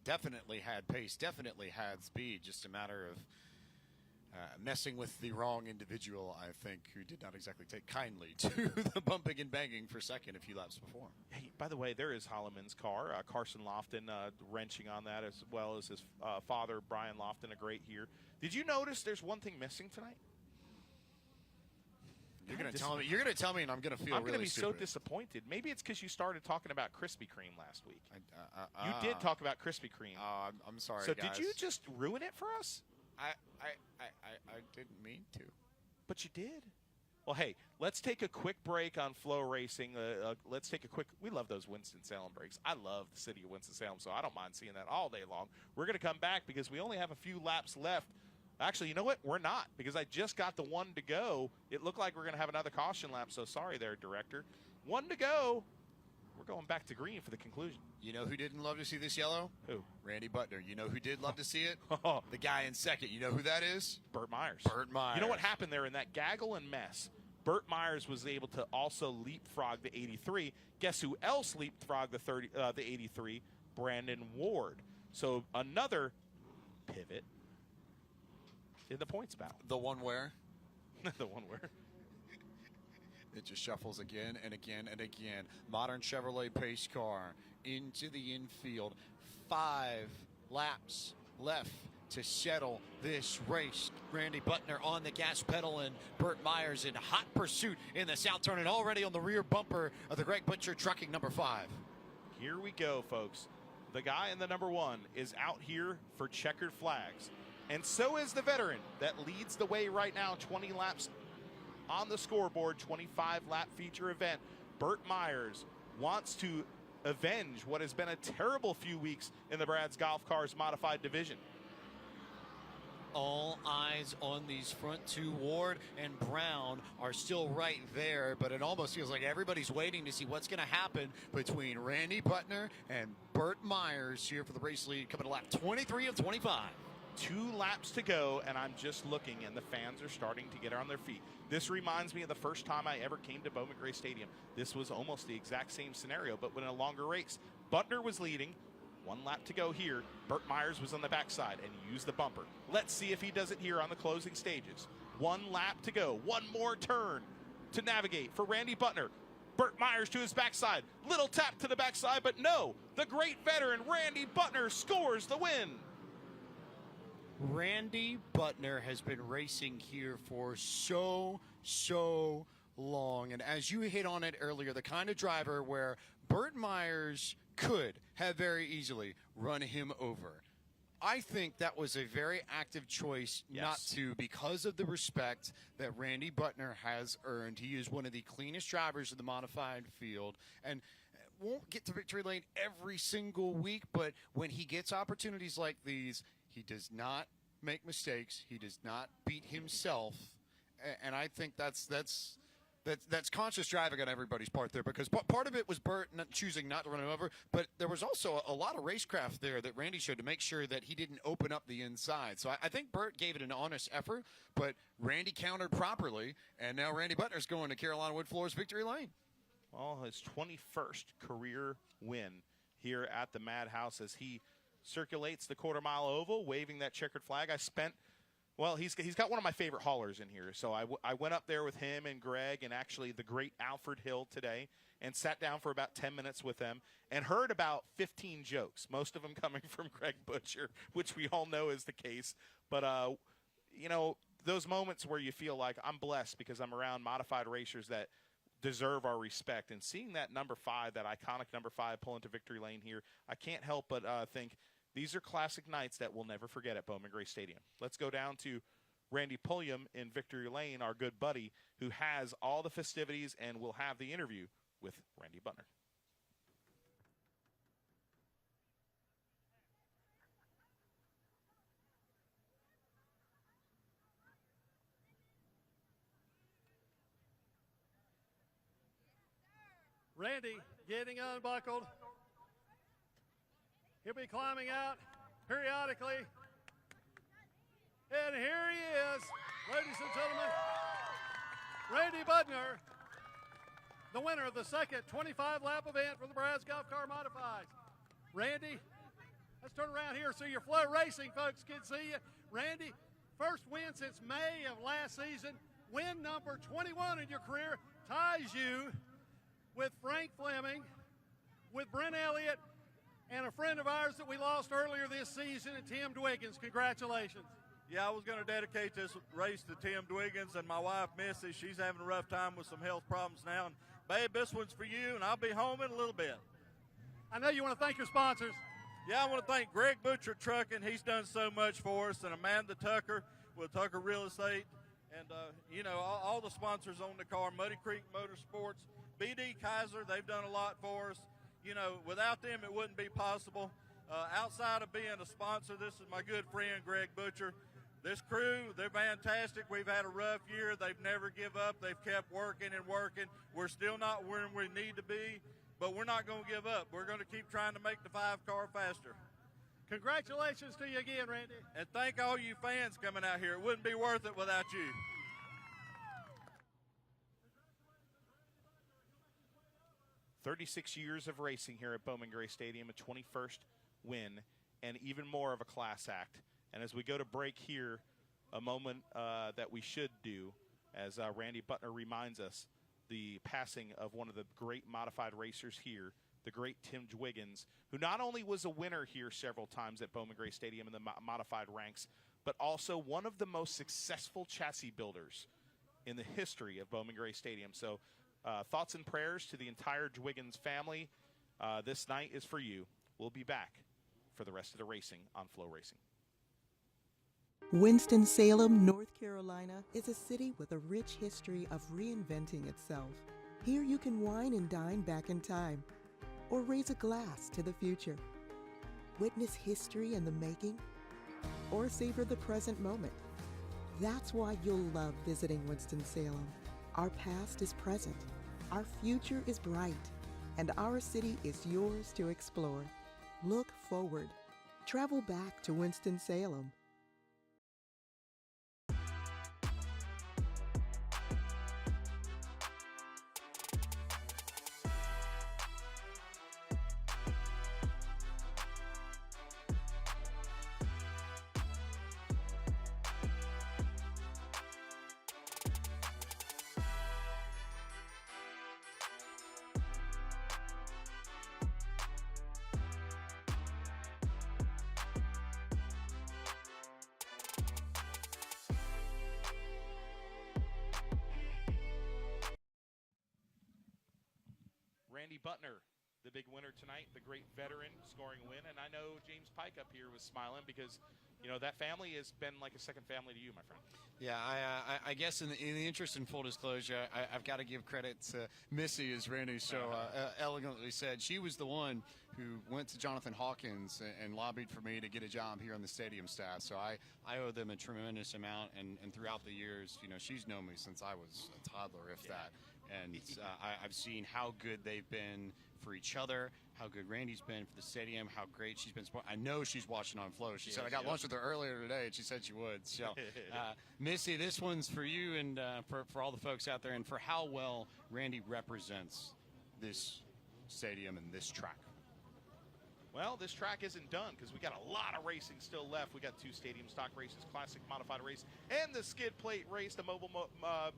definitely had pace, definitely had speed, just a matter of messing with the wrong individual, I think, who did not exactly take kindly to the bumping and banging for second a few laps before. Hey, by the way, there is Holloman's car. Carson Lofton wrenching on that, as well as his father, Brian Lofton, a great here. Did you notice there's one thing missing tonight? You're going to tell me. You're going to tell me, and I'm going to feel. I'm going to be stupid. so disappointed. Maybe it's because you started talking about Krispy Kreme last week. You did talk about Krispy Kreme. I'm sorry. So guys. did you just ruin it for us? I didn't mean to. But you did. Well, hey, let's take a quick break on Flow Racing. Let's take a quick. We love those Winston-Salem breaks. I love the city of Winston-Salem, so I don't mind seeing that all day long. We're going to come back because we only have a few laps left. Actually, you know what? We're not, because I just got the one to go. It looked like we're going to have another caution lap, so sorry there, director. One to go. we're going back to green for the conclusion. You know who didn't love to see this yellow? Who? Randy Butner. You know who did love to see it? The guy in second. You know who that is? Burt Myers. Burt Myers. You know what happened there in that gaggle and mess? Burt Myers was able to also leapfrog the 83. Guess who else leapfrogged the 83? Brandon Ward. So another pivot in the points battle. The one where? The one where? It just shuffles again and again and again. Modern Chevrolet pace car into the infield. 5 laps left to settle this race. Randy Butner on the gas pedal and Burt Myers in hot pursuit in the south turn and already on the rear bumper of the Greg Butcher Trucking number 5. Here we go, folks. The guy in the number 1 is out here for checkered flags. And so is the veteran that leads the way right now, 20 laps on the scoreboard, 25-lap feature event. Burt Myers wants to avenge what has been a terrible few weeks in the Brad's Golf Cars Modified Division. All eyes on these front 2. Ward and Brown are still right there, but it almost feels like everybody's waiting to see what's going to happen between Randy Butner and Burt Myers here for the race lead coming to lap 23 of 25. 2 laps to go, and I'm just looking, and the fans are starting to get on their feet. This reminds me of the first time I ever came to Bowman Gray Stadium. This was almost the exact same scenario, but in a longer race. Butner was leading. 1 lap to go here. Burt Myers was on the backside and used the bumper. Let's see if he does it here on the closing stages. 1 lap to go. 1 more turn to navigate for Randy Butner. Burt Myers to his backside. Little tap to the backside, but no. The great veteran Randy Butner scores the win. Randy Butner has been racing here for so long. And as you hit on it earlier, the kind of driver where Burt Myers could have very easily run him over. I think that was a very active choice not to, because of the respect that Randy Butner has earned. He is one of the cleanest drivers in the modified field and won't get to victory lane every single week, but when he gets opportunities like these, he does not make mistakes. He does not beat himself, and I think that's conscious driving on everybody's part there, because part of it was Burt choosing not to run him over, but there was also a lot of racecraft there that Randy showed to make sure that he didn't open up the inside. So I think Burt gave it an honest effort, but Randy countered properly, and now Randy Butner's going to Carolina Wood Floors victory lane. Well, his 21st career win here at the Madhouse as he circulates the quarter-mile oval, waving that checkered flag. Well, he's got one of my favorite haulers in here. So I went up there with him and Greg and actually the great Alfred Hill today and sat down for about 10 minutes with them and heard about 15 jokes, most of them coming from Greg Butcher, which we all know is the case. But, you know, those moments where you feel like I'm blessed because I'm around modified racers that deserve our respect. And seeing that number 5, that iconic number 5 pull into victory lane here, I can't help but think these are classic nights that we'll never forget at Bowman Gray Stadium. Let's go down to Randy Pulliam in victory lane, our good buddy, who has all the festivities and will have the interview with Randy Butner. Randy getting unbuckled. He'll be climbing out periodically. And here he is, ladies and gentlemen, Randy Butner, the winner of the second 25-lap event for the Brad's Golf Car Modifieds. Randy, let's turn around here so your Flow Racing folks can see you. Randy, first win since May of last season, win number 21 in your career, ties you with Frank Fleming, with Brent Elliott, and a friend of ours that we lost earlier this season, Tim Dwiggins. Congratulations. Yeah, I was going to dedicate this race to Tim Dwiggins and my wife, Missy. She's having a rough time with some health problems now. And, babe, this one's for you, and I'll be home in a little bit. I know you want to thank your sponsors. Yeah, I want to thank Greg Butcher Trucking. He's done so much for us, and Amanda Tucker with Tucker Real Estate. And, you know, all the sponsors on the car, Muddy Creek Motorsports, BD Kaiser, they've done a lot for us. You know, without them, it wouldn't be possible. Outside of being a sponsor, this is my good friend, Greg Butcher. This crew, they're fantastic. We've had a rough year. They've never give up. They've kept working and working. We're still not where we need to be, but we're not going to give up. We're going to keep trying to make the 5-car faster. Congratulations to you again, Randy. And thank all you fans coming out here. It wouldn't be worth it without you. "36 years of racing here at Bowman Gray Stadium, a 21st win, and even more of a class act. And as we go to break here, a moment that we should do, as Randy Butner reminds us, the passing of one of the great modified racers here, the great Tim Dwiggins, who not only was a winner here several times at Bowman Gray Stadium in the modified ranks, but also one of the most successful chassis builders in the history of Bowman Gray Stadium. So thoughts and prayers to the entire Dwiggins family. This night is for you. We'll be back for the rest of the racing on Flow Racing. Winston-Salem, North Carolina is a city with a rich history of reinventing itself. Here you can wine and dine back in time, or raise a glass to the future. Witness history in the making, or savor the present moment. That's why you'll love visiting Winston-Salem. Our past is present, our future is bright, and our city is yours to explore. Look forward. Travel back to Winston-Salem. Randy Butner, the big winner tonight, the great veteran scoring a win. And I know James Pike up here was smiling because, you know, that family has been like a second family to you, my friend. Yeah, I guess in the interest in full disclosure, I've got to give credit to Missy, as Randy so elegantly said. She was the one who went to Jonathan Hawkins and lobbied for me to get a job here on the stadium staff. So I owe them a tremendous amount. And throughout the years, you know, she's known me since I was a toddler, if that. And I've seen how good they've been for each other, how good Randy's been for the stadium, how great she's been. I know she's watching on Flow. She said I got lunch with her earlier today, and she said she would. So, Missy, this one's for you and for all the folks out there, and for how well Randy represents this stadium and this track. Well, this track isn't done because we got a lot of racing still left. We got 2 stadium stock races, classic modified race, and the skid plate race, the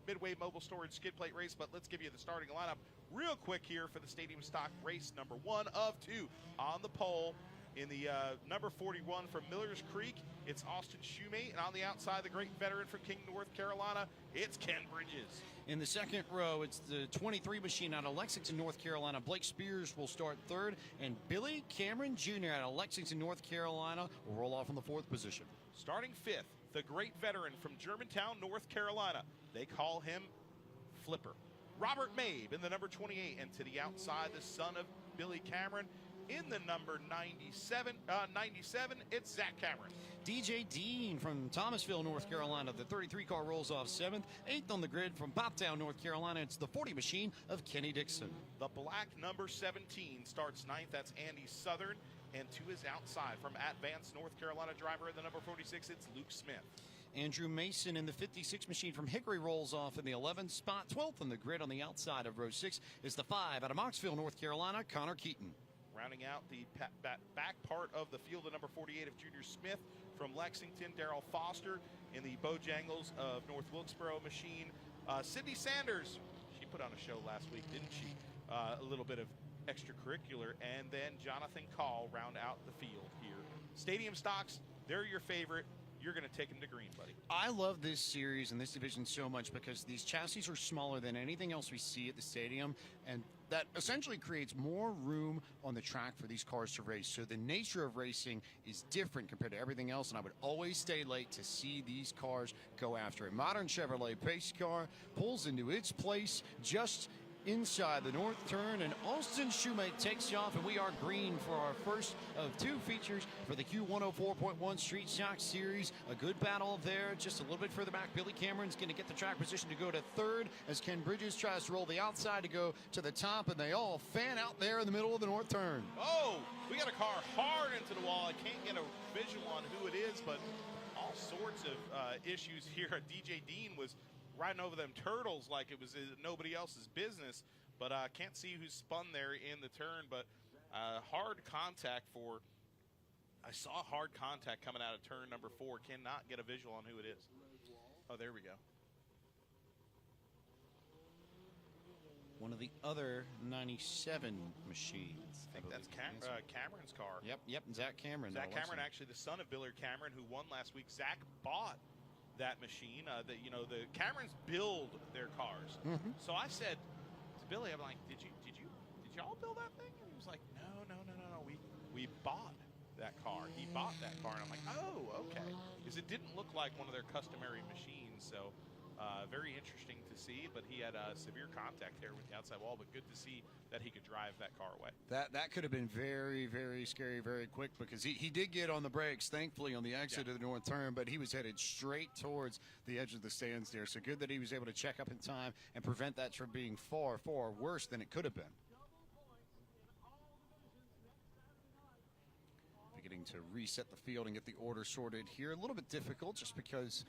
midway mobile storage skid plate race. But let's give you the starting lineup real quick here for the stadium stock race number 1 of 2. On the pole in the number 41 from Millers Creek, it's Austin Shoemate, and on the outside, the great veteran from King, North Carolina, it's Ken Bridges. In the second row, it's the 23 machine out of Lexington, North Carolina. Blake Spears will start third, and Billy Cameron Jr. out of Lexington, North Carolina will roll off in the 4th position. Starting 5th, the great veteran from Germantown, North Carolina. They call him Flipper. Robert Mabe in the number 28, and to the outside, the son of Billy Cameron. In the number 97, it's Zach Cameron. DJ Dean from Thomasville, North Carolina. The 33 car rolls off 7th. 8th on the grid from Poptown, North Carolina. It's the 40 machine of Kenny Dixon. The black number 17 starts 9th. That's Andy Southern. And to his outside from Advance, North Carolina driver in the number 46, it's Luke Smith. Andrew Mason in the 56 machine from Hickory rolls off in the 11th spot. 12th on the grid on the outside of row 6 is the 5 out of Moxville, North Carolina, Connor Keaton. Rounding out the back part of the field, the number 48 of Junior Smith from Lexington, Darrell Foster in the Bojangles of North Wilkesboro machine. Sydney Sanders, she put on a show last week, didn't she? A little bit of extracurricular. And then Jonathan Call round out the field here. Stadium stocks, they're your favorite. You're going to take them to green, buddy. I love this series and this division so much because these chassis are smaller than anything else we see at the stadium, and that essentially creates more room on the track for these cars to race. So the nature of racing is different compared to everything else, and I would always stay late to see these cars go after it. Modern Chevrolet pace car pulls into its place just inside the north turn, and Austin Shoemate takes you off, and we are green for our first of 2 features for the Q104.1 Street Stock Series. A good battle there, just a little bit further back. Billy Cameron's going to get the track position to go to 3rd as Ken Bridges tries to roll the outside to go to the top, and they all fan out there in the middle of the north turn. Oh, we got a car hard into the wall. I can't get a visual on who it is, but all sorts of issues here. DJ Dean was riding over them turtles like it was nobody else's business, but I can't see who spun there in the turn, but hard contact for, I saw hard contact coming out of turn number 4. Cannot get a visual on who it is. Oh, there we go. One of the other 97 machines. I think that's Cameron's car. Yep, Zach Cameron. Zach Cameron, actually the son of Billard Cameron, who won last week. Zach bought that machine. The Camerons build their cars. So I said to Billy, I'm like, did y'all build that thing? And he was like, no. We bought that car. He bought that car, and I'm like, oh, okay. Because it didn't look like one of their customary machines. So very interesting to see. But he had severe contact there with the outside wall. But good to see that he could drive that car away. That could have been very, very scary, very quick, because he did get on the brakes, thankfully, on the exit of the north turn, but he was headed straight towards the edge of the stands there. So good that he was able to check up in time and prevent that from being far, far worse than it could have been. Beginning to reset the field and get the order sorted here. A little bit difficult just because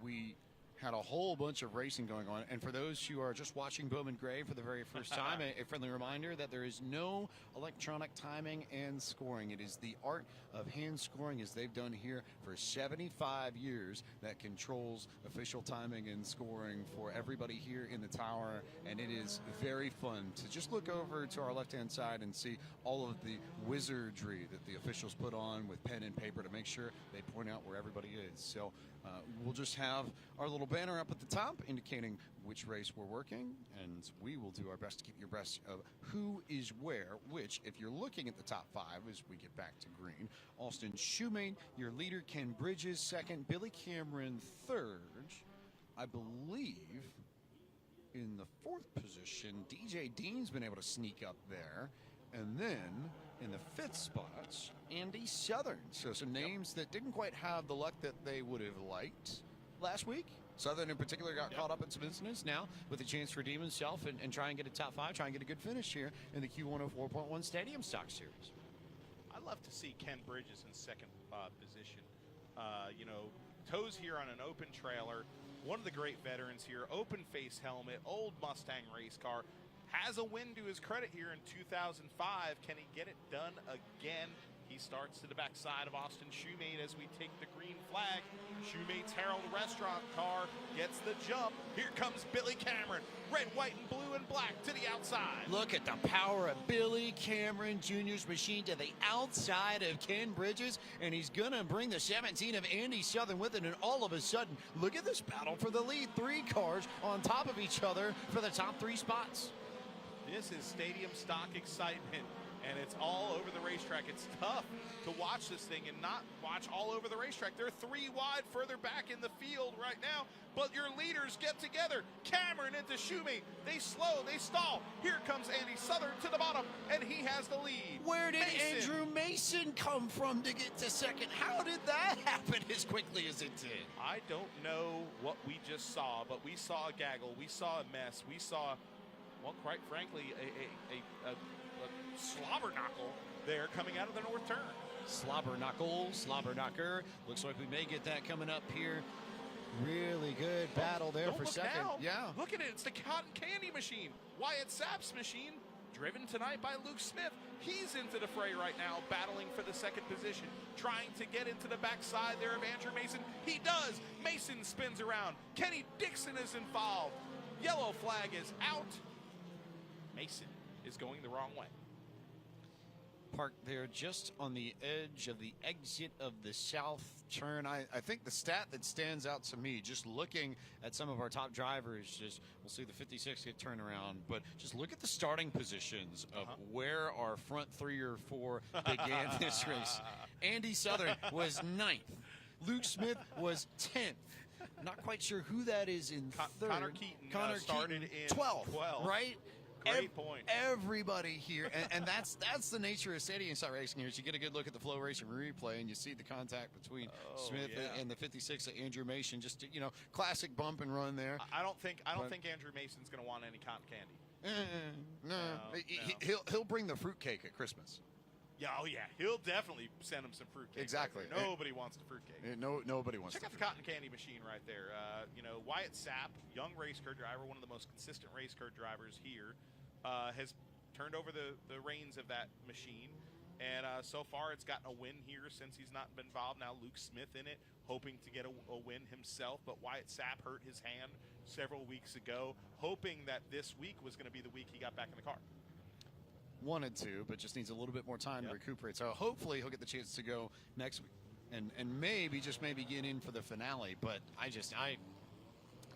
we had a whole bunch of racing going on. And for those who are just watching Bowman Gray for the very first time, a friendly reminder that there is no electronic timing and scoring. It is the art of hand scoring, as they've done here for 75 years, that controls official timing and scoring for everybody here in the tower. And it is very fun to just look over to our left-hand side and see all of the wizardry that the officials put on with pen and paper to make sure they point out where everybody is. So we'll just have our little banner up at the top indicating which race we're working, and we will do our best to keep you abreast of who is where, which, if you're looking at the top 5 as we get back to green, Austin Shoemate, your leader, Ken Bridges, 2nd, Billy Cameron, 3rd. I believe in the 4th position, DJ Dean's been able to sneak up there. And then in the 5th spot, Andy Southern. So some names that didn't quite have the luck that they would have liked last week. Southern in particular got caught up in some incidents. Now with a chance to redeem himself and try and get a top 5, try and get a good finish here in the Q104.1 Stadium Stock Series. I love to see Ken Bridges in 2nd position. Toes here on an open trailer. One of the great veterans here. Open face helmet, old Mustang race car. Has a win to his credit here in 2005. Can he get it done again? He starts to the backside of Austin Shoemate as we take the green flag. Shoemate's Herald Restaurant car gets the jump. Here comes Billy Cameron. Red, white, and blue, and black to the outside. Look at the power of Billy Cameron Jr.'s machine to the outside of Ken Bridges, and he's going to bring the 17 of Andy Southern with it, and all of a sudden, look at this battle for the lead. 3 cars on top of each other for the top 3 spots. This is stadium stock excitement, and it's all over the racetrack. It's tough to watch this thing and not watch all over the racetrack. They're 3 wide further back in the field right now, but your leaders get together. Cameron into Shoemate. They slow, they stall. Here comes Andy Southern to the bottom, and he has the lead. Where did Andrew Mason come from to get to 2nd? How did that happen as quickly as it did? I don't know what we just saw, but we saw a gaggle. We saw a mess. We saw, well, quite frankly, a slobber knuckle there coming out of the north turn. Slobber knocker. Looks like we may get that coming up here. Really good battle there for 2nd. Now. Yeah. Look at it. It's the cotton candy machine. Wyatt Sapp's machine, driven tonight by Luke Smith. He's into the fray right now, battling for the 2nd position, trying to get into the backside there of Andrew Mason. He does. Mason spins around. Kenny Dixon is involved. Yellow flag is out. Mason is going the wrong way. Parked there just on the edge of the exit of the south turn. I think the stat that stands out to me, just looking at some of our top drivers, we'll see the 56 get turned around, but just look at the starting positions of where our front 3 or 4 began this race. Andy Southern was 9th. Luke Smith was 10th. Not quite sure who that is in 3rd. Connor Keaton started in 12, right? Great point. Everybody here, and that's the nature of stadium stock racing here. Is you get a good look at the flow racing replay, and you see the contact between Smith and the 56 of Andrew Mason. Just classic bump and run there. I don't think Andrew Mason's going to want any cotton candy. No. He'll bring the fruitcake at Christmas. Yeah, he'll definitely send him some fruitcake. Exactly. Right, nobody wants the fruitcake. Nobody wants. Check out the cotton candy machine right there. Wyatt Sapp, young race car driver, one of the most consistent race car drivers here, has turned over the reins of that machine. And so far, it's gotten a win here since he's not been involved. Now Luke Smith in it, hoping to get a win himself. But Wyatt Sapp hurt his hand several weeks ago, hoping that this week was going to be the week he got back in the car. Wanted to, but just needs a little bit more time to recuperate. So hopefully he'll get the chance to go next week and maybe get in for the finale. But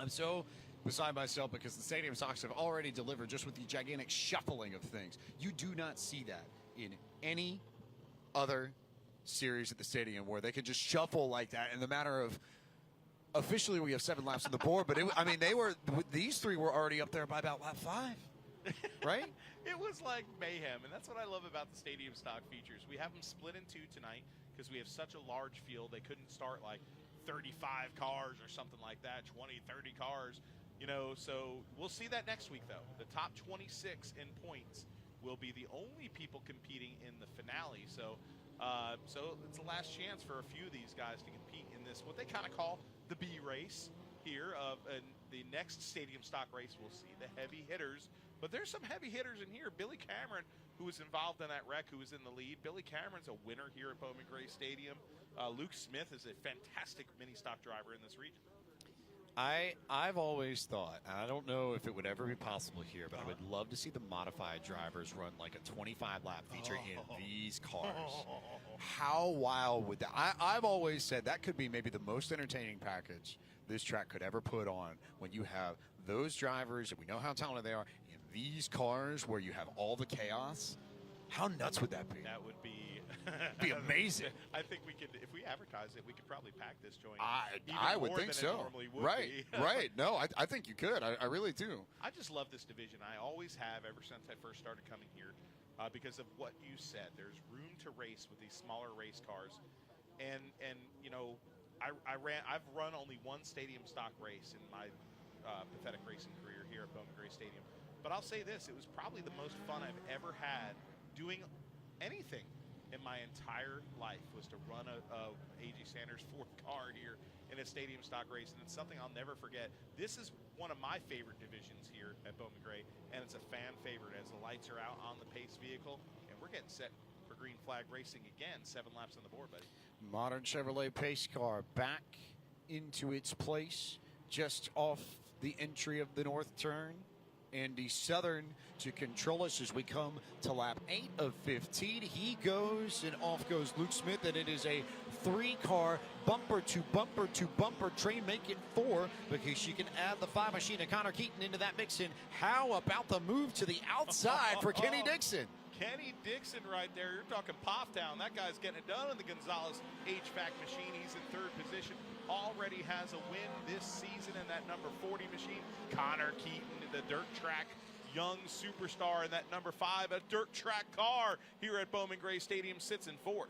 I'm so beside myself because the stadium stocks have already delivered just with the gigantic shuffling of things. You do not see that in any other series at the stadium where they can just shuffle like that in the matter of. Officially, we have 7 laps on the board, but these 3 were already up there by about lap 5, right? It was like mayhem, and that's what I love about the stadium stock features. We have them split in 2 tonight because we have such a large field. They couldn't start like 35 cars or something like that, 20, 30 cars, so we'll see that next week, though. The top 26 in points will be the only people competing in the finale, so it's the last chance for a few of these guys to compete in this, what they kind of call the B race here and the next stadium stock race. We'll see the heavy hitters, but there's some heavy hitters in here. Billy Cameron, who was involved in that wreck, who was in the lead. Billy Cameron's a winner here at Bowman Gray Stadium. Luke Smith is a fantastic mini stock driver in this region. I've always thought, and I don't know if it would ever be possible here, but I would love to see the modified drivers run like a 25-lap feature in these cars. How wild would that? I've always said that could be maybe the most entertaining package this track could ever put on when you have those drivers, and we know how talented they are, in these cars where you have all the chaos. How nuts would that be? That would be be amazing. I think we could, if we advertise it, we could probably pack this joint. I would think so. Right, right. No, I think you could. I really do. I just love this division. I always have ever since I first started coming here because of what you said. There's room to race with these smaller race cars. And I've run only one stadium stock race in my pathetic racing career here at Bowman Gray Stadium. But I'll say this, it was probably the most fun I've ever had doing anything in my entire life, was to run a A.J. Sanders 4th car here in a stadium stock race, and it's something I'll never forget. This is one of my favorite divisions here at Bowman Gray, and it's a fan favorite as the lights are out on the pace vehicle, and we're getting set for green flag racing again. 7 laps on the board, buddy. Modern Chevrolet pace car back into its place just off the entry of the north turn. Andy Southern to control us as we come to lap 8 of 15. He goes, and off goes Luke Smith, and it is a 3-car bumper to bumper to bumper train. Make it 4 because you can add the 5 machine of Connor Keaton into that mix in. How about the move to the outside for Kenny Dixon? Kenny Dixon right there. You're talking pop down. That guy's getting it done in the Gonzalez HVAC machine. He's in 3rd position. Already has a win this season in that number 40 machine. Connor Keaton, the dirt track young superstar in that number 5, a dirt track car here at Bowman Gray Stadium, sits in 4th.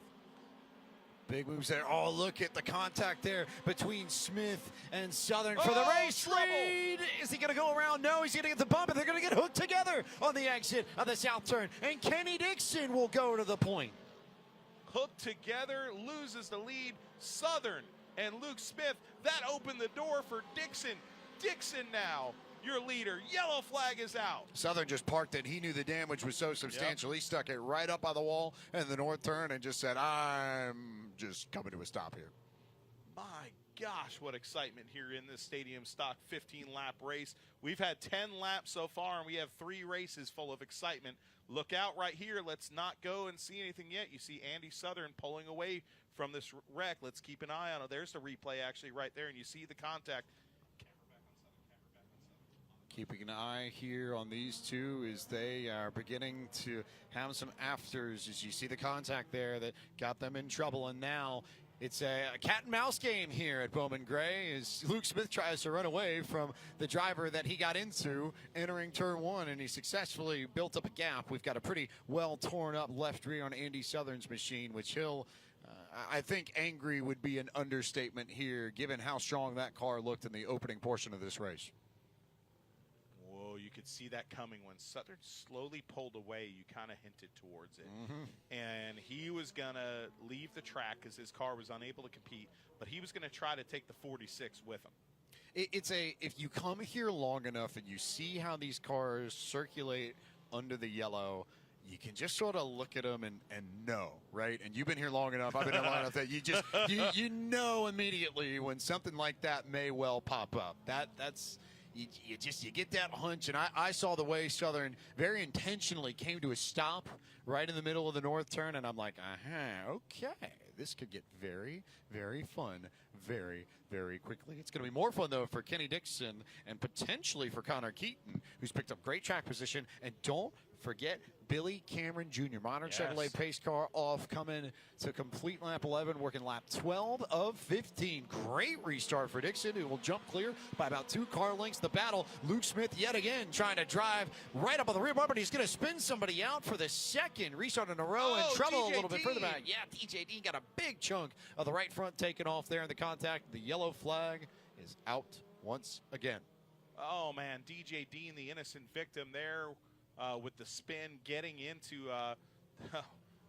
Big moves there. Oh, look at the contact there between Smith and Southern for the race lead. Is he going to go around? No, he's going to get the bump, and they're going to get hooked together on the exit of the south turn. And Kenny Dixon will go to the point. Hooked together, loses the lead. Southern and Luke Smith, that opened the door for Dixon. Dixon now your leader. Yellow flag is out. Southern just parked it. He knew the damage was so substantial. He stuck it right up by the wall in the north turn and just said, I'm just coming to a stop here. My gosh, what excitement here in this stadium stock 15-lap race. We've had 10 laps so far, and we have 3 races full of excitement. Look out right here. Let's not go and see anything yet. You see Andy Southern pulling away from this wreck. Let's keep an eye on it. There's the replay actually right there, and you see the contact. Keeping an eye here on these two as they are beginning to have some afters, as you see the contact there that got them in trouble. And now It's a cat and mouse game here at Bowman Gray as Luke Smith tries to run away from the driver that he got into entering turn one, and he successfully built up a gap. We've got a pretty well torn up left rear on Andy Southern's machine, which he'll, I think angry would be an understatement here, given how strong that car looked in the opening portion of this race. Whoa, you could see that coming when Southern slowly pulled away. You kind of hinted towards it. And he was going to leave the track because his car was unable to compete, but he was going to try to take the 46 with him. If you come here long enough and you see how these cars circulate under the yellow, you can just sort of look at them and know, right? And you've been here long enough, I've been here long enough that you know immediately when something like that may well pop up. That's you get that hunch, and I saw the way Southern very intentionally came to a stop right in the middle of the north turn, and I'm like, okay, this could get very, very fun very, very quickly. It's going to be more fun, though, for Kenny Dixon and potentially for Connor Keaton, who's picked up great track position. And don't forget Billy Cameron Jr., modern Chevrolet pace car off, coming to complete lap 11, working lap 12 of 15. Great restart for Dixon, who will jump clear by about 2 car lengths. The battle, Luke Smith yet again trying to drive right up on the rear bar, but he's going to spin somebody out for the second restart in a row, and trouble a little bit further back. Yeah, DJ Dean got a big chunk of the right front taken off there in the contact. The yellow flag is out once again. Oh, man, DJ Dean, the innocent victim there. With the spin getting into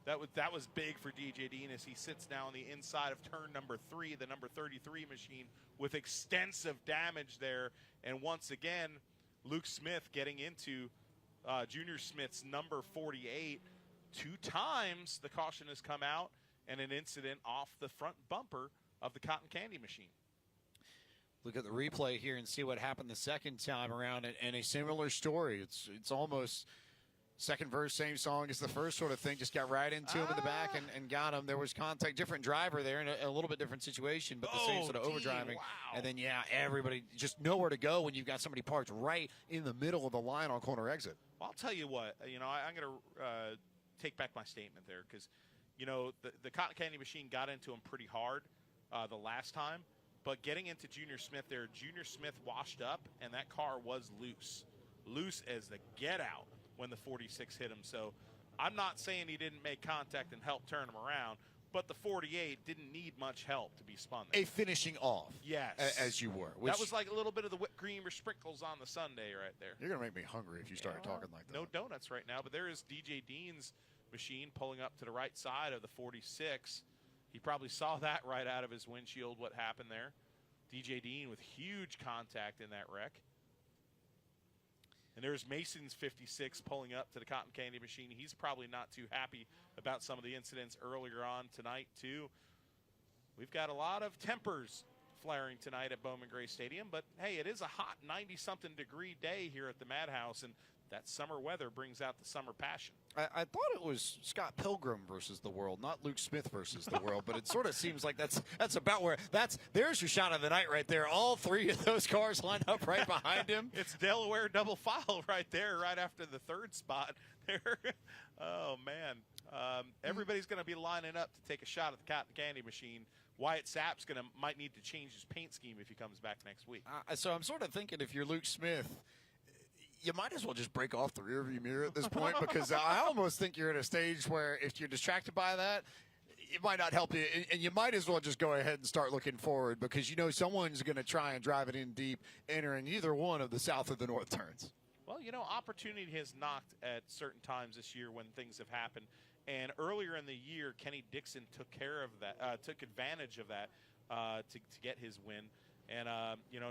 that was big for DJ Dean as he sits now on the inside of turn number 3, the number 33 machine, with extensive damage there. And once again, Luke Smith getting into Junior Smith's number 48. 2 times the caution has come out, and an incident off the front bumper of the cotton candy machine. Look at the replay here and see what happened the second time around, and a similar story. It's almost second verse, same song as the first sort of thing. Just got right into him in the back and got him. There was contact, different driver there in a little bit different situation, but the same sort of overdriving. Wow. And then, everybody just nowhere to go when you've got somebody parked right in the middle of the line on corner exit. Well, I'll tell you what, I'm going to take back my statement there because, the cotton candy machine got into him pretty hard the last time. But getting into Junior Smith there, Junior Smith washed up, and that car was loose. Loose as the get-out when the 46 hit him. So I'm not saying he didn't make contact and help turn him around, but the 48 didn't need much help to be spun there. A finishing off. Yes. As you were. That was like a little bit of the whipped cream or sprinkles on the sundae right there. You're going to make me hungry if you start talking like that. No donuts right now, but there is DJ Dean's machine pulling up to the right side of the 46. He probably saw that right out of his windshield, what happened there. DJ Dean with huge contact in that wreck. And there's Mason's 56 pulling up to the cotton candy machine. He's probably not too happy about some of the incidents earlier on tonight, too. We've got a lot of tempers flaring tonight at Bowman Gray Stadium, but hey, it is a hot 90-something degree day here at the Madhouse, and that summer weather brings out the summer passion. I thought it was Scott Pilgrim versus the world, not Luke Smith versus the world, but it sort of seems like that's about where there's your shot of the night right there. All 3 of those cars lined up right behind him. It's Delaware double file right there, right after the 3rd spot there. Oh, man. Everybody's going to be lining up to take a shot at the cotton candy machine. Wyatt Sapp's might need to change his paint scheme if he comes back next week. So I'm sort of thinking if you're Luke Smith, you might as well just break off the rearview mirror at this point, because I almost think you're at a stage where if you're distracted by that, it might not help you, and you might as well just go ahead and start looking forward, because someone's going to try and drive it in deep, entering either one of the south or the north turns. Well, opportunity has knocked at certain times this year when things have happened, and earlier in the year, Kenny Dixon took care of that, took advantage of that to get his win. And,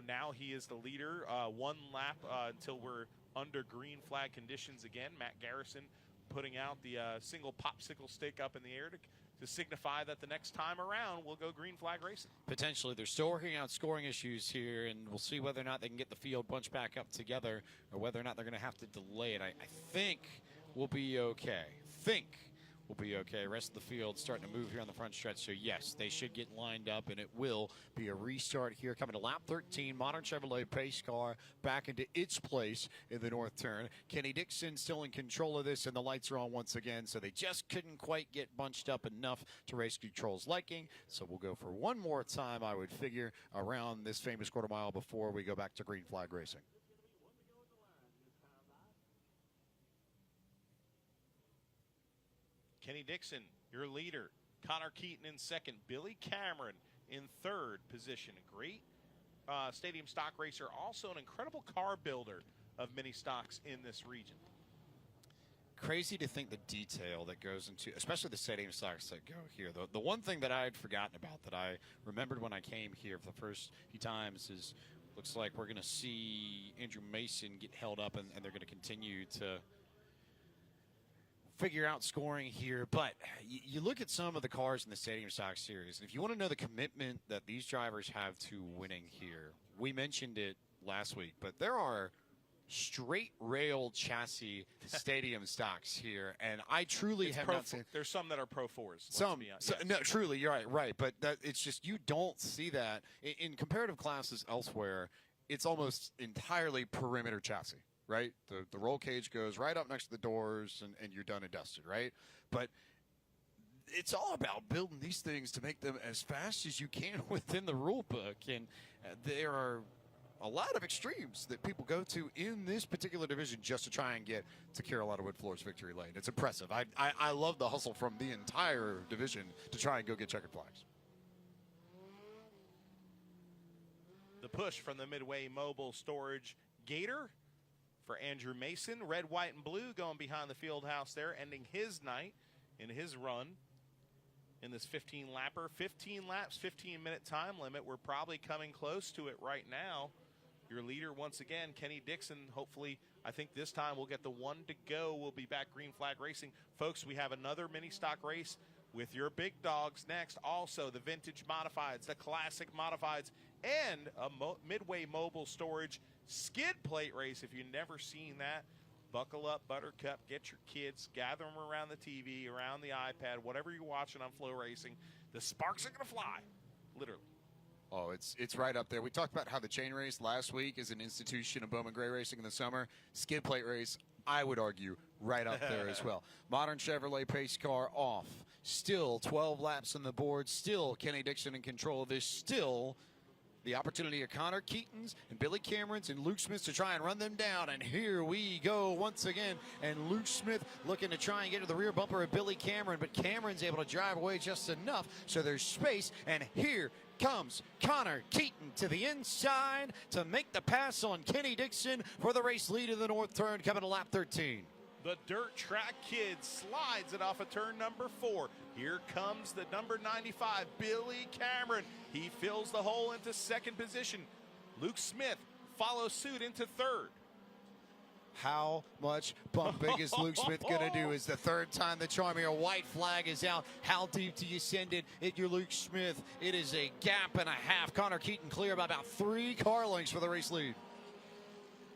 now he is the leader. 1 lap until we're under green flag conditions again. Matt Garrison putting out the single popsicle stick up in the air to signify that the next time around we'll go green flag racing. Potentially. They're still working out scoring issues here, and we'll see whether or not they can get the field bunched back up together or whether or not they're going to have to delay it. I think we'll be okay. will be okay. Rest of the field starting to move here on the front stretch. So, yes, they should get lined up, and it will be a restart here. Coming to lap 13, Modern Chevrolet pace car back into its place in the north turn. Kenny Dixon still in control of this, and the lights are on once again. So they just couldn't quite get bunched up enough to race control's liking. So we'll go for one more time, I would figure, around this famous quarter mile before we go back to green flag racing. Kenny Dixon, your leader. Connor Keaton in second. Billy Cameron in third position. A great stadium stock racer. Also an incredible car builder of mini stocks in this region. Crazy to think the detail that goes into, especially the stadium stocks that go here. The one thing that I had forgotten about that I remembered when I came here for the first few times is looks like we're going to see Andrew Mason get held up, and they're going to continue to figure out scoring here. But you look at some of the cars in the Stadium Stock Series, and if you want to know the commitment that these drivers have to winning here, we mentioned it last week, but there are straight rail chassis stadium stocks here, and I truly have not seen. There's some that are Pro 4s. No, truly, you're right. But it's just you don't see that in comparative classes elsewhere. It's almost entirely perimeter chassis. Right? The roll cage goes right up next to the doors, and you're done and dusted, right? But it's all about building these things to make them as fast as you can within the rule book. And there are a lot of extremes that people go to in this particular division just to try and get to Carolina Woodfloor's victory lane. It's impressive. I love the hustle from the entire division to try and go get checkered flags. The push from the Midway Mobile Storage Gator for Andrew Mason. Red, white, and blue going behind the field house there, ending his night in his run in this 15-lapper. 15 laps, 15-minute time limit. We're probably coming close to it right now. Your leader, once again, Kenny Dixon. Hopefully, I think this time we'll get the one to go. We'll be back green flag racing. Folks, we have another mini stock race with your big dogs next. Also, the vintage modifieds, the classic modifieds, and a Midway Mobile Storage skid plate race. If you've never seen that, buckle up, Buttercup. Get your kids, gather them around the TV, around the iPad, whatever you're watching on Flow Racing. The sparks are going to fly, literally. Oh, it's right up there. We talked about how the chain race last week is an institution of Bowman Gray racing in the summer. Skid plate race, I would argue, right up there as well. Modern Chevrolet pace car off. Still 12 laps on the board. Still Kenny Dixon in control of this. Still the opportunity of Connor Keaton's and Billy Cameron's and Luke Smith's to try and run them down. And here we go once again. And Luke Smith looking to try and get to the rear bumper of Billy Cameron, but Cameron's able to drive away just enough so there's space. And here comes Connor Keaton to the inside to make the pass on Kenny Dixon for the race lead in the north turn coming to lap 13. The Dirt Track Kid slides it off of turn number 4. Here comes the number 95, Billy Cameron. He fills the hole into second position. Luke Smith follows suit into third. How much bumping is Luke Smith going to do? Is the third time the charm here. White flag is out. How deep do you send it? If you're Luke Smith, it is a gap and a half. Connor Keaton clear by about 3 car lengths for the race lead.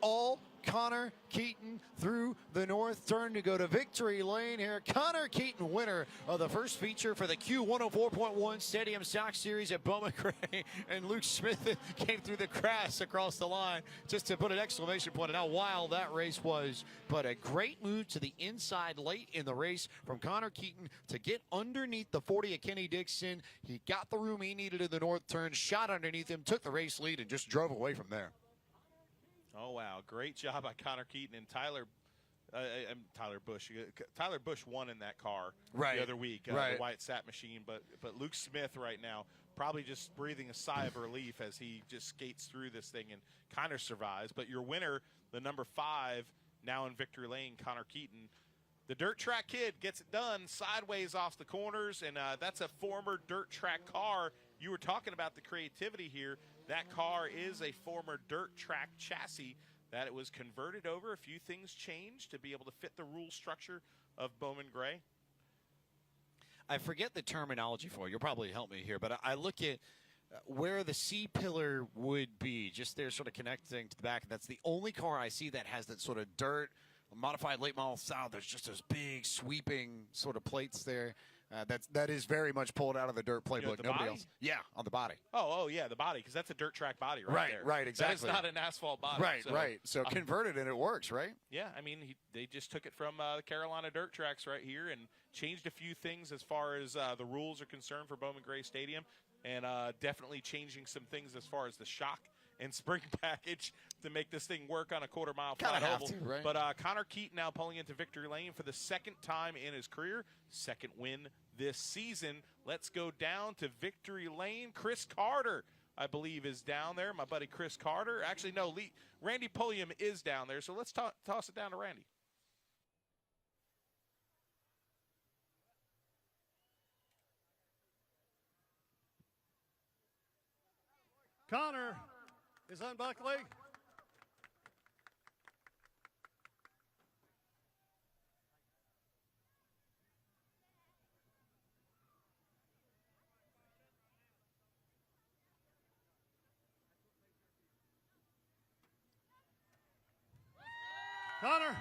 All Connor Keaton through the north turn to go to victory lane here. Connor Keaton, winner of the first feature for the Q104.1 Stadium Stock Series at Bowman Gray. And Luke Smith came through the grass across the line just to put an exclamation point on how wild that race was. But a great move to the inside late in the race from Connor Keaton to get underneath the 40 of Kenny Dixon. He got the room he needed in the north turn, shot underneath him, took the race lead, and just drove away from there. Oh, wow. Great job by Connor Keaton and Tyler Busch. Tyler Busch won in that car the other week, the white sat machine. But Luke Smith right now probably just breathing a sigh of relief as he just skates through this thing and kind of survives. But your winner, the number 5, now in victory lane, Connor Keaton. The Dirt Track Kid gets it done sideways off the corners, and that's a former Dirt Track car. You were talking about the creativity here. That car is a former Dirt Track chassis that it was converted over. A few things changed to be able to fit the rule structure of Bowman Gray. I forget the terminology for it. You'll probably help me here, but I look at where the C-pillar would be, just there sort of connecting to the back. That's the only car I see that has that sort of dirt modified late model style. There's just those big sweeping sort of plates there. That is very much pulled out of the dirt playbook. the Nobody body? else. Yeah, on the body. Oh, yeah, the body, because that's a dirt track body right there. Right, exactly. That is not an asphalt body. Right. So converted and it works, right? Yeah, I mean, they just took it from the Carolina dirt tracks right here and changed a few things as far as the rules are concerned for Bowman Gray Stadium, and definitely changing some things as far as the shock and spring package to make this thing work on a quarter-mile flat oval. To, right? But Connor Keaton now pulling into victory lane for the second time in his career, second win this season. Let's go down to victory lane. Chris Carter, I believe, is down there. My buddy Chris Carter. Actually, no, Randy Pulliam is down there. So let's toss it down to Randy. Connor is unbuckling. Connor,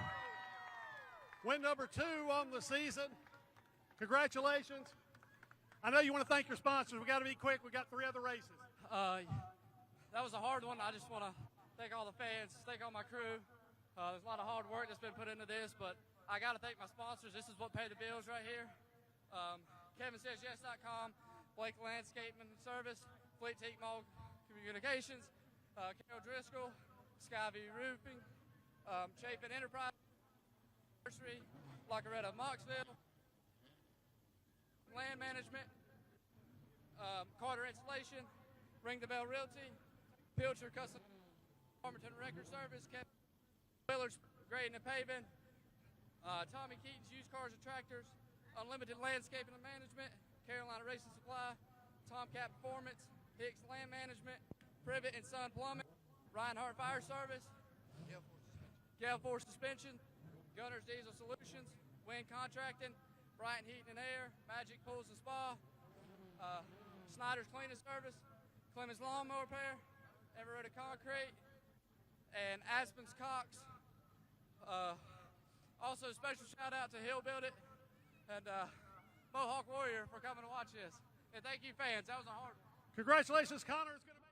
win number 2 on the season. Congratulations. I know you want to thank your sponsors. We got to be quick. We got 3 other races. That was a hard one. I just want to thank all the fans, thank all my crew. There's a lot of hard work that's been put into this, but I got to thank my sponsors. This is what paid the bills right here. KevinSaysYes.com, Blake Landscaping Service, Fleet Teak Mall Communications, Carol Driscoll, Skyview Roofing, Chapin Enterprise, Nursery, Lockeretta Moxville, Land Management, Carter Installation, Ring the Bell Realty, Pilcher Custom, Farmington Record Service, Kevin Willard's Grading and Paving, Tommy Keaton's Used Cars and Tractors, Unlimited Landscaping and Management, Carolina Racing Supply, Tomcat Performance, Hicks Land Management, Privet and Son Plumbing, Reinhardt Fire Service, Gale Force Suspension, Gunner's Diesel Solutions, Wind Contracting, Brighton Heating and Air, Magic Pools and Spa, Snyder's Cleaning Service, Clemens Lawnmower Repair, Everett Concrete, and Aspen's Cox. Also, special shout out to Hill Build It and Mohawk Warrior for coming to watch this. And thank you, fans. That was a hard one. Congratulations, Connor. It's going to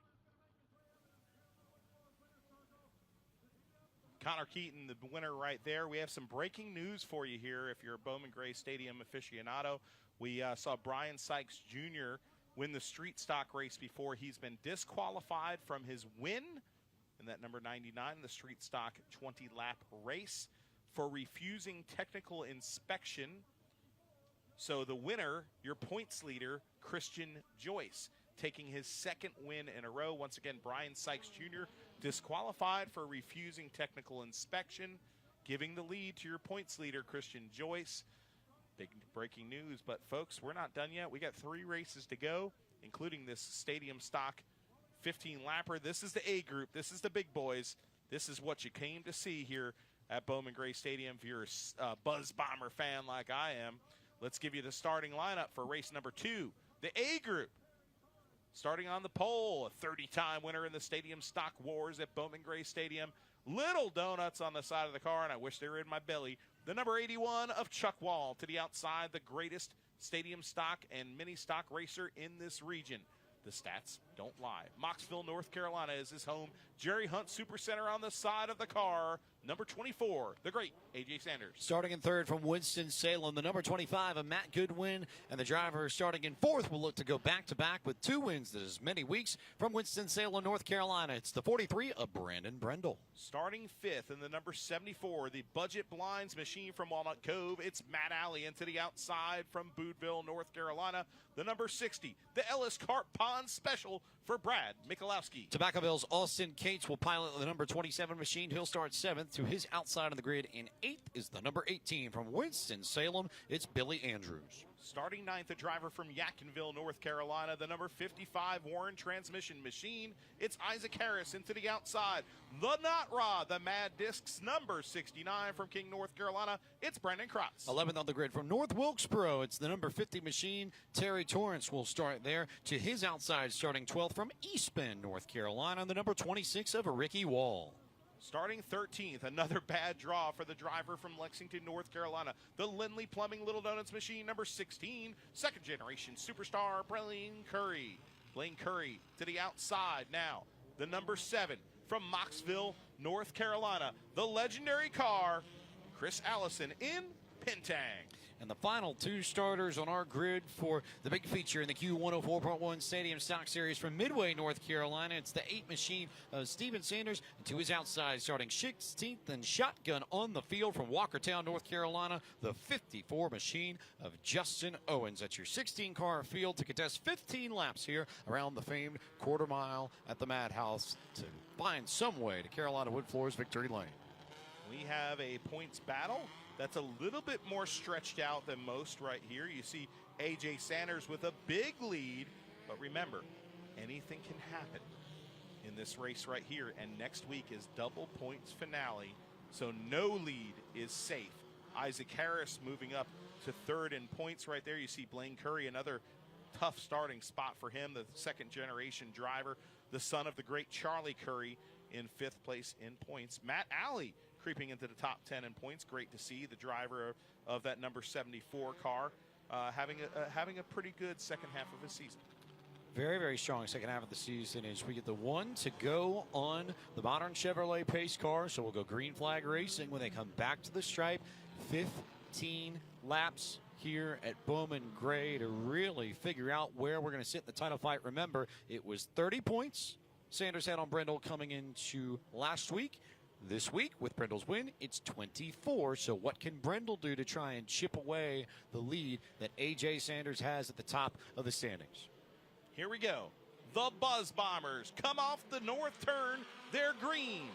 Connor Keaton, the winner right there. We have some breaking news for you here if you're a Bowman Gray Stadium aficionado. We saw Brian Sykes Jr. win the street stock race before. He's been disqualified from his win in that number 99, the street stock 20-lap race, for refusing technical inspection. So the winner, your points leader, Christian Joyce, taking his second win in a row. Once again, Brian Sykes Jr. disqualified for refusing technical inspection, giving the lead to your points leader, Christian Joyce. Big breaking news, but folks, we're not done yet. We got 3 races to go, including this stadium stock 15-lapper. This is the A group. This is the big boys. This is what you came to see here at Bowman Gray Stadium. If you're a Buzz Bomber fan like I am, let's give you the starting lineup for race number 2, the A group. Starting on the pole, a 30-time winner in the Stadium Stock Wars at Bowman Gray Stadium. Little donuts on the side of the car, and I wish they were in my belly. The number 81 of Chuck Wall to the outside, the greatest stadium stock and mini stock racer in this region. The stats don't lie. Moxville, North Carolina is his home. Jerry Hunt Supercenter on the side of the car. Number 24, the great A.J. Sanders. Starting in third from Winston-Salem, the number 25 of Matt Goodwin. And the driver starting in fourth will look to go back-to-back with 2 wins this many weeks from Winston-Salem, North Carolina. It's the 43 of Brandon Brendel. Starting fifth in the number 74, the Budget Blinds machine from Walnut Cove. It's Matt Alley into the outside from Boudville, North Carolina. The number 60, the Ellis Carp Pond Special for Brad Michalowski. Tobaccoville's Austin Cates will pilot the number 27 machine. He'll start 7th to his outside of the grid. And 8th is the number 18 from Winston-Salem. It's Billy Andrews. Starting 9th, a driver from Yadkinville, North Carolina, the number 55 Warren transmission machine. It's Isaac Harris into the outside. The Knot Rod, the Mad Discs, number 69 from King, North Carolina. It's Brendan Krotz. 11th on the grid from North Wilkesboro. It's the number 50 machine. Terry Torrance will start there to his outside, starting 12th from East Bend, North Carolina, the number 26 of Ricky Wall. Starting 13th, another bad draw for the driver from Lexington, North Carolina. The Lindley Plumbing Little Donuts machine, number 16, second generation superstar, Blaine Curry. Blaine Curry to the outside now. The number 7 from Mocksville, North Carolina. The legendary car, Chris Allison in Pintang. And the final 2 starters on our grid for the big feature in the Q104.1 Stadium Stock Series from Midway, North Carolina. It's the 8 machine of Steven Sanders. And to his outside, starting 16th and shotgun on the field from Walkertown, North Carolina, the 54 machine of Justin Owens. That's your 16-car field to contest 15 laps here around the famed quarter mile at the Madhouse to find some way to Carolina Wood Floors victory lane. We have a points battle that's a little bit more stretched out than most right here. You see A.J. Sanders with a big lead, but remember, anything can happen in this race right here, and next week is double points finale, so no lead is safe. Isaac Harris moving up to 3rd in points right there. You see Blaine Curry, another tough starting spot for him, the second generation driver, the son of the great Charlie Curry, in 5th place in points. Matt Alley creeping into the top 10 in points. Great to see the driver of that number 74 car having a pretty good second half of his season. Very, very strong second half of the season as we get the 1 to go on the modern Chevrolet pace car. So we'll go green flag racing when they come back to the stripe. 15 laps here at Bowman Gray to really figure out where we're going to sit in the title fight. Remember, it was 30 points Sanders had on Brindle coming into last week. This week, with Brindle's win, it's 24. So what can Brindle do to try and chip away the lead that A.J. Sanders has at the top of the standings? Here we go. The Buzz Bombers come off the north turn. They're green.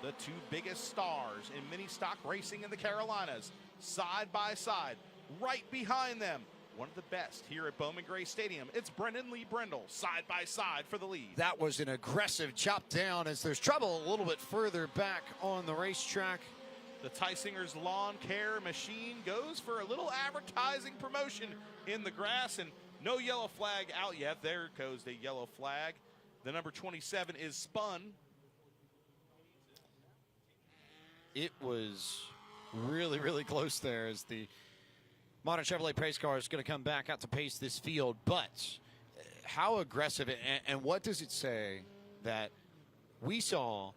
The 2 biggest stars in mini stock racing in the Carolinas, side by side, right behind them. One of the best here at Bowman Gray Stadium. It's Brendan Lee Brindle, side by side for the lead. That was an aggressive chop down as there's trouble a little bit further back on the racetrack. The Tysingers Lawn Care machine goes for a little advertising promotion in the grass, and no yellow flag out yet. There goes the yellow flag. The number 27 is spun. It was really, really close there as the modern Chevrolet pace car is going to come back out to pace this field. But how aggressive, and what does it say that we saw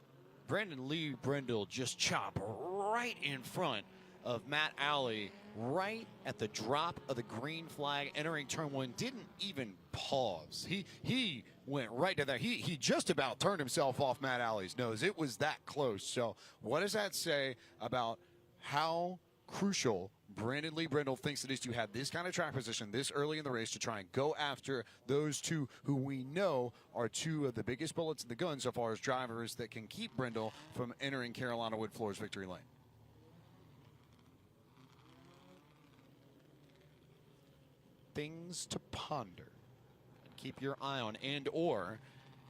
Brendan Lee Brindle just chop right in front of Matt Alley right at the drop of the green flag entering turn 1, didn't even pause. He went right to that. He just about turned himself off Matt Alley's nose. It was that close. So what does that say about how crucial Brandon Lee Brindle thinks it is to have this kind of track position this early in the race to try and go after those 2 who we know are 2 of the biggest bullets in the gun so far as drivers that can keep Brindle from entering Carolina Wood Floors victory lane? Things to ponder and keep your eye on. And or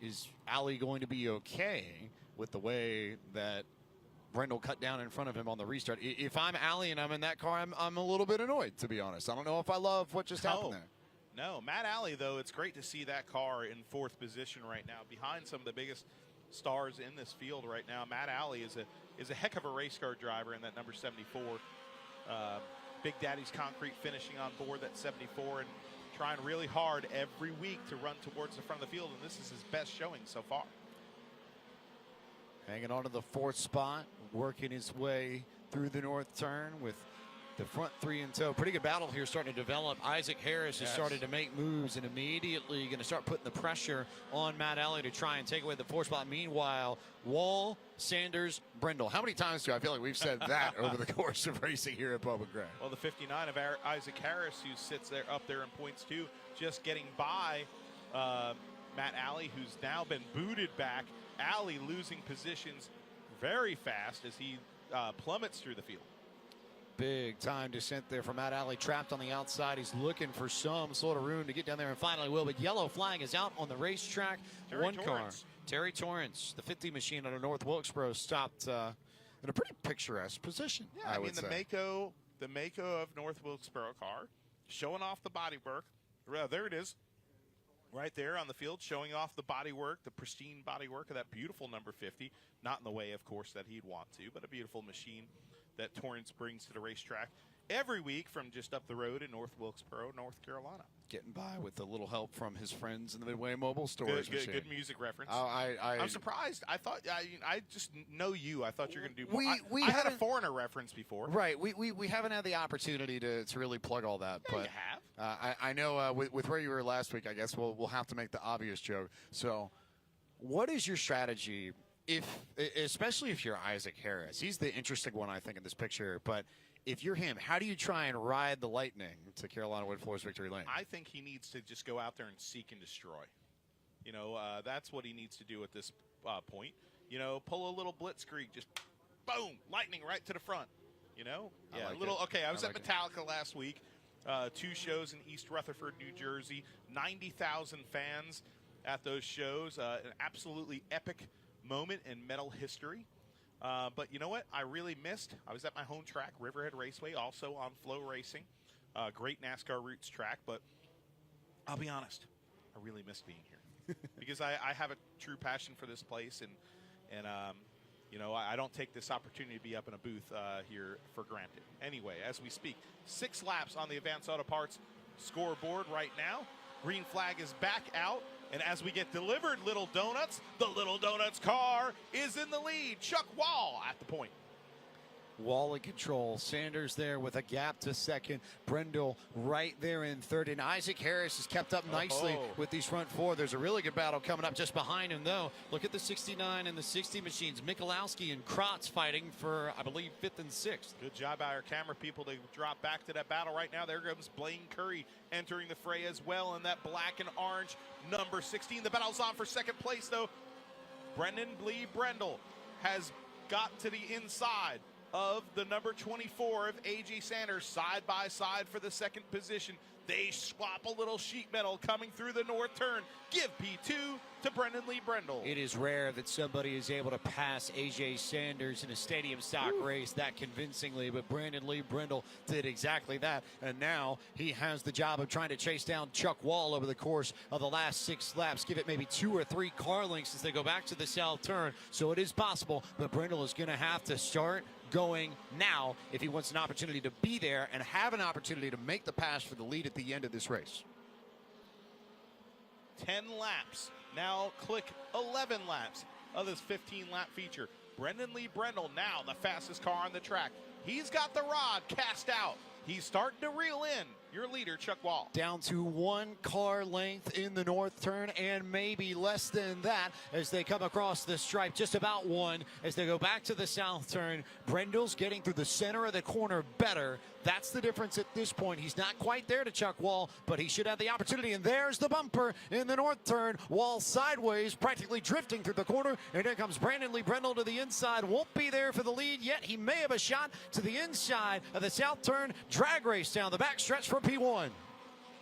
is Alley going to be okay with the way that Brindle cut down in front of him on the restart? If I'm Alley and I'm in that car, I'm a little bit annoyed, to be honest. I don't know if I love what just happened there. No, Matt Alley, though, it's great to see that car in 4th position right now behind some of the biggest stars in this field right now. Matt Alley is a heck of a race car driver in that number 74. Big Daddy's Concrete finishing on board that 74 and trying really hard every week to run towards the front of the field, and this is his best showing so far. Hanging on to the 4th spot, working his way through the north turn with the front 3 in tow. Pretty good battle here starting to develop. Isaac Harris has started to make moves and immediately going to start putting the pressure on Matt Alley to try and take away the 4th spot. Meanwhile, Wall, Sanders, Brindle. How many times do I feel like we've said that over the course of racing here at Bowman Gray? Well, the 59 of Isaac Harris, who sits there up there in points too, just getting by Matt Alley, who's now been booted back. Alley losing positions very fast as he plummets through the field. Big time descent there from Matt Alley, trapped on the outside. He's looking for some sort of room to get down there and finally will. But yellow flag is out on the racetrack. Terry Torrance. Terry Torrance, the 50 machine out of North Wilkesboro, stopped in a pretty picturesque position. Yeah, I mean the Mako of North Wilkesboro car, showing off the bodywork. There it is. right there on the field, showing off the bodywork, the pristine bodywork of that beautiful number 50. Not in the way, of course, that he'd want to, but a beautiful machine that Torrance brings to the racetrack every week from just up the road in North Wilkesboro, North Carolina. Getting by with a little help from his friends in the Midway Mobile Storage machine. Good music reference. I'm surprised. I thought I just know you. I thought you were going to do more. We I had a foreigner reference before. Right. We haven't had the opportunity to really plug all that. Yeah, but you have. I know with where you were last week, I guess we'll have to make the obvious joke. So, what is your strategy, especially if you're Isaac Harris? He's the interesting one, I think, in this picture. But if you're him, how do you try and ride the lightning to Carolina Wood Floors victory lane? I think he needs to just go out there and seek and destroy. You know, that's what he needs to do at this point. You know, pull a little blitzkrieg, just boom, lightning right to the front. You know, yeah, like little. it. Okay, I was I at like it. Metallica last week. 2 shows in East Rutherford, New Jersey. 90,000 fans at those shows. An absolutely epic moment in metal history. But you know what? I really missed. I was at my home track, Riverhead Raceway, also on Flow Racing. Great NASCAR roots track. But I'll be honest, I really missed being here because I have a true passion for this place, and you know, I don't take this opportunity to be up in a booth here for granted. Anyway, as we speak, 6 laps on the Advanced Auto Parts scoreboard right now. Green flag is back out. And as we get delivered Little Donuts, the Little Donuts car is in the lead. Chuck Wall at the point. Wall in control. Sanders there with a gap to second. Brendel right there in third. And Isaac Harris has kept up nicely with these front 4. There's a really good battle coming up just behind him, though. Look at the 69 and the 60 machines. Michalowski and Kratz fighting for, I believe, 5th and 6th. Good job by our camera people to drop back to that battle right now. There comes Blaine Curry entering the fray as well in that black and orange number 16. The battle's on for second place, though. Brendan Lee Brendel has got to the inside of the number 24 of A.J. Sanders, side by side for the second position. They swap a little sheet metal coming through the north turn. Give P2 to Brendan Lee Brendel. It is rare that somebody is able to pass A.J. Sanders in a stadium stock race that convincingly, but Brandon Lee Brendel did exactly that, and now he has the job of trying to chase down Chuck Wall over the course of the last 6 laps. Give it maybe 2 or 3 car lengths as they go back to the south turn, so it is possible, but Brendel is going to have to start going now if he wants an opportunity to be there and have an opportunity to make the pass for the lead at the end of this race. 10 laps. Now click 11 laps of this 15-lap feature. Brendan Lee Brendel now the fastest car on the track. He's got the rod cast out. He's starting to reel in. Your leader, Chuck Wall. Down to 1 car length in the north turn and maybe less than that as they come across the stripe. Just about 1 as they go back to the south turn. Brendel's getting through the center of the corner better. That's the difference at this point. He's not quite there to Chuck Wall, but he should have the opportunity. And there's the bumper in the north turn. Wall sideways, practically drifting through the corner. And here comes Brandon Lee Brendel to the inside. Won't be there for the lead yet. He may have a shot to the inside of the south turn. Drag race down the back stretch for P1.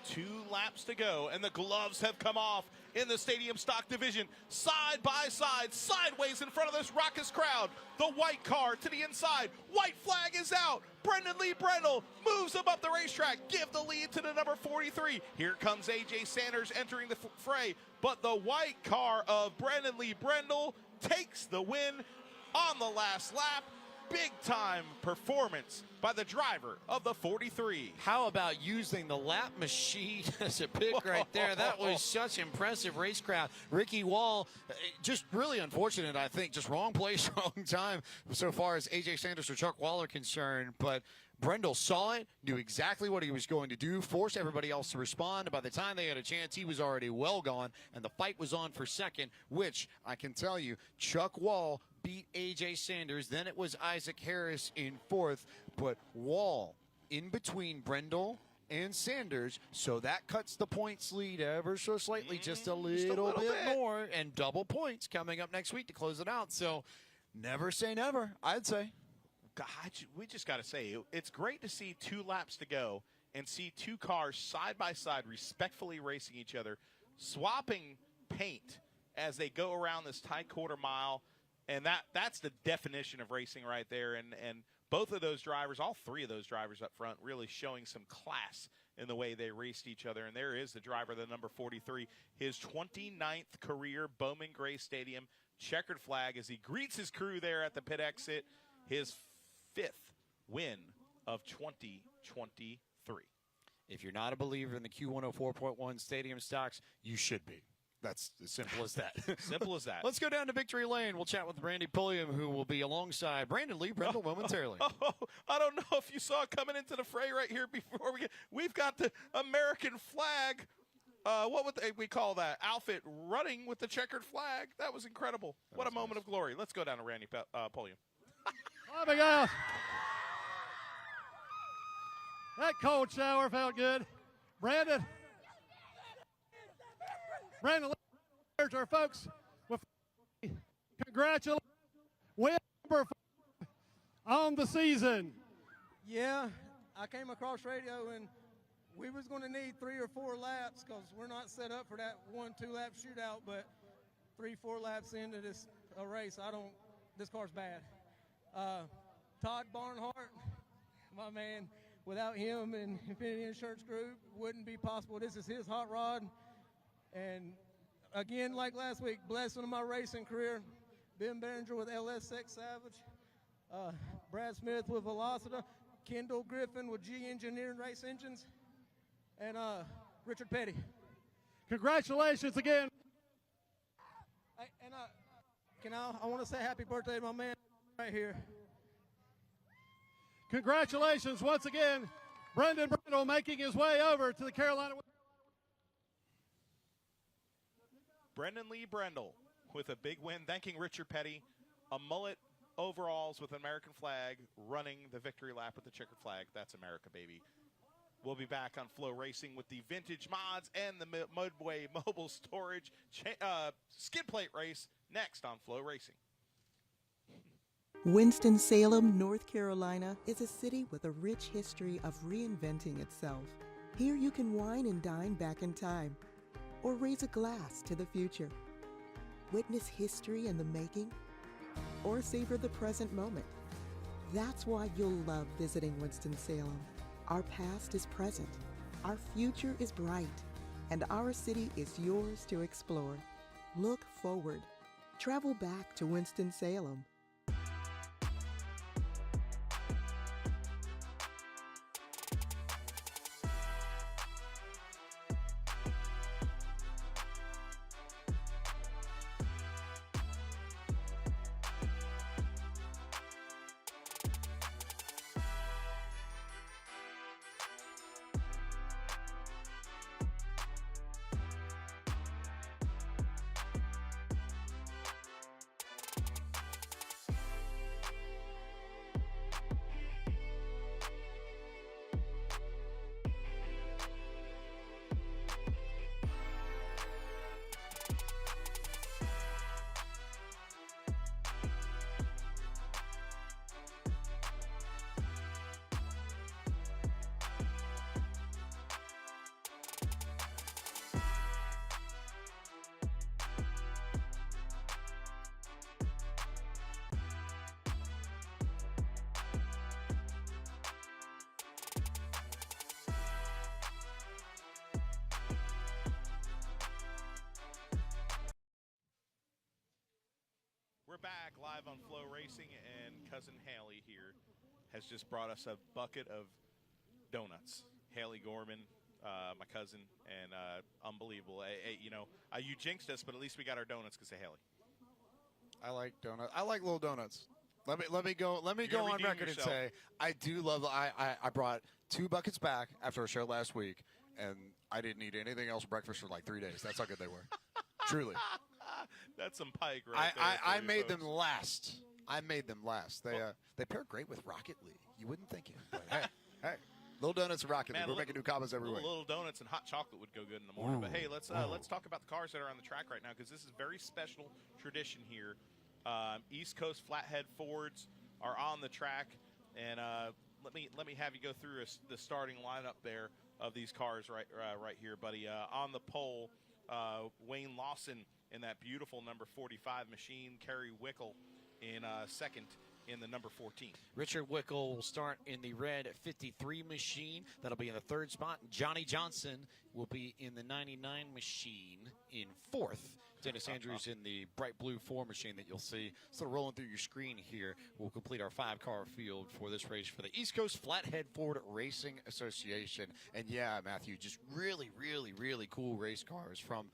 2 laps to go, and the gloves have come off in the stadium stock division. Side by side, sideways in front of this raucous crowd. The white car to the inside. White flag is out. Brendan Lee Brendel moves him up the racetrack. Give the lead to the number 43. Here comes A.J. Sanders entering the fray, but the white car of Brendan Lee Brendel takes the win on the last lap. Big-time performance by the driver of the 43. How about using the lap machine as a pick right there? That was such impressive racecraft. Ricky Wall, just really unfortunate, I think. Just wrong place, wrong time so far as A.J. Sanders or Chuck Wall are concerned. But Brendel saw it, knew exactly what he was going to do, forced everybody else to respond. By the time they had a chance, he was already well gone, and the fight was on for second, which I can tell you, Chuck Wall beat A.J. Sanders. Then it was Isaac Harris in 4th, but Wall in between Brendel and Sanders, so that cuts the points lead ever so slightly, just a little bit more, and double points coming up next week to close it out. So never say never, I'd say. God, we just got to say, it's great to see 2 laps to go and see 2 cars side by side respectfully racing each other, swapping paint as they go around this tight quarter mile. And that's the definition of racing right there. And both of those drivers, all 3 of those drivers up front, really showing some class in the way they raced each other. And there is the driver, the number 43, his 29th career Bowman Gray Stadium checkered flag as he greets his crew there at the pit exit, his 5th win of 2023. If you're not a believer in the Q104.1 stadium stocks, you should be. That's as simple as that. Simple as that. Let's go down to Victory Lane. We'll chat with Randy Pulliam, who will be alongside Brandon Lee Brendel momentarily. I don't know if you saw it coming into the fray right here before we've got the American flag. What would we call that outfit? Running with the checkered flag. That was incredible. What a moment of glory. Let's go down to Randy Pulliam. Climbing out. That cold shower felt good. Brandon, here's our folks. Congratulations. Win number 5 on the season. Yeah, I came across radio and we was going to need 3 or 4 laps because we're not set up for that 1-2 lap shootout, but 3-4 laps into this race, this car's bad. Todd Barnhart, my man, without him and Infinity Insurance Group, wouldn't be possible. This is his hot rod. And again, like last week, blessing of my racing career, Ben Behringer with LSX Savage, Brad Smith with Velocita, Kendall Griffin with G Engineering Race Engines, and Richard Petty. Congratulations again. Hey, and I want to say happy birthday to my man right here. Congratulations once again, Brendan Brendel making his way over to the Carolina. Brendan Lee Brendel with a big win, thanking Richard Petty, a mullet overalls with an American flag, running the victory lap with the checkered flag. That's America, baby. We'll be back on Flow Racing with the vintage mods and the Modway mobile storage skid plate race next on Flow Racing. Winston-Salem, North Carolina is a city with a rich history of reinventing itself. Here you can wine and dine back in time, or raise a glass to the future. Witness history in the making, or savor the present moment. That's why you'll love visiting Winston-Salem. Our past is present, our future is bright, and our city is yours to explore. Look forward. Travel back to Winston-Salem. We're back live on Flow Racing, and Cousin Haley here has just brought us a bucket of donuts. Haley Gorman, my cousin, and unbelievable. You jinxed us, but at least we got our donuts because of Haley. I like donuts. I like little donuts. Let me go on record and say I do love. I brought 2 buckets back after a show last week, and I didn't eat anything else for breakfast for like 3 days. That's how good they were. Truly. That's some pike right there. I made them last. I made them last. They pair great with Rocket League. You wouldn't think it, but hey, little donuts and Rocket League. We're making new combos every week. Little donuts and hot chocolate would go good in the morning. But hey, let's talk about the cars that are on the track right now, because this is a very special tradition here. East Coast Flathead Fords are on the track, and let me have you go through the starting lineup there of these cars right here, buddy. On the pole, Wayne Lawson in that beautiful number 45 machine, Kerry Wickle in second, in the number 14. Richard Wickel will start in the red 53 machine. That'll be in the third spot. Johnny Johnson will be in the 99 machine in fourth. Dennis Andrews in the bright blue 4 machine that you'll see sort of rolling through your screen here. We'll complete our 5-car field for this race for the East Coast Flathead Ford Racing Association. And yeah, Matthew, just really, really, really cool race cars from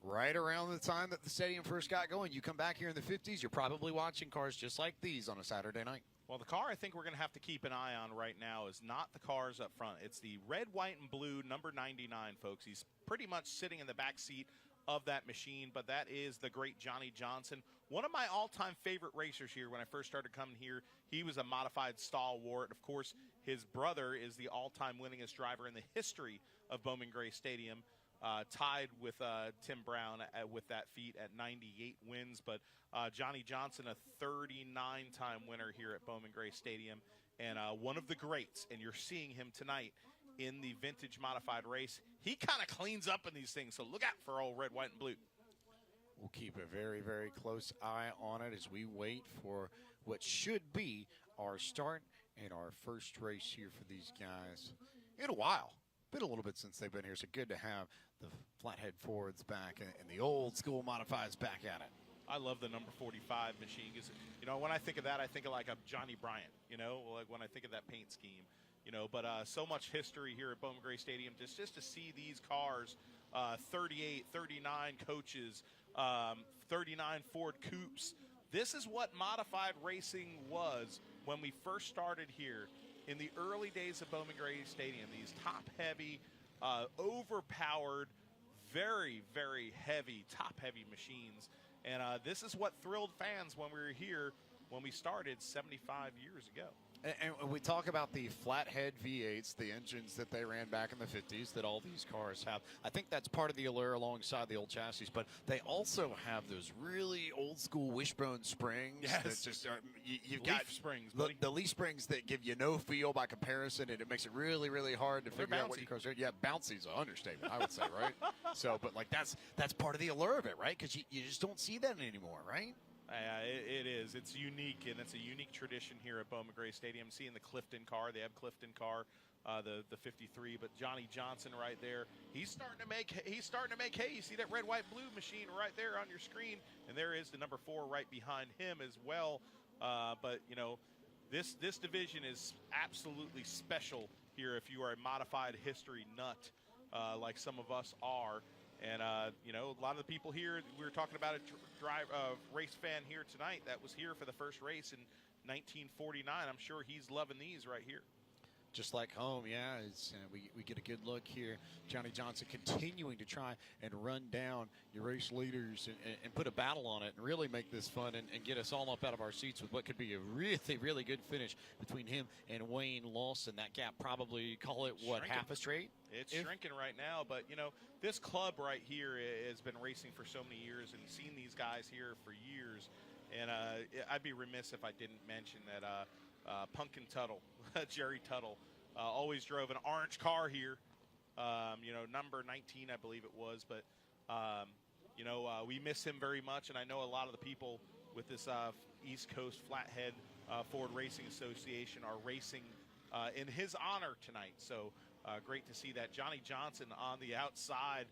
right around the time that the stadium first got going. You come back here in the 50s, you're probably watching cars just like these on a Saturday night. Well, the car I think we're going to have to keep an eye on right now is not the cars up front. It's the red, white, and blue number 99, folks. He's pretty much sitting in the back seat of that machine, but that is the great Johnny Johnson. One of my all-time favorite racers here when I first started coming here. He was a modified stalwart. Of course, his brother is the all-time winningest driver in the history of Bowman Gray Stadium, tied with Tim Brown with that feat at 98 wins. But Johnny Johnson, a 39-time winner here at Bowman Gray Stadium, and one of the greats, and you're seeing him tonight in the vintage modified race. He kind of cleans up in these things, so look out for old red, white, and blue. We'll keep a very, very close eye on it as we wait for what should be our start and our first race here for these guys in a while. Been a little bit since they've been here, so good to have the Flathead Fords back and the old school modifieds back at it. I love the number 45 machine because, you know, when I think of that, I think of like a Johnny Bryant, you know, like when I think of that paint scheme. You know, but so much history here at Bowman Gray Stadium. Just to see these cars, 38, 39 coaches, 39 Ford Coupes. This is what modified racing was when we first started here in the early days of Bowman Gray Stadium. These top-heavy, overpowered, very, very heavy, top-heavy machines. And this is what thrilled fans when we were here when we started 75 years ago. And we talk about the flathead V8s, the engines that they ran back in the 50s that all these cars have. I think that's part of the allure alongside the old chassis, but they also have those really old school wishbone springs. Yes. That just are, you've Leaf got springs, the leaf springs that give you no feel by comparison, and it makes it really, really hard to figure out what your cars are. Yeah, bouncy's an understatement, I would say, right? So, but like that's part of the allure of it, right? Because you just don't see that anymore, right? It is. It's unique, and it's a unique tradition here at Bowman Gray Stadium. Seeing the Clifton car, the Ebb Clifton car, the 53. But Johnny Johnson right there, he's starting to make hay. You see that red, white, blue machine right there on your screen, and there is the number 4 right behind him as well. But you know, this division is absolutely special here. If you are a modified history nut, like some of us are. And, you know, a lot of the people here, we were talking about a race fan here tonight that was here for the first race in 1949. I'm sure he's loving these right here. Just like home, yeah. It's, we get a good look here. Johnny Johnson continuing to try and run down your race leaders and put a battle on it and really make this fun and get us all up out of our seats with what could be a really, really good finish between him and Wayne Lawson. That gap probably, call it, what, Shrinking. half a straight? It's shrinking right now, but, you know, this club right here has been racing for so many years and seen these guys here for years. And I'd be remiss if I didn't mention that Pumpkin Tuttle, Jerry Tuttle, always drove an orange car here, you know, number 19, I believe it was. But, you know, we miss him very much, and I know a lot of the people with this East Coast Flathead Ford Racing Association are racing in his honor tonight. So great to see that. Johnny Johnson on the outside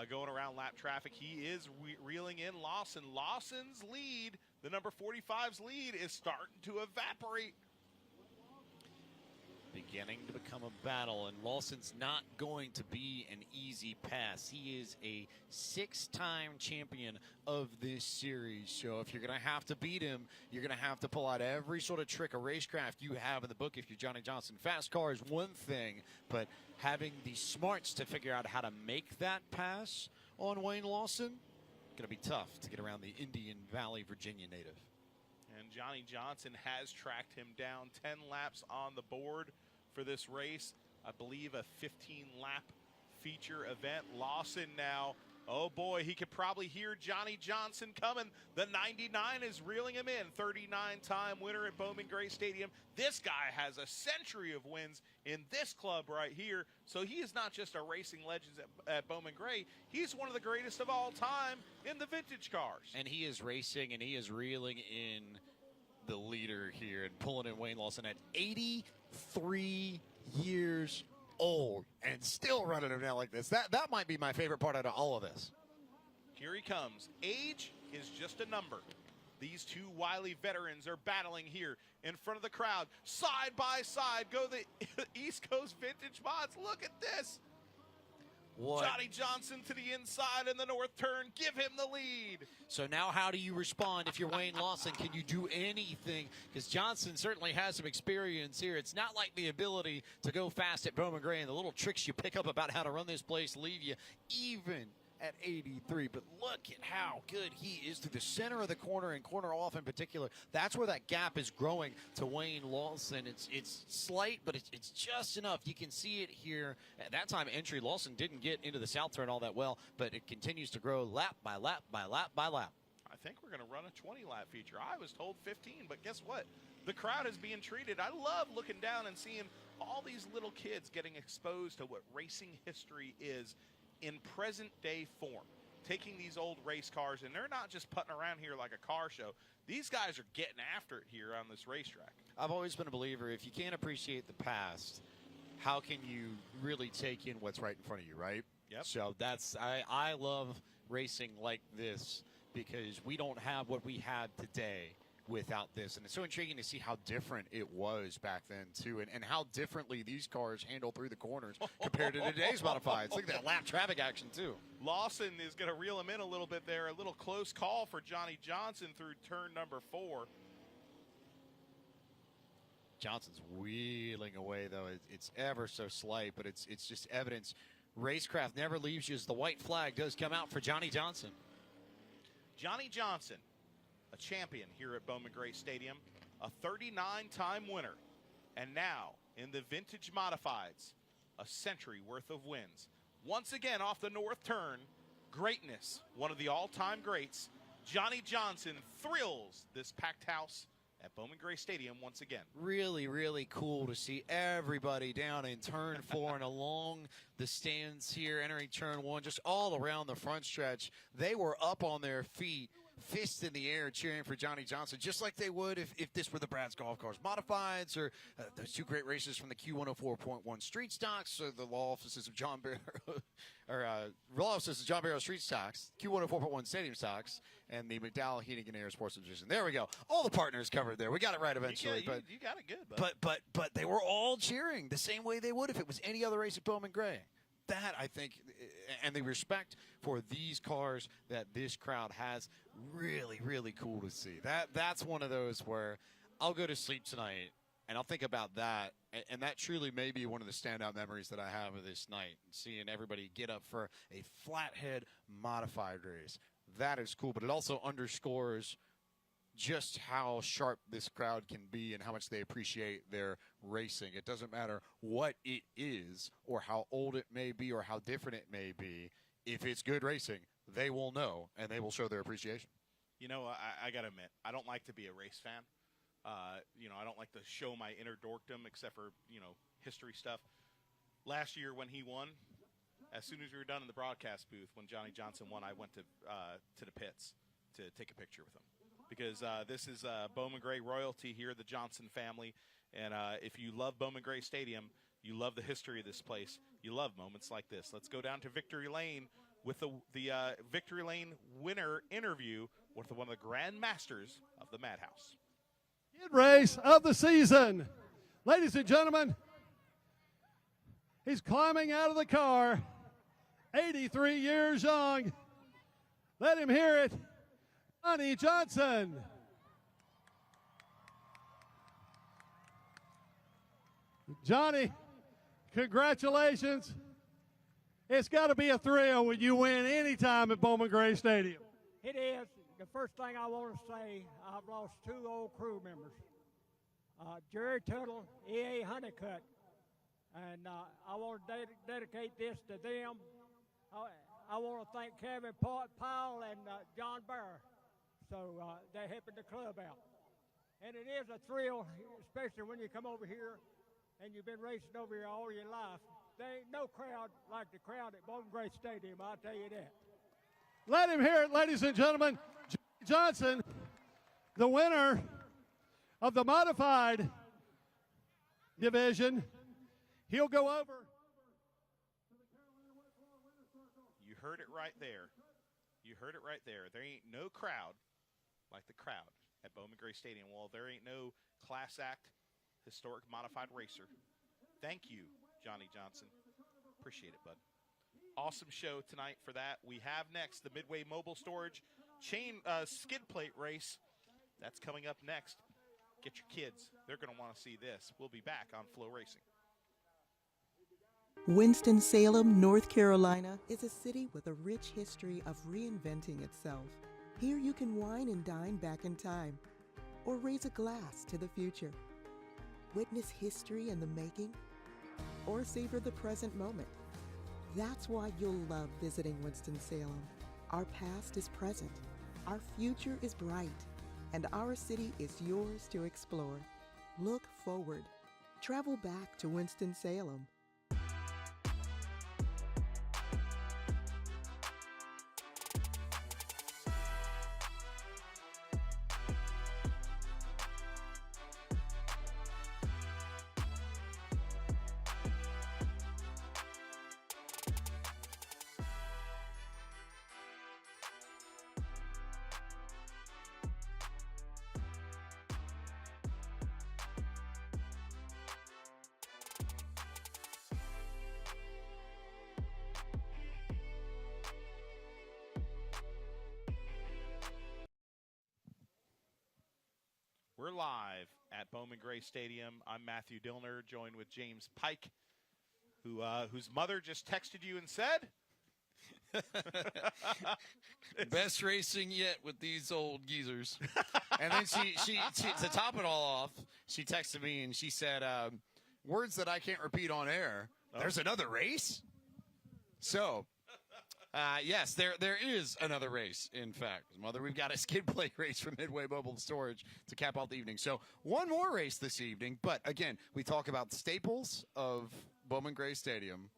going around lap traffic. He is reeling in Lawson. Lawson's lead, the number 45's lead, is starting to evaporate. Beginning to become a battle, and Lawson's not going to be an easy pass. He is a 6-time champion of this series, so if you're going to have to beat him, you're going to have to pull out every sort of trick of racecraft you have in the book if you're Johnny Johnson. Fast car is one thing, but having the smarts to figure out how to make that pass on Wayne Lawson, going to be tough to get around the Indian Valley, Virginia native. And Johnny Johnson has tracked him down. 10 laps on the board for this race. I believe a 15-lap feature event. Lawson now, oh boy, he could probably hear Johnny Johnson coming. The 99 is reeling him in. 39-time winner at Bowman Gray Stadium. This guy has a century of wins in this club right here. So he is not just a racing legend at Bowman Gray. He's one of the greatest of all time in the vintage cars. And he is racing and he is reeling in the leader here and pulling in Wayne Lawson at 83 years old and still running him down like this. That might be my favorite part out of all of this. Here he comes. Age is just a number. These two wily veterans are battling here in front of the crowd. Side by side go the East Coast Vintage Mods. Look at this. What? Johnny Johnson to the inside in the north turn. Give him the lead. So now how do you respond if you're Wayne Lawson? Can you do anything? Because Johnson certainly has some experience here. It's not like the ability to go fast at Bowman Gray and the little tricks you pick up about how to run this place leave you even at 83, but look at how good he is through the center of the corner and corner off in particular. That's where that gap is growing to Wayne Lawson. It's slight, but it's just enough. You can see it here. At that time, entry Lawson didn't get into the south turn all that well, but it continues to grow lap by lap by lap by lap. I think we're going to run a 20-lap feature. I was told 15, but guess what? The crowd is being treated. I love looking down and seeing all these little kids getting exposed to what racing history is in present-day form, taking these old race cars, and they're not just putting around here like a car show. These guys are getting after it here on this racetrack. I've always been a believer, if you can't appreciate the past, how can you really take in what's right in front of you, right? Yep. So I love racing like this because we don't have what we have today without this. And it's so intriguing to see how different it was back then, too, and how differently these cars handle through the corners compared to today's modifieds. Look at that lap traffic action, too. Lawson is going to reel him in a little bit there. A little close call for Johnny Johnson through turn number 4. Johnson's wheeling away, though. It's ever so slight, but it's just evidence. Racecraft never leaves you as the white flag does come out for Johnny Johnson. Johnny Johnson, a champion here at Bowman Gray Stadium, a 39-time winner, and now in the vintage modifieds, a century worth of wins. Once again off the north turn, greatness, one of the all-time greats, Johnny Johnson thrills this packed house at Bowman Gray Stadium once again. Really, really cool to see everybody down in turn 4 and along the stands here, entering turn 1, just all around the front stretch. They were up on their feet, fists in the air, cheering for Johnny Johnson, just like they would if this were the Brad's Golf Cars Modifieds or those two great races from the Q104.1 Street Stocks or the law offices of John Barrow, or law offices of John Barrow Street Stocks, Q104.1 Stadium Stocks, and the McDowell Heating and Air Sports Division. There we go. All the partners covered there. We got it right eventually. You got it good, bud. But they were all cheering the same way they would if it was any other race at Bowman Gray. That, I think, and the respect for these cars that this crowd has, really, really cool to see. That's one of those where I'll go to sleep tonight and I'll think about that, and that truly may be one of the standout memories that I have of this night, seeing everybody get up for a flathead modified race. That is cool, but it also underscores just how sharp this crowd can be and how much they appreciate their racing. It doesn't matter what it is or how old it may be or how different it may be. If it's good racing, they will know and they will show their appreciation. You know, I got to admit, I don't like to be a race fan. I don't like to show my inner dorkdom except for, history stuff. Last year when he won, as soon as we were done in the broadcast booth, when Johnny Johnson won, I went to the pits to take a picture with him. Because this is Bowman Gray royalty here, the Johnson family. And if you love Bowman Gray Stadium, you love the history of this place, you love moments like this. Let's go down to Victory Lane with the Victory Lane winner interview with one of the Grand Masters of the Madhouse. Kid race of the season. Ladies and gentlemen, he's climbing out of the car, 83 years young. Let him hear it. Johnny Johnson. Johnny, congratulations. It's got to be a thrill when you win any time at Bowman Gray Stadium. It is. The first thing I want to say, I've lost 2 old crew members, Jerry Tuttle, E.A. Honeycutt, and I want to dedicate this to them. I want to thank Kevin Powell and John Barr. So they're helping the club out. And it is a thrill, especially when you come over here and you've been racing over here all your life. There ain't no crowd like the crowd at Bowman Gray Stadium, I'll tell you that. Let him hear it, ladies and gentlemen. Johnson, the winner of the modified division. He'll go over. You heard it right there. You heard it right there. There ain't no crowd like the crowd at Bowman Gray Stadium. Well, there ain't no class act historic modified racer. Thank you, Johnny Johnson. Appreciate it, bud. Awesome show tonight for that. We have next the Midway Mobile Storage skid plate race. That's coming up next. Get your kids. They're going to want to see this. We'll be back on Flow Racing. Winston-Salem, North Carolina is a city with a rich history of reinventing itself. Here you can wine and dine back in time, or raise a glass to the future. Witness history in the making, or savor the present moment. That's why you'll love visiting Winston-Salem. Our past is present, our future is bright, and our city is yours to explore. Look forward. Travel back to Winston-Salem. We're live at Bowman Gray Stadium. I'm Matthew Dillner, joined with James Pike, whose mother just texted you and said, best racing yet with these old geezers. And then she to top it all off, she texted me and she said, words that I can't repeat on air. There's another race? So, yes, there is another race, in fact. Mother, we've got a skid plate race from Midway Mobile Storage to cap off the evening. So one more race this evening. But, again, we talk about staples of Bowman Gray Stadium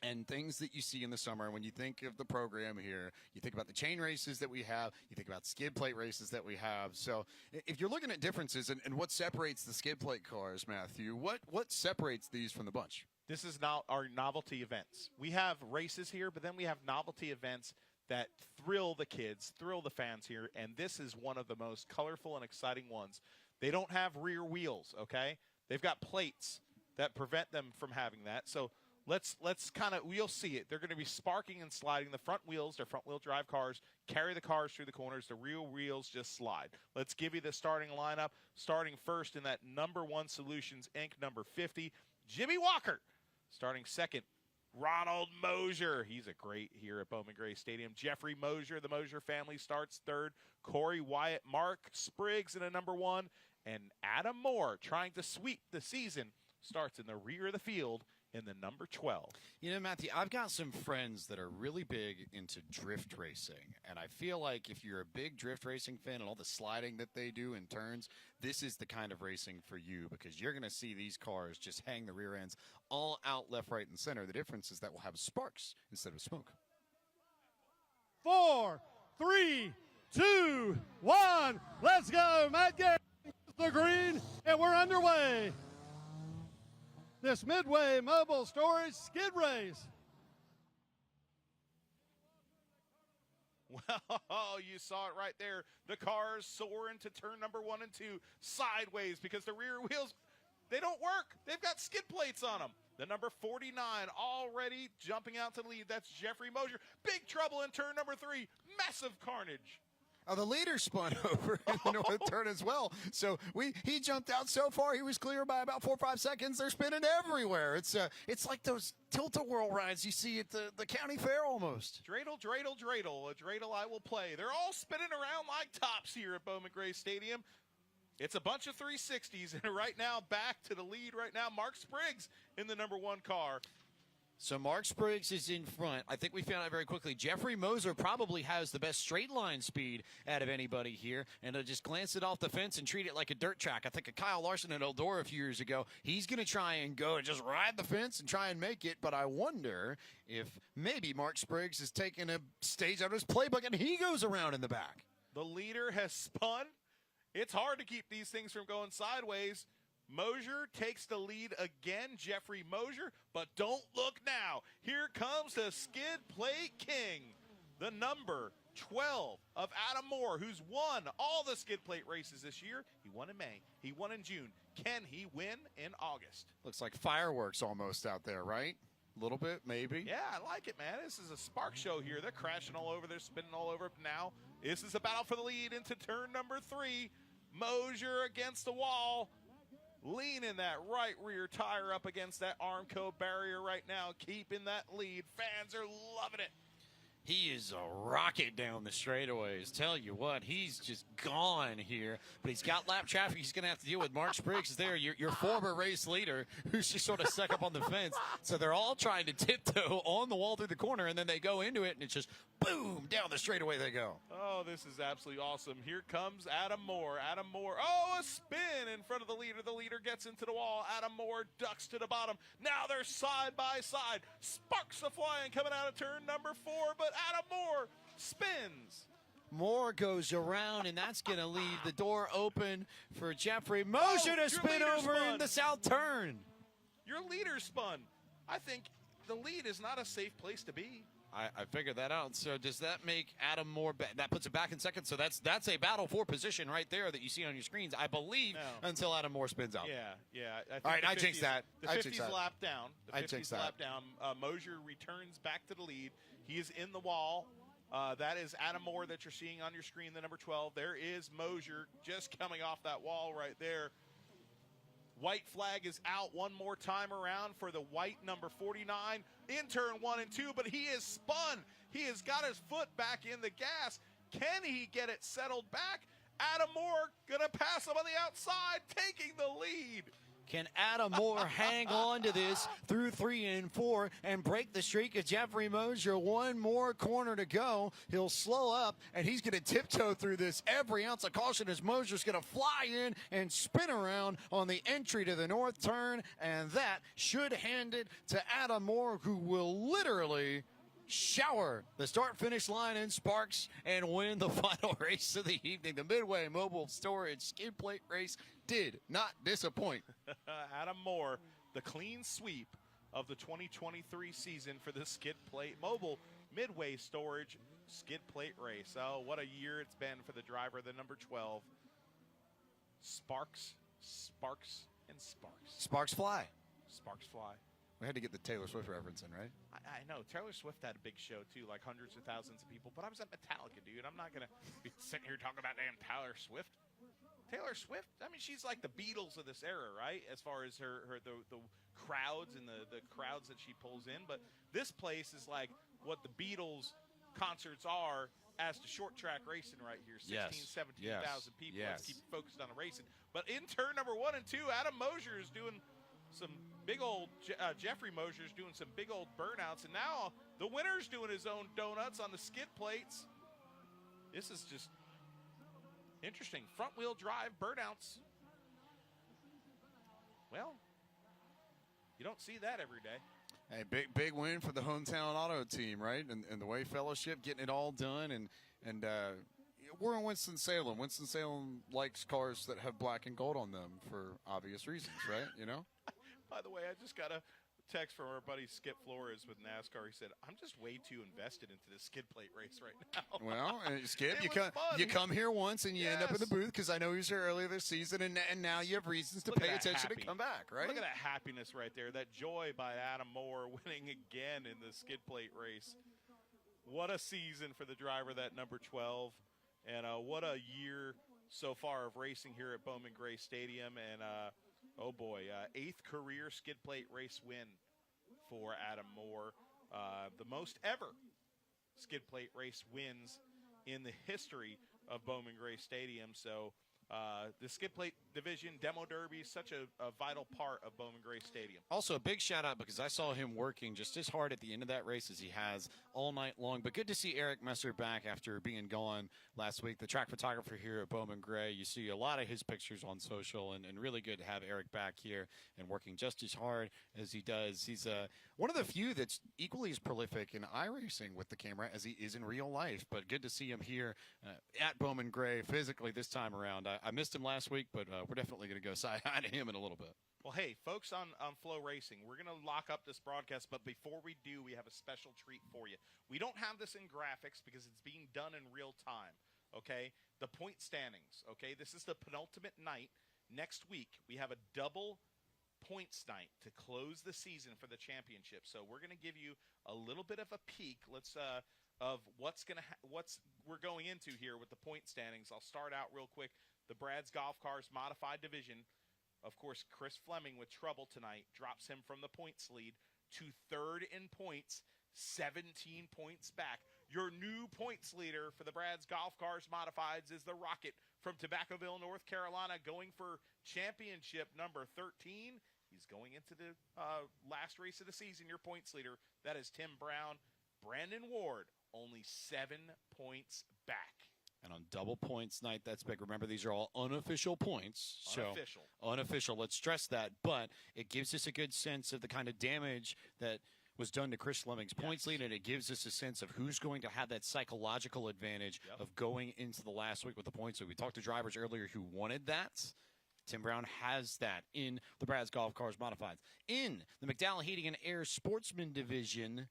and things that you see in the summer. When you think of the program here, you think about the chain races that we have, you think about skid plate races that we have. So if you're looking at differences and what separates the skid plate cars, Matthew, what separates these from the bunch? this is now our novelty events. We have races here, but then we have novelty events that thrill the kids, thrill the fans here, and this is one of the most colorful and exciting ones. They don't have rear wheels, okay? They've got plates that prevent them from having that. So let's kind of, we'll see it. They're going to be sparking and sliding. The front wheels, they're front-wheel drive cars, carry the cars through the corners. The rear wheels just slide. Let's give you the starting lineup. Starting first in that number 1 Solutions Inc. number 50, Jimmy Walker. Starting second, Ronald Mosier. He's a great here at Bowman Gray Stadium. Jeffrey Mosier, the Mosier family, starts third. Corey Wyatt, Mark Spriggs in a number 1. And Adam Moore, trying to sweep the season, starts in the rear of the field in the number 12. You know, Matthew, I've got some friends that are really big into drift racing, and I feel like if you're a big drift racing fan and all the sliding that they do in turns, this is the kind of racing for you, because you're going to see these cars just hang the rear ends all out left, right, and center. The difference is that we'll have sparks instead of smoke. 4, 3, 2, 1. Let's go. Matt Gary, the green, and we're underway. This Midway Mobile Storage Skid Race. Well, you saw it right there. The cars soar into turn number 1 and 2 sideways because the rear wheels, they don't work. They've got skid plates on them. The number 49 already jumping out to the lead. That's Jeffrey Mosier. Big trouble in turn number 3. Massive carnage. Oh, the leader spun over in the north turn as well. So he jumped out so far, he was clear by about 4 or 5 seconds. They're spinning everywhere. It's like those tilt-a-whirl rides you see at the county fair almost. Dreidel, dreidel, dreidel. A dreidel I will play. They're all spinning around like tops here at Bowman Gray Stadium. It's a bunch of 360s, and right now back to the lead right now, Mark Spriggs in the number 1 car. So Mark Spriggs is in front. I think we found out very quickly. Jeffrey Moser probably has the best straight line speed out of anybody here. And to just glance it off the fence and treat it like a dirt track. I think of Kyle Larson at Eldora a few years ago. He's going to try and go and just ride the fence and try and make it. But I wonder if maybe Mark Spriggs is taking a stage out of his playbook and he goes around in the back. The leader has spun It's hard to keep these things from going sideways. Mosier takes the lead again, Jeffrey Mosier, but don't look now. Here comes the skid plate king, the number 12 of Adam Moore, who's won all the skid plate races this year. He won in May. He won in June. Can he win in August? Looks like fireworks almost out there, right? A little bit, maybe. Yeah, I like it, man. This is a spark show here. They're crashing all over. They're spinning all over now. This is a battle for the lead into turn number 3. Mosier against the wall. Leaning that right rear tire up against that Armco barrier right now, keeping that lead. Fans are loving it. He is a rocket down the straightaways. Tell you what, he's just gone here. But he's got lap traffic he's going to have to deal with. Mark Spriggs is there, your former race leader, who's just sort of stuck up on the fence. So they're all trying to tiptoe on the wall through the corner, and then they go into it, and it's just boom, down the straightaway they go. Oh, this is absolutely awesome. Here comes Adam Moore. Adam Moore, oh, a spin in front of the leader. The leader gets into the wall. Adam Moore ducks to the bottom. Now they're side by side. Sparks are flying coming out of turn number 4, but Adam Moore spins. Moore goes around, and that's going to leave the door open for Jeffrey Mosier to spin over in the south turn. Your leader spun. I think the lead is not a safe place to be. I figured that out. So does that make Adam Moore that puts it back in second? So that's a battle for position right there that you see on your screens, I believe, until Adam Moore spins out. Yeah. All right, I jinxed that. The 50's lap down. The 50's lap down. Mosier returns back to the lead. He is in the wall. That is Adam Moore that you're seeing on your screen, the number 12. There is Mosier just coming off that wall right there. White flag is out one more time around for the white number 49 in turn 1 and 2, but he is spun. He has got his foot back in the gas. Can he get it settled back? Adam Moore going to pass him on the outside, taking the lead. Can Adam Moore hang on to this through 3 and 4 and break the streak of Jeffrey Mosier? One more corner to go. He'll slow up, and he's going to tiptoe through this every ounce of caution as Mosier's going to fly in and spin around on the entry to the north turn, and that should hand it to Adam Moore, who will literally shower the start-finish line in sparks and win the final race of the evening. The Midway Mobile Storage skid plate race did not disappoint. Adam Moore, the clean sweep of the 2023 season for the skid plate mobile Midway Storage skid plate race. Oh, what a year it's been for the driver, the number 12. Sparks, sparks, and sparks. Sparks fly. Sparks fly. We had to get the Taylor Swift reference in, right? I know. Taylor Swift had a big show, too, like hundreds of thousands of people. But I was at Metallica, dude. I'm not going to be sitting here talking about damn Taylor Swift. Taylor Swift, I mean, she's like the Beatles of this era, right? As far as the crowds and the crowds that she pulls in. But this place is like what the Beatles concerts are as to short track racing right here. 17,000 people. Yes. Let's keep focused on the racing. But in turn number 1 and 2, Adam Mosier is doing some big old Jeffrey Mosier's doing some big old burnouts, and now the winner's doing his own donuts on the skid plates. This is just interesting. Front wheel drive burnouts. Well, you don't see that every day. Hey, big win for the hometown auto team, right? And the Way Fellowship getting it all done, and we're in Winston-Salem. Winston-Salem likes cars that have black and gold on them for obvious reasons, right? You know. By the way, I just got a text from our buddy Skip Flores with NASCAR. He said, "I'm just way too invested into this skid plate race right now." Well, Skip, you come here once and you end up in the booth because I know he was here earlier this season, and now you have reasons to pay attention and come back, right? Look at that happiness right there, that joy by Adam Moore winning again in the skid plate race. What a season for the driver, that number 12, and what a year so far of racing here at Bowman Gray Stadium, and oh boy, 8th career skid plate race win for Adam Moore. The most ever skid plate race wins in the history of Bowman Gray Stadium. So the skid plate division, demo derby, such a vital part of Bowman Gray Stadium. Also, a big shout out because I saw him working just as hard at the end of that race as he has all night long. But good to see Eric Messer back after being gone last week. The track photographer here at Bowman Gray. You see a lot of his pictures on social, and really good to have Eric back here and working just as hard as he does. He's one of the few that's equally as prolific in iRacing with the camera as he is in real life. But good to see him here at Bowman Gray physically this time around. I missed him last week, but we're definitely going to go say hi to him in a little bit. Well, hey, folks on Flow Racing, we're going to lock up this broadcast, but before we do, we have a special treat for you. We don't have this in graphics because it's being done in real time, okay? The point standings, okay? This is the penultimate night. Next week, we have a double points night to close the season for the championship. So we're going to give you a little bit of a peek. Of what's we're going into here with the point standings. I'll start out real quick. The Brad's Golf Cars Modified Division. Of course, Chris Fleming with trouble tonight drops him from the points lead to third in points, 17 points back. Your new points leader for the Brad's Golf Cars Modifieds is the Rocket from Tobaccoville, North Carolina, going for championship number 13. He's going into the last race of the season. Your points leader, that is Tim Brown. Brandon Ward, only 7 points back. And on double points night, that's big. Remember, these are all unofficial points. Unofficial. So, unofficial. Let's stress that. But it gives us a good sense of the kind of damage that was done to Chris Fleming's points lead, and it gives us a sense of who's going to have that psychological advantage of going into the last week with the points lead. We talked to drivers earlier who wanted that. Tim Brown has that in the Brad's Golf Cars Modifieds. In the McDowell Heating and Air Sportsman Division,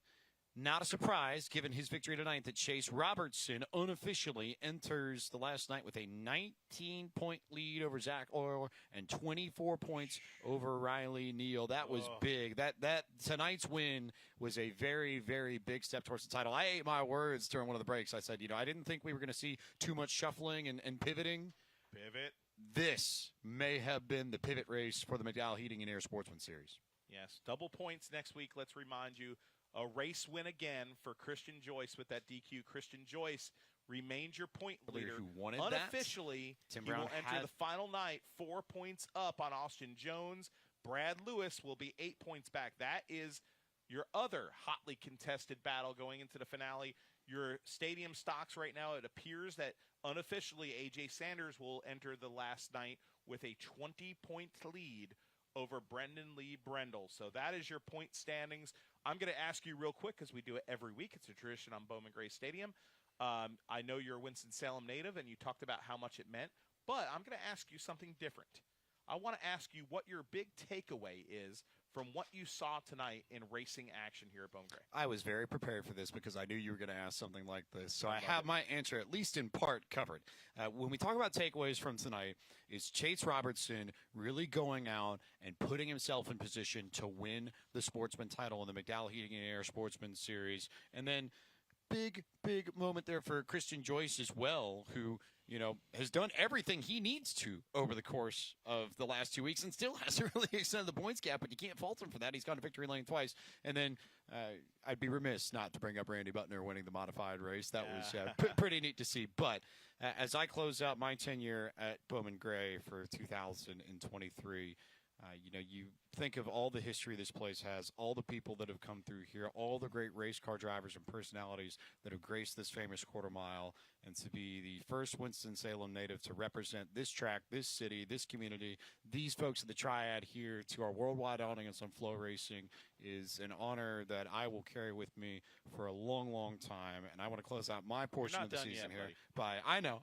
not a surprise, given his victory tonight, that Chase Robertson unofficially enters the last night with a 19-point lead over Zach Orr and 24 points over Riley Neal. That was big. That tonight's win was a very, very big step towards the title. I ate my words during one of the breaks. I said, I didn't think we were going to see too much shuffling and pivoting. Pivot. This may have been the pivot race for the McDowell Heating and Air Sportsman Series. Yes, double points next week. Let's remind you, a race win again for Christian Joyce with that DQ. Christian Joyce remains your point leader. Who wanted unofficially, that. Tim he Brown will enter the final night 4 points up on Austin Jones. Brad Lewis will be 8 points back. That is your other hotly contested battle going into the finale. Your stadium stocks right now, it appears that unofficially A.J. Sanders will enter the last night with a 20-point lead over Brendan Lee Brendel. So that is your point standings. I'm going to ask you real quick, because we do it every week. It's a tradition on Bowman Gray Stadium. I know you're a Winston-Salem native, and you talked about how much it meant, but I'm going to ask you something different. I want to ask you what your big takeaway is from what you saw tonight in racing action here at Bowman Gray. I was very prepared for this because I knew you were going to ask something like this. So I have my answer, at least in part, covered. When we talk about takeaways from tonight, is Chase Robertson really going out and putting himself in position to win the Sportsman title in the McDowell Heating and Air Sportsman Series. And then big moment there for Christian Joyce as well, who has done everything he needs to over the course of the last 2 weeks and still hasn't really extended the points gap, but you can't fault him for that. He's gone to victory lane twice. And then I'd be remiss not to bring up Randy Butner winning the modified race. That was pretty neat to see. But as I close out my tenure at Bowman Gray for 2023, you think of all the history this place has, all the people that have come through here, all the great race car drivers and personalities that have graced this famous quarter mile, and to be the first Winston-Salem native to represent this track, this city, this community, these folks at the Triad here to our worldwide audience on Flow Racing is an honor that I will carry with me for a long, long time. And I want to close out my portion of the season here by, I know,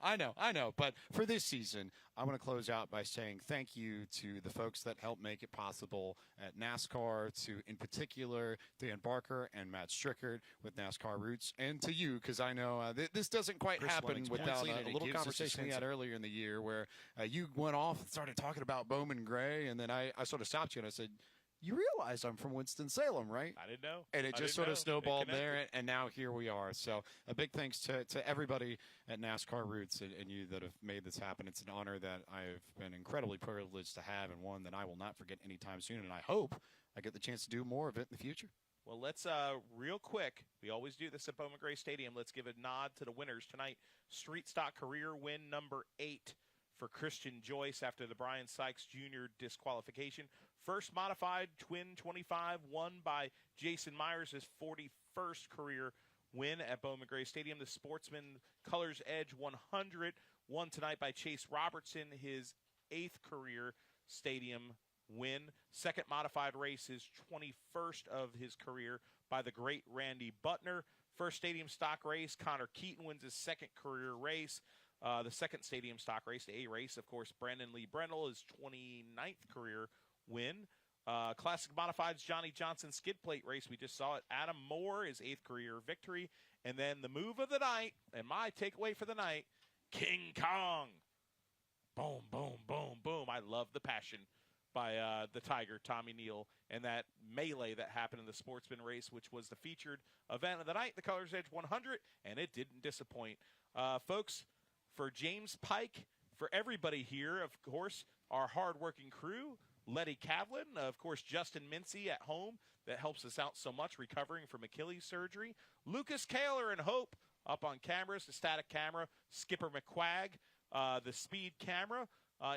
but for this season, I want to close out by saying thank you to the folks that helped make it possible at NASCAR, to, in particular, Dan Barker and Matt Strickard with NASCAR Roots, and to you, because I know this doesn't quite happen without a little conversation we had earlier in the year where you went off and started talking about Bowman Gray, and then I sort of stopped you and I said, you realize I'm from Winston-Salem, right? I didn't know. And it just sort of snowballed there, and now here we are. So a big thanks to everybody at NASCAR Roots and you that have made this happen. It's an honor that I've been incredibly privileged to have, and one that I will not forget anytime soon, and I hope I get the chance to do more of it in the future. Well, let's, real quick, we always do this at Bowman Gray Stadium. Let's give a nod to the winners tonight. Street Stock career win number 8 for Christian Joyce after the Brian Sykes Jr. disqualification. First modified twin 25 won by Jason Myers, his 41st career win at Bowman Gray Stadium. The Sportsman Colors Edge 100 won tonight by Chase Robertson, his 8th career stadium win. Second modified race, his 21st of his career by the great Randy Butner. First stadium stock race, Connor Keaton wins his 2nd career race. the second stadium stock race, the A race. Of course, Brandon Lee Brendel, his 29th career win. Classic Modifieds, Johnny Johnson skid plate race. We just saw it. Adam Moore, his 8th career victory. And then the move of the night, and my takeaway for the night, King Kong. Boom, boom, boom, boom. I love the passion by the Tiger, Tommy Neal, and that melee that happened in the Sportsman race, which was the featured event of the night, the Colors Edge 100, and it didn't disappoint. Folks, for James Pike, for everybody here, of course, our hardworking crew, Letty Kavlin, of course, Justin Mincy at home, that helps us out so much, recovering from Achilles surgery. Lucas Kaler and Hope up on cameras, the static camera. Skipper McQuagg, the speed camera.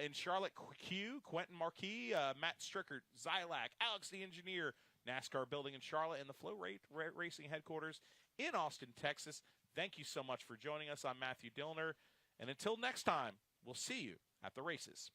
In Charlotte, Q, Quentin Marquis, Matt Strickert, Zylac, Alex the engineer, NASCAR building in Charlotte, and the Flow Racing headquarters in Austin, Texas. Thank you so much for joining us. I'm Matthew Dillner. And until next time, we'll see you at the races.